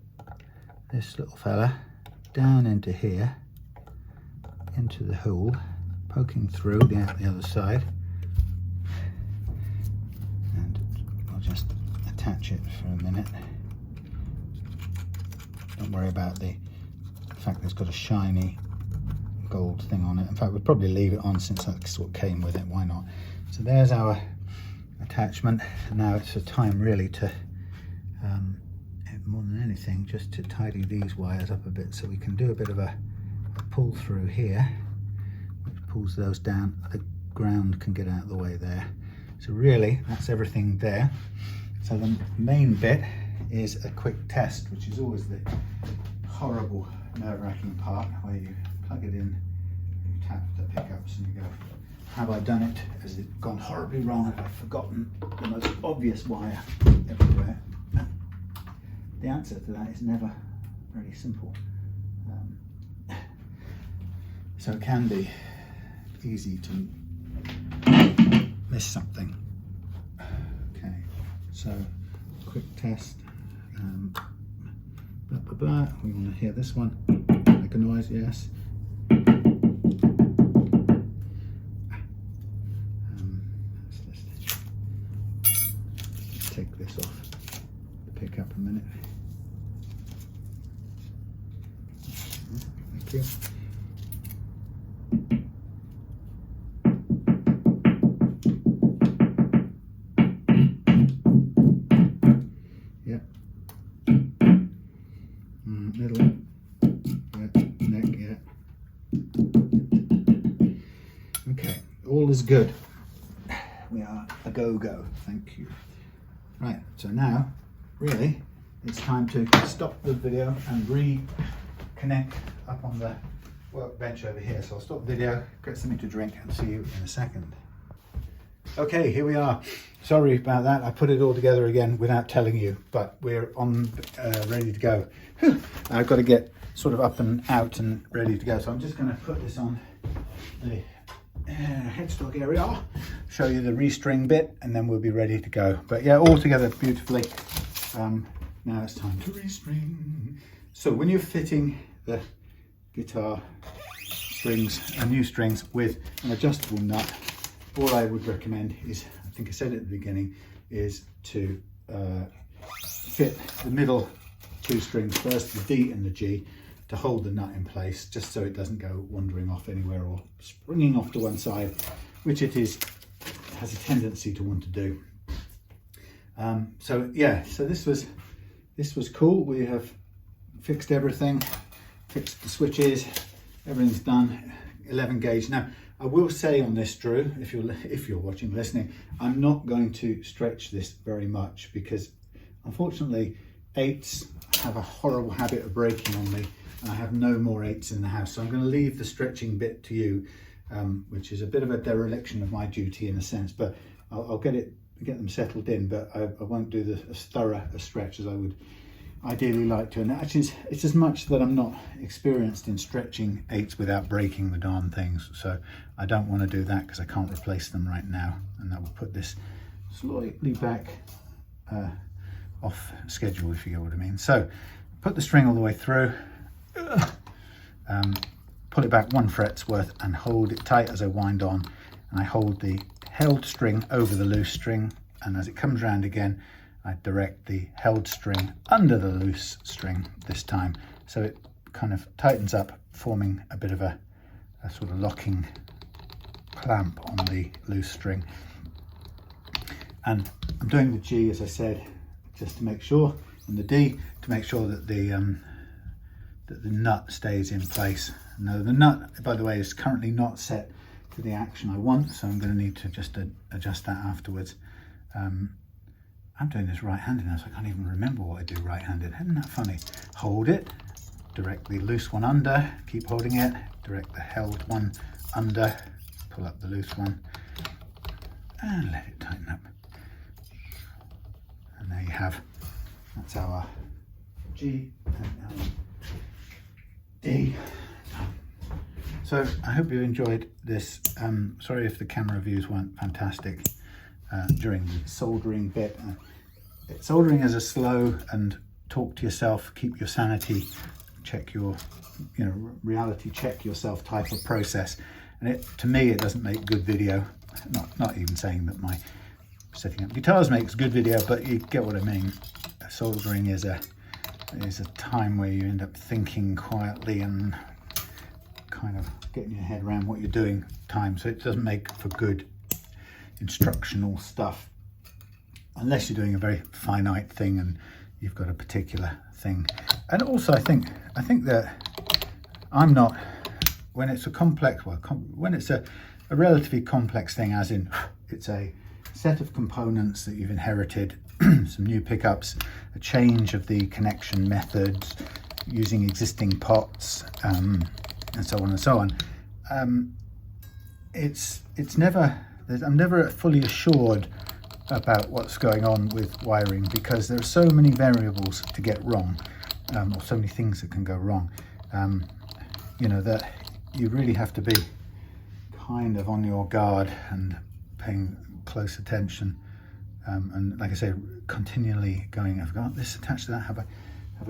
this little fella down into here, into the hole, poking through the other side, and I'll just attach it for a minute. Don't worry about the fact that it's got a shiny gold thing on it. In fact, we'll probably leave it on since that's what came with it. Why not? So there's our attachment. Now it's a time really to, more than anything, just to tidy these wires up a bit so we can do a bit of a pull through here, which pulls those down. The ground can get out of the way there. So really, that's everything there. So the main bit is a quick test, which is always the horrible, nerve-wracking part, where you plug it in, you tap the pickups and you go, have I done it? Has it gone horribly wrong? Have I forgotten the most obvious wire everywhere? The answer to that is never very simple. So it can be easy to miss something. Okay, so quick test. Blah, blah, blah. We want to hear this one. Make a noise, yes. Let's take this off the pickup a minute. Thank you. Yep. Middle. Yep. Neck. Yep. Okay. All is good. We are a go-go. Thank you. Right. So now, really, it's time to stop the video and reconnect up on the workbench over here. So I'll stop the video, get something to drink, and see you in a second. Okay, here we are. Sorry about that. I put it all together again without telling you, but we're on, ready to go. I've got to get sort of up and out and ready to go. So I'm just going to put this on the headstock area, show you the restring bit, and then we'll be ready to go. But yeah, all together beautifully. Now it's time to restring. So when you're fitting the guitar strings and new strings with an adjustable nut, all I would recommend is, I think I said it at the beginning, is to fit the middle two strings first, the D and the G, to hold the nut in place, just so it doesn't go wandering off anywhere or springing off to one side, which it has a tendency to want to do. So yeah, so this was cool. We have fixed everything, fixed the switches, everything's done. 11 gauge. Now I will say on this, Drew, if you're watching, listening, I'm not going to stretch this very much because unfortunately 8s have a horrible habit of breaking on me, and I have no more 8s in the house. So I'm going to leave the stretching bit to you, which is a bit of a dereliction of my duty in a sense, but I'll get them settled in, but I won't do as thorough a stretch as I would ideally like to. And actually it's as much that I'm not experienced in stretching 8s without breaking the darn things, so I don't want to do that because I can't replace them right now, and that will put this slightly back off schedule, if you get what I mean. So put the string all the way through, pull it back 1 fret's worth and hold it tight as I wind on, and I hold the held string over the loose string, and as it comes round again I direct the held string under the loose string this time, so it kind of tightens up, forming a bit of a sort of locking clamp on the loose string. And I'm doing the G, as I said, just to make sure, and the D to make sure that the nut stays in place. Now the nut, by the way, is currently not set to the action I want, so I'm going to need to just adjust that afterwards. I'm doing this right-handed now, so I can't even remember what I do right-handed. Isn't that funny? Hold it, direct the loose one under, keep holding it, direct the held one under, pull up the loose one, and let it tighten up. And there you have, that's our G and our D. So I hope you enjoyed this. Sorry if the camera views weren't fantastic during the soldering bit. Soldering is a slow and talk to yourself, keep your sanity, check your, reality check yourself type of process. And to me, it doesn't make good video. Not even saying that my setting up guitars makes good video, but you get what I mean. Soldering is a time where you end up thinking quietly and kind of getting your head around what you're doing time, so it doesn't make for good instructional stuff unless you're doing a very finite thing and you've got a particular thing. And also I think that I'm not, when it's a complex, when it's a relatively complex thing, as in it's a set of components that you've inherited some new pickups, a change of the connection methods, using existing pots, and so on and so on. It's never, I'm never fully assured about what's going on with wiring, because there are so many variables to get wrong, or so many things that can go wrong, you know, that you really have to be kind of on your guard and paying close attention, and like I say, continually going, I've got this attached to that, have I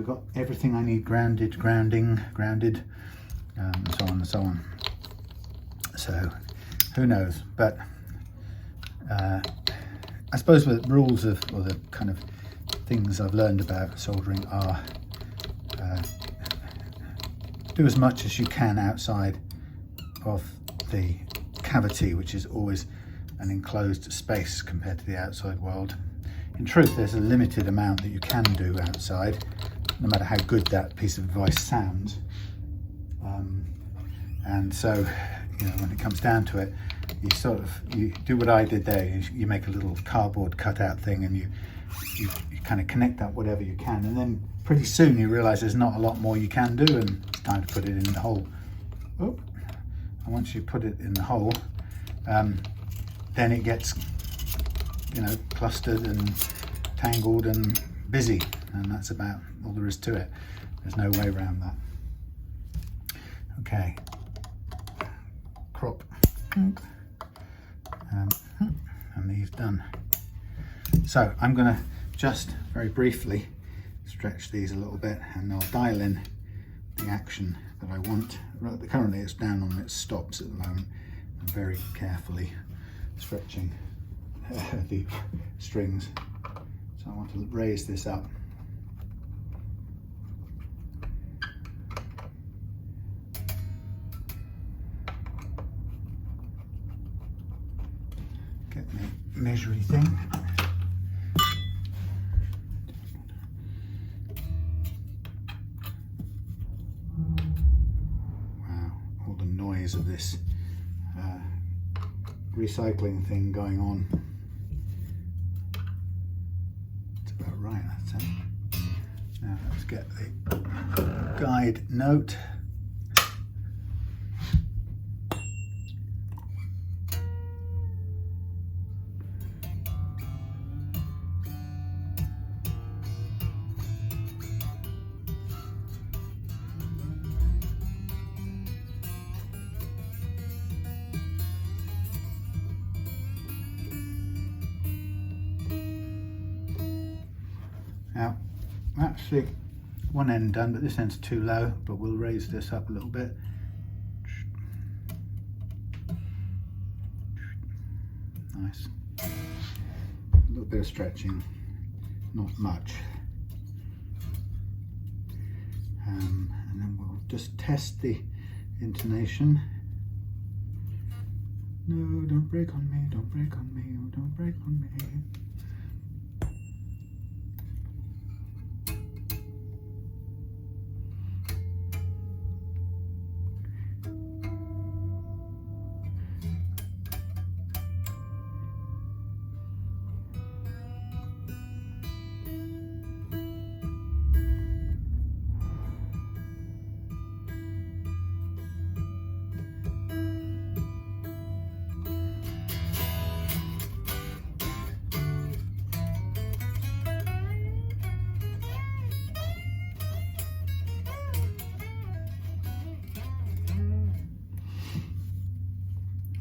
got everything I need grounded, and so on and so on. So who knows, but I suppose the rules of, or the kind of things I've learned about soldering are, do as much as you can outside of the cavity, which is always an enclosed space compared to the outside world. In truth, there's a limited amount that you can do outside, no matter how good that piece of advice sounds. And so, you know, when it comes down to it, you do what I did there. You make a little cardboard cutout thing, and you kind of connect up whatever you can, and then pretty soon you realize there's not a lot more you can do, and it's time to put it in the hole. Oh, and once you put it in the hole, then it gets, you know, clustered and tangled and busy, and that's about all there is to it. There's no way around that. Okay, crop, and these done. So I'm going to just very briefly stretch these a little bit, and I'll dial in the action that I want. Currently it's down on its stops at the moment. I'm very carefully stretching the strings. So I want to raise this up. Get the measuring thing. Of this recycling thing going on. It's about right, that's it. Now let's get the guide note. Now, actually one end done, but this end's too low, but we'll raise this up a little bit. Nice. A little bit of stretching, not much. And then we'll just test the intonation. No, don't break on me, don't break on me, oh, don't break on me.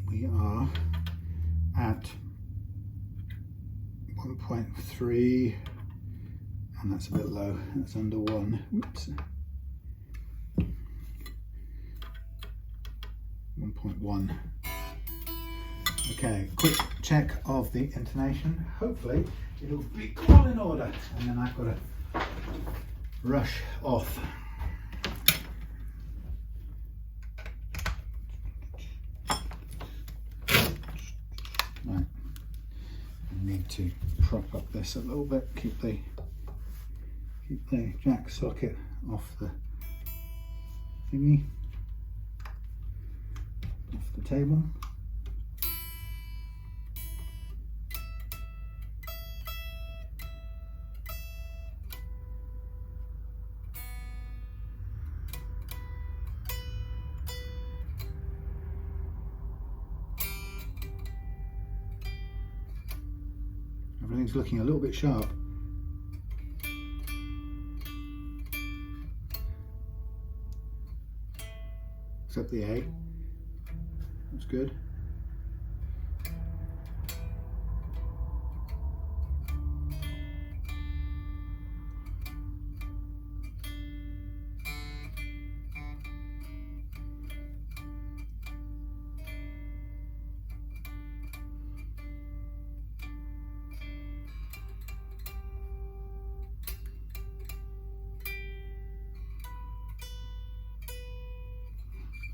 We are at 1.3, and that's a bit low, that's under 1. Whoops. 1.1. Okay, quick check of the intonation. Hopefully it'll be all in order, and then I've got to rush off. Right, I need to prop up this a little bit, keep the jack socket off the thingy, off the table. Everything's looking a little bit sharp. Except the A. That's good.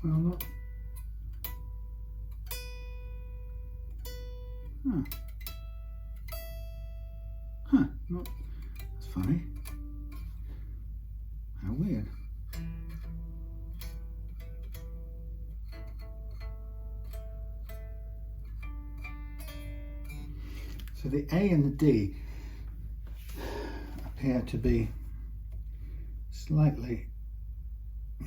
Well, look. Huh. Huh, not. That's funny. How weird. So the A and the D appear to be slightly.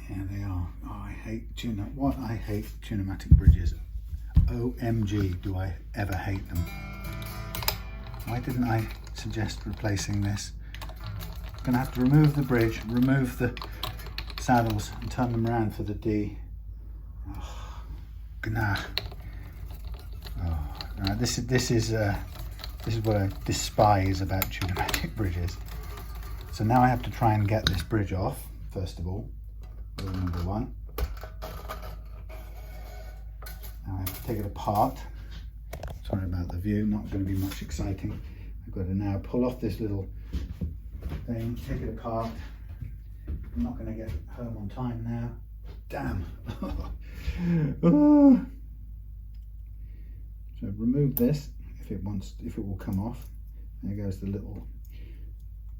Yeah, they are. Oh, I hate I hate tunematic bridges. OMG, do I ever hate them. Why didn't I suggest replacing this? I'm going to have to remove the bridge, remove the saddles and turn them around for the D. Oh, nah. Oh, no, this is what I despise about tunematic bridges. So now I have to try and get this bridge off, first of all. Rule number one. Now I have to take it apart. Sorry about the view, not going to be much exciting. I've got to now pull off this little thing, take it apart. I'm not going to get home on time now. Damn. Oh. So remove this if it will come off. There goes the little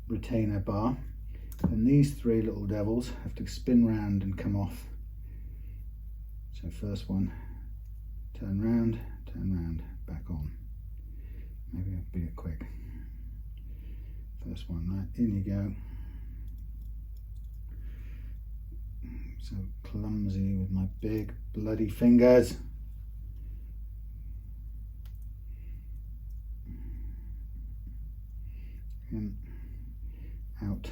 retainer bar. And these three little devils have to spin round and come off. So first one, turn round, back on. Maybe I'll be quick. First one, right, in you go. So clumsy with my big bloody fingers. And out.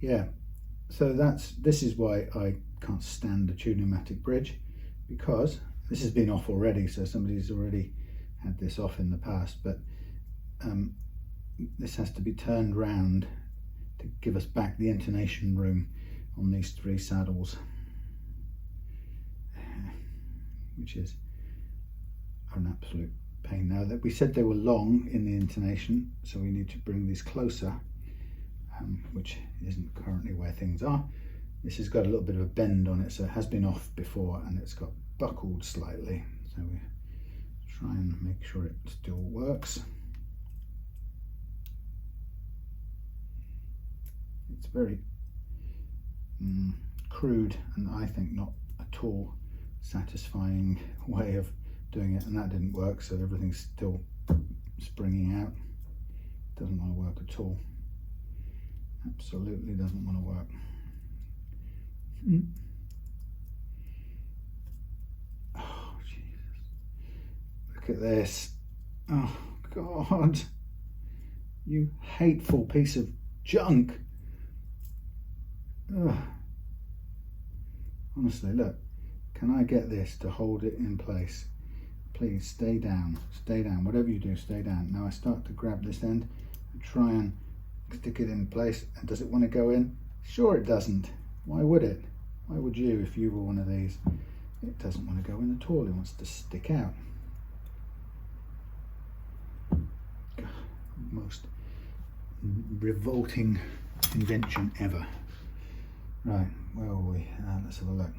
Yeah, so this is why I can't stand the tunematic bridge, because this has been off already, so somebody's already had this off in the past, but this has to be turned round to give us back the intonation room on these three saddles, which is an absolute pain. Now that we said they were long in the intonation, so we need to bring these closer, which isn't currently where things are. This has got a little bit of a bend on it, so it has been off before and it's got buckled slightly. So we try and make sure it still works. It's very crude and I think not at all satisfying way of doing it, and that didn't work, so everything's still springing out. Doesn't want to work at all. Absolutely doesn't want to work. Oh, Jesus. Look at this. Oh, God. You hateful piece of junk. Ugh. Honestly, look. Can I get this to hold it in place? Please stay down. Stay down. Whatever you do, stay down. Now I start to grab this end and try and stick it in place. And does it want to go in? Sure it doesn't. Why would it? Why would you if you were one of these? It doesn't want to go in at all. It wants to stick out. God, most revolting invention ever. Right, where are we? Let's have a look.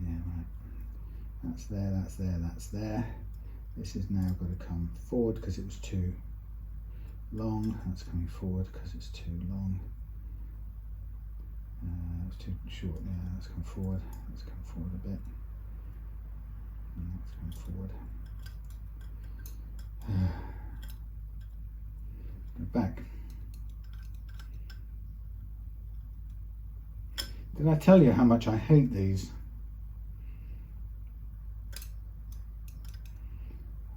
Yeah, right. That's there, that's there, that's there. This is now got to come forward because it was too long. That's coming forward because it's too long. It's too short. Yeah, let's come forward. Let's come forward a bit. And let's come forward. Go back. Did I tell you how much I hate these?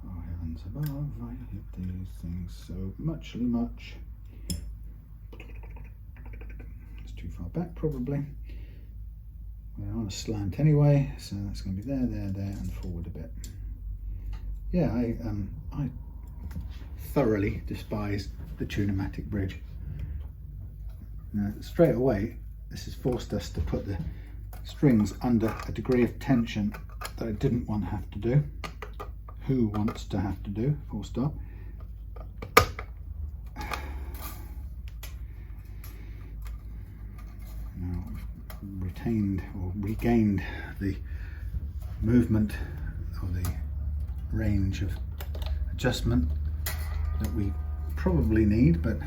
Oh, above, I hate these things so muchly much. It's too far back probably. We're on a slant anyway, so that's going to be there, there, there, and forward a bit. Yeah, I thoroughly despise the Tune-o-matic bridge. Now, straight away, this has forced us to put the strings under a degree of tension that I didn't want to have to do. Who wants to have to do, full stop. Now we've retained or regained the movement or the range of adjustment that we probably need, but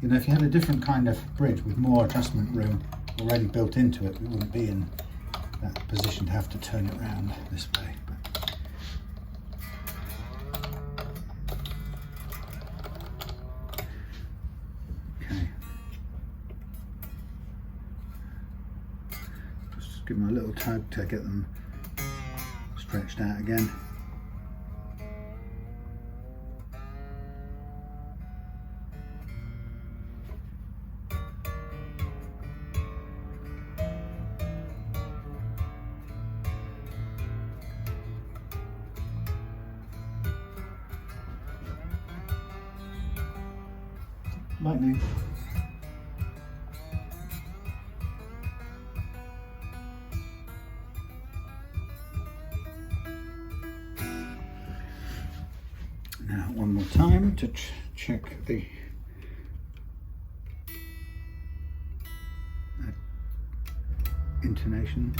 you know, if you had a different kind of bridge with more adjustment room already built into it, we wouldn't be in that position to have to turn it around this way. Okay, just give them a little tug to get them stretched out again. Lightning. Now one more time to check the intonation.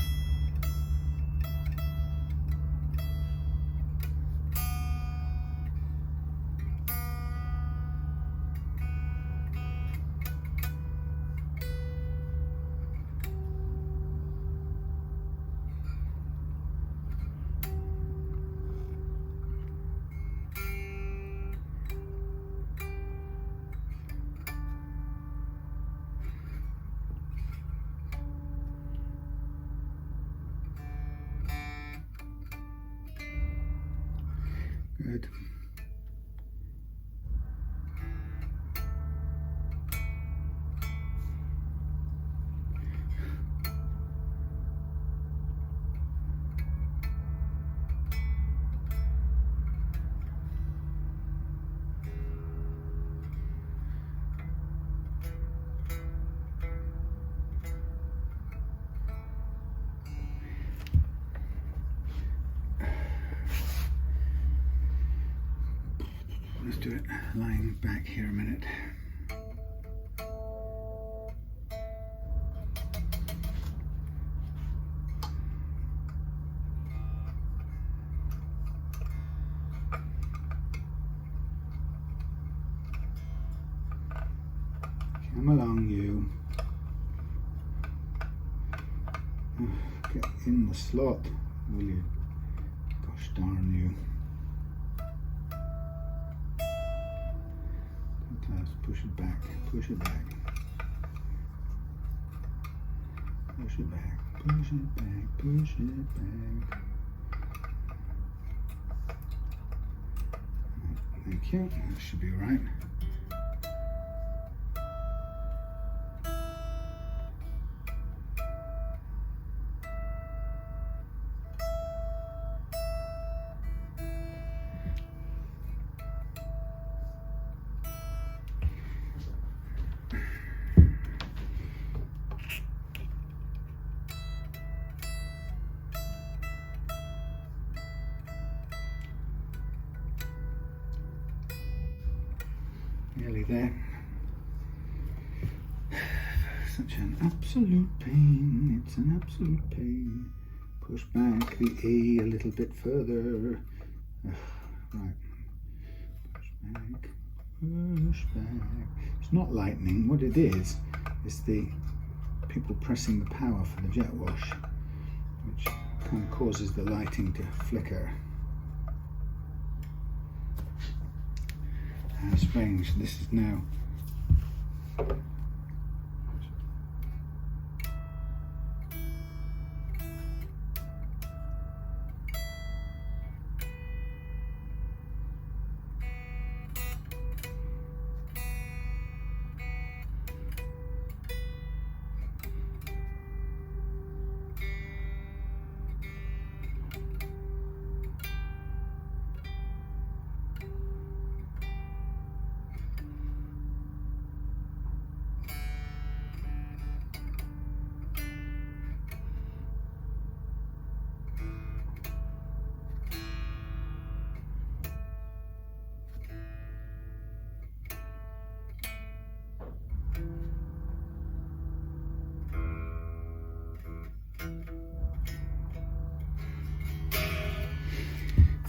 Good. Let's do it lying back here a minute. Come along, you. Get in the slot, will you? Gosh darn you. Push it back, push it back. Push it back, push it back, push it back. Thank you, that should be all right. Nearly there. Such an absolute pain, it's an absolute pain. Push back the A a little bit further. Right. Push back, push back. It's not lightning, what it is the people pressing the power for the jet wash, which kind of causes the lighting to flicker. How strange, this is now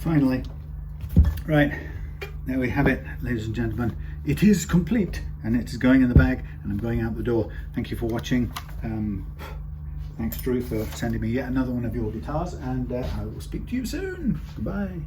finally, right, there we have it, ladies and gentlemen. It is complete, and it is going in the bag, and I'm going out the door. Thank you for watching. Thanks, Drew, for sending me yet another one of your guitars, and I will speak to you soon. Goodbye.